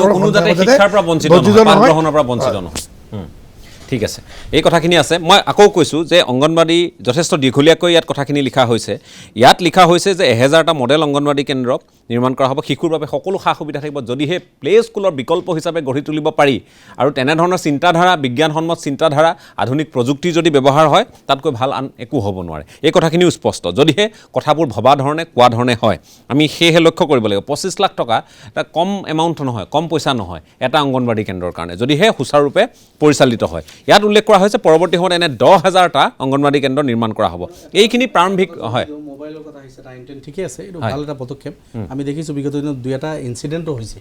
ঠিক আছে এই কথাখিনি আছে মই আকৌ কৈছোঁ যে অংগনবাড়ী যথেষ্ট দীঘলীয়াকৈ ইয়াত কথাখিনি লিখা হৈছে ইয়াত লিখা হৈছে যে 1000টা মডেল অংগনবাড়ী কেন্দ্ৰ নিৰ্মাণ কৰা হ'ব শিশুৰ বাবে সকলো সা সুবিধা থাকিব যদিহে প্লে স্কুলৰ বিকল্প হিচাপে গঢ়ি তুলিব পাৰি আৰু তেনেধৰণৰ চিন্তাধাৰা বিজ্ঞানসন্মত চিন্তাধাৰা আধুনিক প্ৰযুক্তি যদি ব্যৱহাৰ হয় তাতকৈ ভাল আন একো হ'ব নোৱাৰে এই কথাখিনিও স্পষ্ট যদিহে কথাবোৰ ভবা ধৰণে কোৱা ধৰণে হয় আমি সেয়েহে লক্ষ্য কৰিব লাগিব 25 লাখ টকা এটা কম এমাউণ্ট নহয় কম পইচা নহয় এটা অংগনবাড়ী কেন্দ্ৰৰ কাৰণে যদিহে সুচাৰুৰূপে পৰিচালিত হয় ইয়াত উল্লেখ কৰা হৈছে পৰৱৰ্তী সময়ত এনে 10,000টা অংগনবাড়ী কেন্দ্ৰ নিৰ্মাণ কৰা হ'ব। এইখিনি প্ৰাৰম্ভিক হয়
মোবাইলৰ কথা আহিছে এটা ইণ্টেণ্ট ঠিকে আছে, এইটো ভাল এটা পদক্ষেপ। আমি দেখিছোঁ বিগত দিনত 2-এটা ইনচিডেণ্টো হৈছে,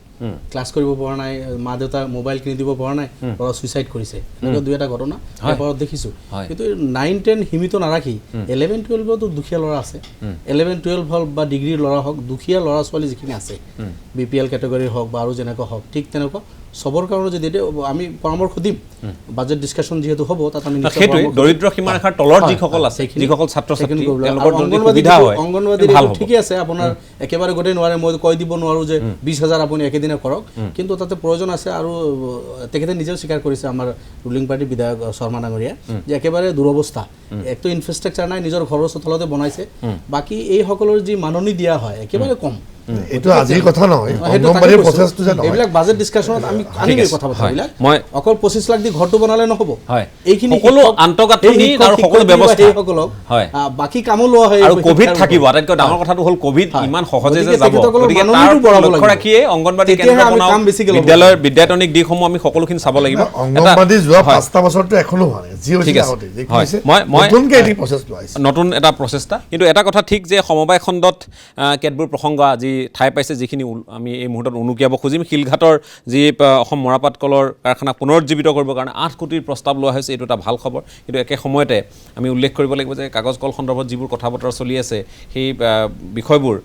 ক্লাছ কৰিব পৰা নাই, মা দেউতা মোবাইল কিনি দিব পৰা নাই, ল'ৰা ছুইচাইড কৰিছে, এনেকুৱা 2-এটা ঘটনা পেপাৰত দেখিছোঁ। কিন্তু 9-10 সীমিত নাৰাখি 11-12তো দুখীয়া ল'ৰা আছে, 11-12 হওক বা ডিগ্ৰীৰ ল'ৰা হওক, দুখীয়া ল'ৰা ছোৱালী যিখিনি আছে BPL কেটেগৰীৰ হওক বা আৰু যেনেকুৱা হওক, ঠিক তেনেকুৱা সবৰ কাৰণে যদি আমি পৰামৰ্শ দিম, বাজেট ডিছকাশ্যন যিহেতু হ'ব, তাত আমি
সেইটোৱে দৰিদ্ৰ সীমাৰেখাৰ তলৰ যিসকল আছে, যিসকল ছাত্ৰ ছাত্ৰী তেওঁলোকৰ যদি সুবিধা হয়
অংগনবাদী ঠিকে আছে। আপোনাৰ একেবাৰে গোটেই নোৱাৰে, মই কৈ দিব নোৱাৰোঁ যে 20,000 আপুনি একেদিনে কৰক, কিন্তু তাতে প্ৰয়োজন আছে। আৰু তেখেতে নিজেও স্বীকাৰ কৰিছে আমাৰ ৰুলিং পাৰ্টিৰ বিধায়ক শৰ্মা ডাঙৰীয়া যে একেবাৰে দুৰৱস্থা, একটো ইনফ্ৰাষ্ট্ৰাকচাৰ নাই, নিজৰ ঘৰৰ চোতালতে বনাইছে, বাকী এইসকলৰ যি মাননি দিয়া হয় একেবাৰে কম।
এইটো আজিৰ কথা নহয়, অংগনবাড়ীৰ প্ৰচেছটো যে নহয়,
এইবিলাক বাজেট ডিছকাশ্যনত আমি আনিমেই কথা পতাবিলাক। মই অকল 25 লাখ দি ঘৰটো বনালে নহ'ব, এইখিনি
সকলো আন্তঃগাঁথনি আৰু সকলো ব্যৱস্থা
সকলক বাকী কামো লোৱা হয়।
আৰু কোভিড থাকিব, আটাইতকৈ ডাঙৰ কথাটো হ'ল কোভিড ইমান সহজে যে যাব, গতিকে তাৰ লক্ষ্য ৰাখিয়ে অংগনবাড়ী কেন্দ্ৰ বনাওঁ, বিদ্যালয়ৰ বিদ্যায়তনিক দিশসমূহ আমি সকলোখিনি চাব লাগিব।
অংগনবাড়ী যোৱা 5টা বছৰটো এখনো হোৱা নাই, যি হৈছে
নতুন এটা প্ৰচেষ্টা। কিন্তু এটা কথা ঠিক যে সমবায় খণ্ডত কেতবোৰ প্ৰসংগ আজি ঠাই পাইছে, যিখিনি আমি এই মুহূৰ্তত উনুকিয়াব খুজিম। শিলঘাটৰ যি অসম মৰাপাট কলৰ কাৰখানা পুনৰুজ্জীৱিত কৰিবৰ কাৰণে 8 কোটিৰ প্ৰস্তাৱ লোৱা হৈছে, এইটো এটা ভাল খবৰ। কিন্তু একে সময়তে আমি উল্লেখ কৰিব লাগিব যে কাগজ কল সন্দৰ্ভত যিবোৰ কথা বতৰা চলি আছে, সেই বিষয়বোৰ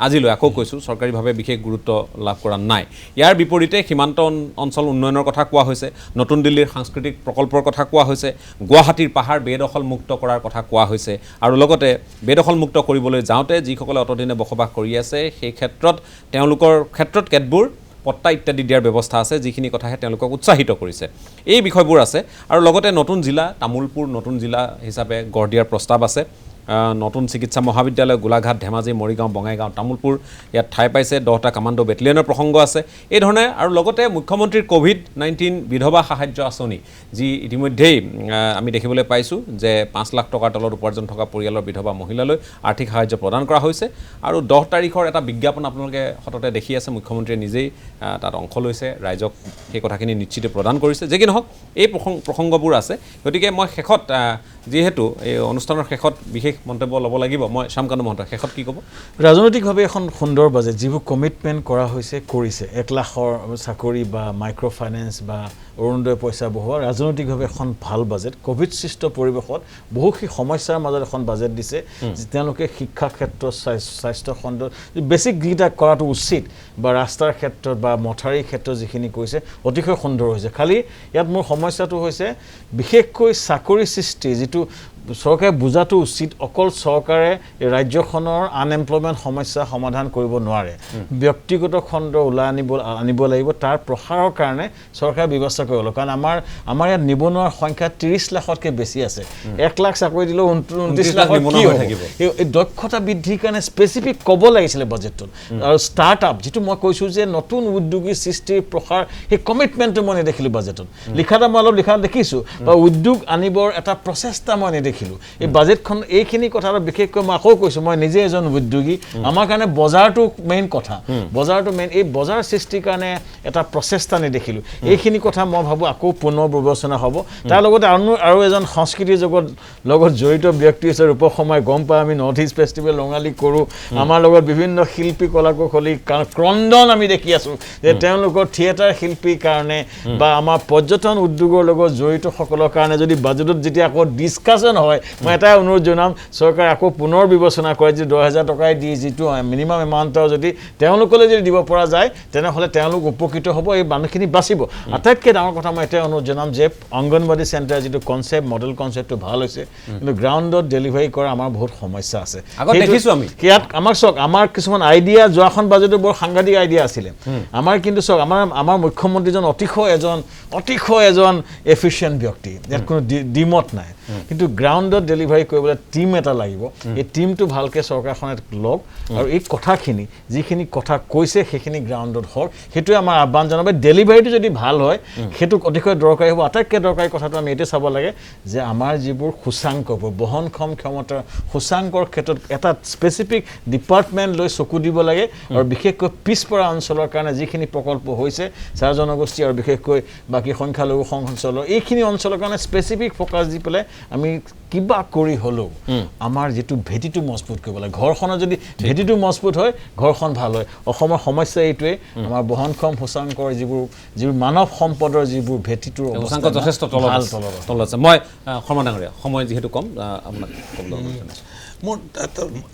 আজিলৈ আকৌ কৈছোঁ চৰকাৰীভাৱে বিশেষ গুৰুত্ব লাভ কৰা নাই। ইয়াৰ বিপৰীতে সীমান্ত অঞ্চল উন্নয়নৰ কথা কোৱা হৈছে, নতুন দিল্লীৰ সাংস্কৃতিক প্ৰকল্পৰ কথা কোৱা হৈছে, গুৱাহাটীৰ পাহাৰ বেদখল মুক্ত কৰাৰ কথা কোৱা হৈছে, আৰু লগতে বেদখল মুক্ত কৰিবলৈ যাওঁতে যিসকলে অতদিনে বসবাস কৰি আছে সেই ক্ষেত্ৰত তেওঁলোকৰ ক্ষেত্ৰত কেতবোৰ পট্টা ইত্যাদি দিয়াৰ ব্যৱস্থা আছে, যিখিনি কথাহে তেওঁলোকক উৎসাহিত কৰিছে। এই বিষয়বোৰ আছে। আৰু লগতে নতুন জিলা তামোলপুৰ নতুন জিলা হিচাপে গঢ় দিয়াৰ প্ৰস্তাৱ আছে। নতুন চিকিৎসা মহাবিদ্যালয় গোলাঘাট, ধেমাজি, মৰিগাঁও, বঙাইগাঁও, তামোলপুৰ ইয়াত ঠাই পাইছে। 10টা কামাণ্ডো বেটেলিয়নৰ প্ৰসংগ আছে এই ধৰণে। আৰু লগতে মুখ্যমন্ত্ৰীৰ COVID-19 বিধৱা সাহায্য আঁচনি, যি ইতিমধ্যেই আমি দেখিবলৈ পাইছোঁ যে 5 লাখ টকাৰ তলত উপাৰ্জন থকা পৰিয়ালৰ বিধৱা মহিলালৈ আৰ্থিক সাহায্য প্ৰদান কৰা হৈছে। আৰু 10 তাৰিখৰ এটা বিজ্ঞাপন আপোনালোকে সততে দেখি আছে, মুখ্যমন্ত্ৰীয়ে নিজেই তাত অংশ লৈছে, ৰাইজক সেই কথাখিনি নিশ্চিত প্ৰদান কৰিছে। যে কি নহওক এই প্ৰসংগবোৰ আছে। গতিকে মই শেষত যিহেতু এই অনুষ্ঠানৰ শেষত বিশেষ মন্তব্য ল'ব লাগিব, মই শ্যামকান্ত মহন্ত শেষত কি ক'ব?
ৰাজনৈতিকভাৱে এখন সুন্দৰ বাজেট, যিবোৰ কমিটমেণ্ট কৰা হৈছে কৰিছে, 1 লাখৰ চাকৰি বা মাইক্ৰ' ফাইনেন্স বা অৰুণোদয় পইচা বহোৱা, ৰাজনৈতিকভাৱে এখন ভাল বাজেট। কোভিড সৃষ্ট পৰিৱেশত বহুখিনি সমস্যাৰ মাজত এখন বাজেট দিছে, তেওঁলোকে শিক্ষা ক্ষেত্ৰত, স্বাস্থ্য খণ্ডত বেছিক যিকেইটা কৰাটো উচিত, বা ৰাস্তাৰ ক্ষেত্ৰত বা মথাৰীৰ ক্ষেত্ৰত যিখিনি কৰিছে অতিশয় সুন্দৰ হৈছে। খালি ইয়াত মোৰ সমস্যাটো হৈছে বিশেষকৈ চাকৰি সৃষ্টি, যিটো চৰকাৰে বুজাটো উচিত, অকল চৰকাৰে ৰাজ্যখনৰ আনএমপ্লয়মেণ্ট সমস্যা সমাধান কৰিব নোৱাৰে, ব্যক্তিগত খণ্ড ওলাই আনিব লাগিব। তাৰ প্ৰসাৰৰ কাৰণে চৰকাৰে ব্যৱস্থা কৰিব লাগিব, কাৰণ আমাৰ ইয়াত নিবনুৱাৰ সংখ্যা 30 লাখতকৈ বেছি আছে। 1 লাখ চাকৰি দিলেও 29 লাখ থাকিব। এই দক্ষতা বৃদ্ধিৰ কাৰণে স্পেচিফিক ক'ব লাগিছিলে বাজেটটোত। আৰু ষ্টাৰ্টআপ, যিটো মই কৈছোঁ যে নতুন উদ্যোগী সৃষ্টিৰ প্ৰসাৰ, সেই কমিটমেণ্টটো মই নেদেখিলোঁ বাজেটত। লিখাটা মই অলপ লিখা দেখিছোঁ, বা উদ্যোগ আনিবৰ এটা প্ৰচেষ্টা মই নেদেখিলোঁ। এই বাজেটখন এইখিনি কথা বিশেষকৈ মই আকৌ কৈছোঁ, মই নিজে এজন উদ্যোগী, আমাৰ কাৰণে বজাৰটো মেইন কথা, বজাৰটো মেইন। এই বজাৰ সৃষ্টিৰ কাৰণে এটা প্ৰচেষ্টা নেদেখিলোঁ। এইখিনি কথা মই ভাবোঁ আকৌ পুনৰ বিবেচনা হ'ব। তাৰ লগতে আৰু এজন সংস্কৃতিৰ লগত জড়িত ব্যক্তি হৈছে ৰূপক শৰ্মাই। গম পাই আমি নৰ্থ ইষ্ট ফেষ্টিভেল ৰঙালী কৰোঁ, আমাৰ লগত বিভিন্ন শিল্পী কলাকুশলী ক্ৰন্দন আমি দেখি আছোঁ যে তেওঁলোকৰ থিয়েটাৰ শিল্পীৰ কাৰণে বা আমাৰ পৰ্যটন উদ্যোগৰ লগত জড়িতসকলৰ কাৰণে যদি বাজেটত যেতিয়া আকৌ ডিছকাশ্যন হয়, মই এটাই অনুৰোধ জনাম, চৰকাৰে আকৌ পুনৰ বিবেচনা কৰে যে 10,000 টকাই দি যিটো মিনিমাম এমাউণ্টৰ যদি তেওঁলোকলৈ যদি দিব পৰা যায়, তেনেহ'লে তেওঁলোক উপকৃত হ'ব, এই মানুহখিনি বাচিব। আটাইতকৈ ডাঙৰ কথা মই এটাই অনুৰোধ জনাম যে অংগনবাদী চেণ্টাৰ যিটো কনচেপ্ট, মডেল কনচেপ্টটো ভাল হৈছে, কিন্তু গ্ৰাউণ্ডত ডেলিভাৰী কৰা আমাৰ বহুত সমস্যা আছে।
দেখিছোঁ আমি
ইয়াত আমাৰ কিছুমান আইডিয়া যোৱাখন বাজেটত বৰ সাংঘাতিক আইডিয়া আছিলে আমাৰ, কিন্তু চাওক আমাৰ মুখ্যমন্ত্ৰীজন অতিশয় এজন এফিচিয়েণ্ট ব্যক্তি, ইয়াত কোনো দ্বিমত নাই। কিন্তু গ্ৰাউণ্ড গ্ৰাউণ্ডত ডেলিভাৰী কৰিবলৈ টীম এটা লাগিব এই টীমটো ভালকৈ চৰকাৰখনে লওক আৰু এই কথাখিনি যিখিনি কথা কৈছে সেইখিনি গ্ৰাউণ্ডত হওক সেইটোৱে আমাৰ আহ্বান জনাব ডেলিভাৰীটো যদি ভাল হয় সেইটো অতিশয় দৰকাৰী হ'ব আটাইতকৈ দৰকাৰী কথাটো আমি এইটোৱে চাব লাগে যে আমাৰ যিবোৰ সূচাংকবোৰ বহনক্ষম ক্ষমতাৰ সূচাংকৰ ক্ষেত্ৰত এটা স্পেচিফিক ডিপাৰ্টমেণ্ট লৈ চকু দিব লাগে আৰু বিশেষকৈ পিছপৰা অঞ্চলৰ কাৰণে যিখিনি প্ৰকল্প হৈছে চাহ জনগোষ্ঠী আৰু বিশেষকৈ বাকী সংখ্যালঘু অঞ্চলৰ এইখিনি অঞ্চলৰ কাৰণে স্পেচিফিক ফ'কাছ দি পেলাই আমি কিবা কৰি হ'লেও আমাৰ যিটো ভেটিটো মজবুত কৰিব লাগে ঘৰখনৰ যদি ভেটিটো মজবুত হয় ঘৰখন ভাল হয় অসমৰ সমস্যা এইটোৱে আমাৰ বহনক্ষম সূচাংকৰ যিবোৰ মানৱ সম্পদৰ যিবোৰ ভেটিটোৰ
সূচাংক যথেষ্ট তলত আছে মই শৰ্মা ডাঙৰীয়া সময় যিহেতু কম আপোনাক ক'বলৈ জনাইছোঁ
মোৰ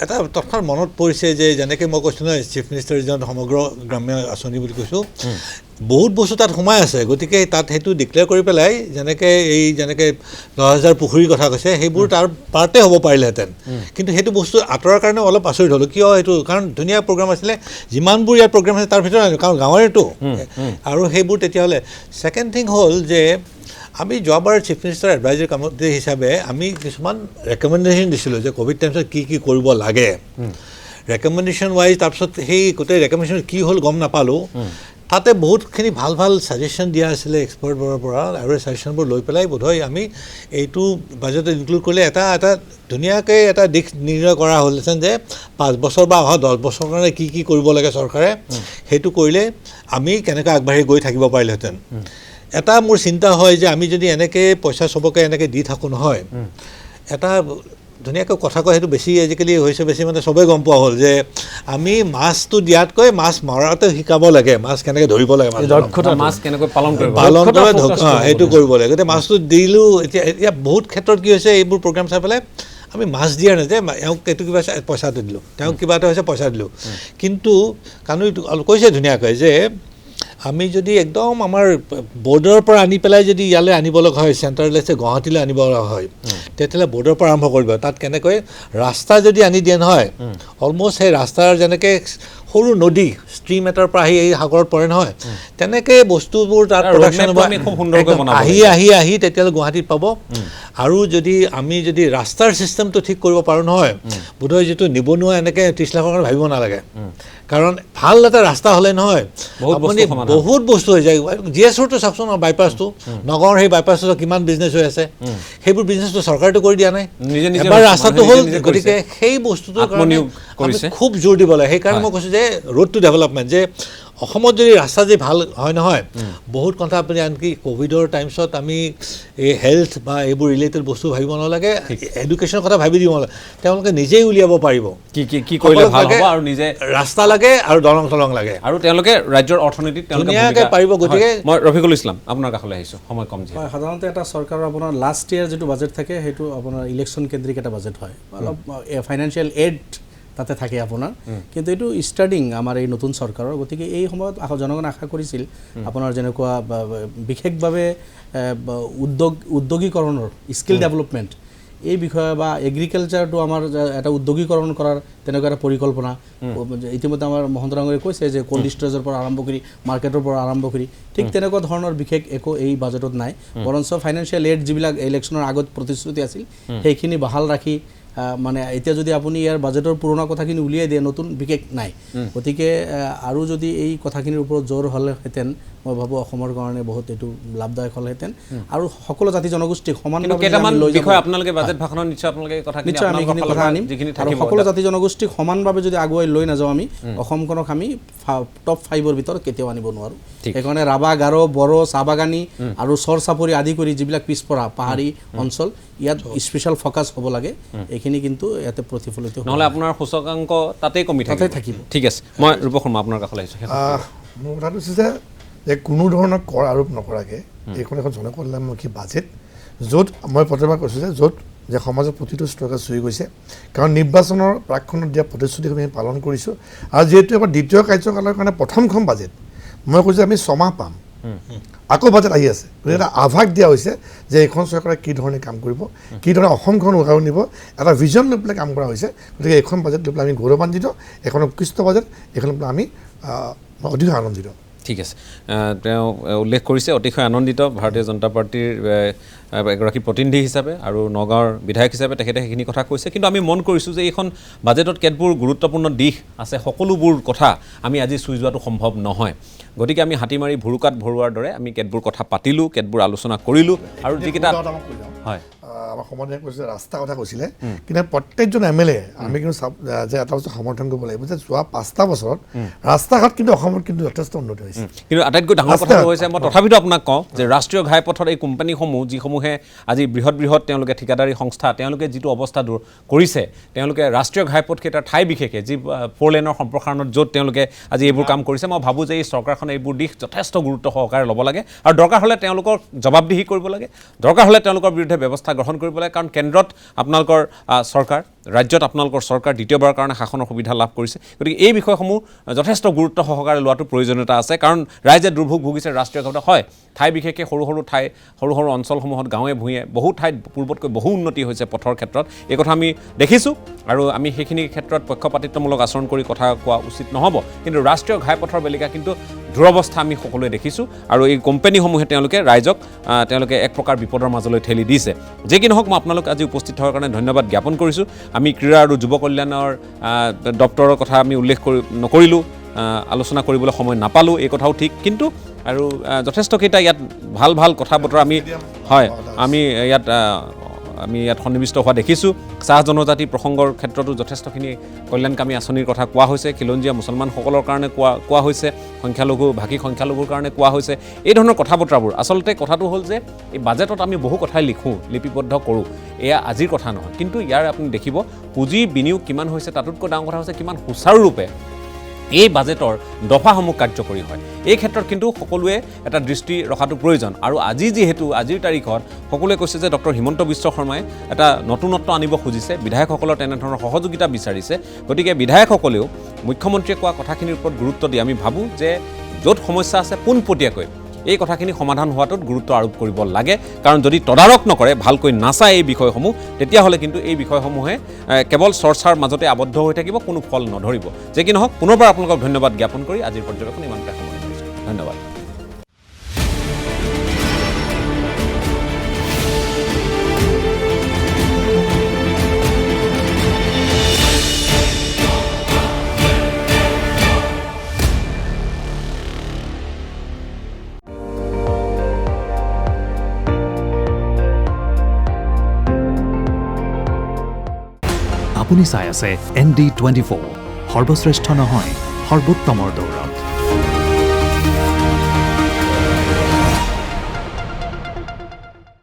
এটা তৎক্ষণাত মনত পৰিছে যে যেনেকৈ মই কৈছোঁ নহয় চিফ মিনিষ্টাৰ যিজন সমগ্ৰ গ্ৰাম্য আঁচনি বুলি কৈছোঁ বহুত বস্তু তাত সোমাই আছে গতিকে তাত সেইটো ডিক্লেয়াৰ কৰি পেলাই যেনেকৈ 10,000 পুখুৰীৰ কথা কৈছে সেইবোৰ তাৰ পাৰ্টে হ'ব পাৰিলেহেঁতেন কিন্তু সেইটো বস্তু আঁতৰাৰ কাৰণে অলপ আচৰিত হ'লোঁ কিয় সেইটো কাৰণ ধুনীয়া প্ৰগ্ৰাম আছিলে যিমানবোৰ ইয়াত প্ৰগ্ৰাম আছে তাৰ ভিতৰত কাৰণ গাঁৱৰেতো আৰু সেইবোৰ তেতিয়াহ'লে ছেকেণ্ড থিং হ'ল যে আমি যোৱাবাৰ চিফ মিনিষ্টাৰ এডভাইজাৰী কমিটি হিচাপে আমি কিছুমান ৰেকমেণ্ডেশ্যন দিছিলোঁ যে ক'ভিড টাইমছত কি কৰিব লাগে ৰেকমেণ্ডেশ্যন ৱাইজ তাৰপিছত সেই গোটেই ৰেকমেণ্ডেশ্যন কি হ'ল গম নাপালোঁ তাতে বহুতখিনি ভাল ভাল ছাজেশ্যন দিয়া আছিলে এক্সপাৰ্টবোৰৰ পৰা আৰু এই ছাজেশ্যনবোৰ লৈ পেলাই বোধহয় আমি এইটো বাজেটত ইনক্লুড কৰিলে এটা ধুনীয়াকৈ এটা দিশ নিৰ্ণয় কৰা হ'লহেঁতেন যে 5 বছৰ বা অহা 10 বছৰৰ কাৰণে কি কৰিব লাগে চৰকাৰে সেইটো কৰিলে আমি কেনেকৈ আগবাঢ়ি গৈ থাকিব পাৰিলেহেঁতেন এটা মোৰ চিন্তা হয় যে আমি যদি এনেকৈ পইচা চবকে এনেকৈ দি থাকোঁ নহয় এটা ধুনীয়াকৈ কথা কয় সেইটো বেছি আজিকালি হৈছে বেছি মানে চবেই গম পোৱা হ'ল যে আমি মাছটো দিয়াতকৈ মাছ মৰাটো শিকাব লাগে মাছ কেনেকৈ ধৰিব লাগে
মাছ কেনেকৈ পালন কৰিব
সেইটো কৰিব লাগে গতিকে মাছটো দিলোঁ এতিয়া বহুত ক্ষেত্ৰত কি হৈছে এইবোৰ প্ৰগ্ৰাম চাই পেলাই আমি মাছ দিয়া নাই যে এওঁক এইটো কিবা পইচাটো দিলোঁ তেওঁক কিবা এটা হৈছে পইচা দিলোঁ কিন্তু কানুই কৈছে ধুনীয়াকৈ যে আমি যদি একদম আমাৰ বৰ্ডাৰৰ পৰা আনি পেলাই যদি ইয়ালৈ আনিব লগা হয় চেণ্টাৰলেছে গুৱাহাটীলৈ আনিব লগা হয় তেতিয়াহ'লে বৰ্ডাৰৰ পৰা আৰম্ভ কৰিব তাত কেনেকৈ ৰাস্তা যদি আনি দিয়ে নহয় অলমষ্ট সেই ৰাস্তাৰ যেনেকৈ সৰু নদী ষ্ট্ৰীম এটাৰ পৰা আহি এই সাগৰত পৰে নহয় তেনেকৈ বস্তুবোৰ তাত প্ৰডাকশ্যন আহি তেতিয়াহ'লে গুৱাহাটীত পাব আৰু আমি যদি ৰাস্তাৰ ছিষ্টেমটো ঠিক কৰিব পাৰোঁ নহয় বোধহয় যিটো নিবনুৱা এনেকৈ 30 লাখৰ কাৰণে ভাবিব নালাগে কাৰণ ভাল এটা ৰাস্তা হ'লে নহয় আপুনি বহুত বস্তু হৈ যায় জি এছ ৰোডটো চাওকচোন বাইপাছটো নগাঁৱৰ সেই বাইপাছটো কিমান বিজনেছ হৈ আছে সেইবোৰ বিজনেছটো চৰকাৰেতো কৰি দিয়া নাই এবাৰ ৰাস্তাটো হ'ল গতিকে সেই বস্তুটোৰ কাৰণে খুব জোৰ দিব লাগে সেইকাৰণে মই কৈছোঁ যে ৰোড টু ডেভেলপমেণ্ট যে অসমত যদি ৰাস্তা যদি ভাল হয় নহয় বহুত কথা আপুনি আনকি ক'ভিডৰ টাইমছত আমি এই হেল্থ বা এইবোৰ ৰিলেটেড বস্তু ভাবিব নালাগে এডুকেশ্যনৰ কথা ভাবি দিব নালাগে তেওঁলোকে নিজেই উলিয়াব পাৰিব
কি কৰিলে ভাল হ'ব আৰু নিজে
ৰাস্তা লাগে আৰু দলং লাগে
আৰু তেওঁলোকে ৰাজ্যৰ অৰ্থনীতিত
ধুনীয়াকৈ পাৰিব গতিকে
মই ৰফিকুল ইছলাম আপোনাৰ কাষলৈ আহিছোঁ সময় কম
হয় সাধাৰণতে এটা চৰকাৰৰ আপোনাৰ লাষ্ট ইয়েৰ যিটো বাজেট থাকে সেইটো আপোনাৰ ইলেকশ্যন কেন্দ্ৰিক এটা বাজেট হয় অলপ ফাইনেন্সিয়েল এড তাতে থাকে আপোনাৰ কিন্তু এইটো ষ্টাৰ্টিং আমাৰ এই নতুন চৰকাৰৰ গতিকে এই সময়ত জনগণে আশা কৰিছিল আপোনাৰ যেনেকুৱা বিশেষভাৱে উদ্যোগীকৰণৰ স্কিল ডেভেলপমেণ্ট এই বিষয়ে বা এগ্ৰিকালচাৰটো আমাৰ এটা উদ্যোগীকৰণ কৰাৰ তেনেকুৱা এটা পৰিকল্পনা ইতিমধ্যে আমাৰ মহন্ত ডাঙৰীয়ে কৈছে যে কোল্ড ষ্টৰেজৰ পৰা আৰম্ভ কৰি মাৰ্কেটৰ পৰা আৰম্ভ কৰি ঠিক তেনেকুৱা ধৰণৰ বিশেষ একো এই বাজেটত নাই বৰঞ্চ ফাইনেন্সিয়েল এড যিবিলাক ইলেকশ্যনৰ আগত প্ৰতিশ্ৰুতি আছিল সেইখিনি বাহাল ৰাখি মানে এতিয়া যদি আপুনি ইয়াৰ বাজেটৰ পুৰণা কথাখিনি উলিয়াই দিয়ে নতুন বিশেষ নাই গতিকে আৰু যদি এই কথাখিনিৰ ওপৰত জোৰ হ'লেহেঁতেন মই ভাবোঁ অসমৰ কাৰণে বহুত এইটো লাভদায়ক হ'লহেঁতেন আৰু সকলো জাতি জনগোষ্ঠীক সমানভাৱে আমি এইখিনি কথা আনিম আৰু সকলো জাতি জনগোষ্ঠীক সমানভাৱে যদি আগুৱাই লৈ নাযাওঁ আমি অসমখনক আমি টপ 5ৰ ভিতৰত কেতিয়াও আনিব নোৱাৰোঁ সেইকাৰণে ৰাভা গাৰো বড়ো চাহ বাগানী আৰু চৰ চাপৰি আদি কৰি যিবিলাক পিছপৰা পাহাৰী অঞ্চল ইয়াত স্পেচিয়েল ফ'কাছ হ'ব লাগে এইখিনি কিন্তু ইয়াতে প্ৰতিফলিত
নহ'লে আপোনাৰ সূচকাংক তাতেই কমি থাকিব ঠিক আছে মই ৰূপ শৰ্মা আপোনাৰ কাষলৈ আহিছোঁ
মোৰ কথাটো হৈছে যে কোনো ধৰণৰ কৰ আৰোপ নকৰাকৈ এইখন এখন জনকল্যাণমুখী বাজেট য'ত মই প্ৰথমবাৰ কৈছোঁ য'ত যে সমাজৰ প্ৰতিটো স্তৰকে চুই গৈছে কাৰণ নিৰ্বাচনৰ প্ৰাকখনত দিয়া প্ৰতিশ্ৰুতিসমূহ আমি পালন কৰিছোঁ আৰু যিহেতু আমাৰ দ্বিতীয় কাৰ্যকালৰ কাৰণে প্ৰথমখন বাজেট মই কৈছোঁ আমি 6 মাহ পাম আকৌ বাজেট আহি আছে গতিকে এটা আভাস দিয়া হৈছে যে এইখন চৰকাৰে কি ধৰণে কাম কৰিব কি ধৰণে অসমখন উগাই নিব এটা ভিজন লৈ পেলাই কাম কৰা হৈছে গতিকে এইখন বাজেট লৈ পেলাই আমি গৌৰৱান্বিত এখন উৎকৃষ্ট বাজেট এইখন লৈ পেলাই আমি অধিক আনন্দিত
ঠিক আছে তেওঁ উল্লেখ কৰিছে অতিশয় আনন্দিত ভাৰতীয় জনতা পাৰ্টীৰ এগৰাকী প্ৰতিনিধি হিচাপে আৰু নগাঁৱৰ বিধায়ক হিচাপে তেখেতে সেইখিনি কথা কৈছে কিন্তু আমি মন কৰিছোঁ যে এইখন বাজেটত কেতবোৰ গুৰুত্বপূৰ্ণ দিশ আছে সকলোবোৰ কথা আমি আজি চুই যোৱাটো সম্ভৱ নহয় গতিকে আমি হাতী মাৰি ভুৰুকাত ভৰোৱাৰ দৰে আমি কেতবোৰ কথা পাতিলোঁ কেতবোৰ আলোচনা কৰিলোঁ আৰু যিকেইটা হয়
আমাৰ সমাধান কৈছে ৰাস্তা কথা কৈছিলে কিন্তু প্ৰত্যেকজন MLA আমি কিন্তু যে এটা বস্তু সমৰ্থন কৰিব লাগিব যে যোৱা 5টা বছৰত ৰাস্তা ঘাট কিন্তু অসমত কিন্তু যথেষ্ট উন্নতি হৈছে
কিন্তু আটাইতকৈ ডাঙৰ কথা হৈছে মই তথাপিতো আপোনাক কওঁ যে ৰাষ্ট্ৰীয় ঘাইপথত এই কোম্পানীসমূহ যিসমূহে আজি বৃহৎ তেওঁলোকে ঠিকাদাৰী সংস্থা তেওঁলোকে যিটো অৱস্থা কৰিছে তেওঁলোকে ৰাষ্ট্ৰীয় ঘাইপথকেইটাৰ ঠাই বিশেষে যি 4 লেনৰ সম্প্ৰসাৰণত য'ত তেওঁলোকে আজি এইবোৰ কাম কৰিছে মই ভাবোঁ যে এই চৰকাৰখনে এইবোৰ দিশ যথেষ্ট গুৰুত্ব সহকাৰে ল'ব লাগে আৰু দৰকাৰ হ'লে তেওঁলোকৰ জবাবদিহি কৰিব লাগে দৰকাৰ হ'লে তেওঁলোকৰ বিৰুদ্ধে ব্যৱস্থা গ্ৰহণ কৰিব লাগে কাৰণ কেন্দ্ৰত আপোনালোকৰ চৰকাৰ ৰাজ্যত আপোনালোকৰ চৰকাৰ দ্বিতীয়বাৰৰ কাৰণে শাসনৰ সুবিধা লাভ কৰিছে গতিকে এই বিষয়সমূহ যথেষ্ট গুৰুত্ব সহকাৰে লোৱাটো প্ৰয়োজনীয়তা আছে কাৰণ ৰাইজে দুৰ্ভোগ ভুগিছে ৰাষ্ট্ৰীয় ঘাইপথ হয় ঠাই বিশেষকৈ সৰু অঞ্চলসমূহত গাঁৱে ভূঞে বহু ঠাইত পূৰ্বতকৈ বহু উন্নতি হৈছে পথৰ ক্ষেত্ৰত এই কথা আমি দেখিছোঁ আৰু আমি সেইখিনি ক্ষেত্ৰত পক্ষপাতিত্বমূলক আচৰণ কৰি কথা কোৱা উচিত নহ'ব কিন্তু ৰাষ্ট্ৰীয় ঘাইপথৰ বেলিকা কিন্তু দুৰৱস্থা আমি সকলোৱে দেখিছোঁ আৰু এই কোম্পানীসমূহে ৰাইজক তেওঁলোকে এক প্ৰকাৰ বিপদৰ মাজলৈ ঠেলি দিছে যে কি নহওক মই আপোনালোক আজি উপস্থিত থকাৰ কাৰণে ধন্যবাদ জ্ঞাপন কৰিছোঁ আমি ক্ৰীড়া আৰু যুৱ কল্যাণৰ দপ্তৰৰ কথা আমি উল্লেখ নকৰিলোঁ আলোচনা কৰিবলৈ সময় নাপালোঁ এই কথাও ঠিক কিন্তু আৰু যথেষ্টকেইটা ইয়াত ভাল কথা বতৰা আমি ইয়াত সন্নিৱিষ্ট হোৱা দেখিছোঁ চাহ জনজাতি প্ৰসংগৰ ক্ষেত্ৰতো যথেষ্টখিনি কল্যাণকামী আঁচনিৰ কথা কোৱা হৈছে খিলঞ্জীয়া মুছলমানসকলৰ কাৰণে কোৱা হৈছে ভাষিক সংখ্যালঘুৰ কাৰণে কোৱা হৈছে এই ধৰণৰ কথা বতৰাবোৰ আচলতে কথাটো হ'ল যে এই বাজেটত আমি বহু কথাই লিখোঁ লিপিবদ্ধ কৰোঁ এয়া আজিৰ কথা নহয় কিন্তু ইয়াৰ আপুনি দেখিব পুঁজি বিনিয়োগ কিমান হৈছে তাতোতকৈ ডাঙৰ কথা হৈছে কিমান সুচাৰুৰূপে এই বাজেটৰ দফাসমূহ কাৰ্যকৰী হয় এই ক্ষেত্ৰত কিন্তু সকলোৱে এটা দৃষ্টি ৰখাটো প্ৰয়োজন আৰু আজি যিহেতু আজিৰ তাৰিখত সকলোৱে কৈছে যে ডক্টৰ হিমন্ত বিশ্ব শৰ্মাই এটা নতুনত্ব আনিব খুজিছে বিধায়কসকলৰ তেনেধৰণৰ সহযোগিতা বিচাৰিছে গতিকে বিধায়কসকলেও মুখ্যমন্ত্ৰীয়ে কোৱা কথাখিনিৰ ওপৰত গুৰুত্ব দি আমি ভাবোঁ যে য'ত সমস্যা আছে পোনপটীয়াকৈ এই কথাখিনি সমাধান হোৱাটোত গুৰুত্ব আৰোপ কৰিব লাগে কাৰণ যদি তদাৰক নকৰে ভালকৈ নাচায় এই বিষয়সমূহ তেতিয়াহ'লে কিন্তু এই বিষয়সমূহে কেৱল চৰ্চাৰ মাজতে আবদ্ধ হৈ থাকিব কোনো ফল নধৰিব যে কি নহওক পুনৰবাৰ আপোনালোকক ধন্যবাদ জ্ঞাপন কৰি আজিৰ পৰ্যবেক্ষণ ইমানতে সামৰণি মাৰিছোঁ ধন্যবাদ
আপুনি চাই আছে ND24 সৰ্বশ্ৰেষ্ঠ নহয় সৰ্বোত্তমৰ দৌৰত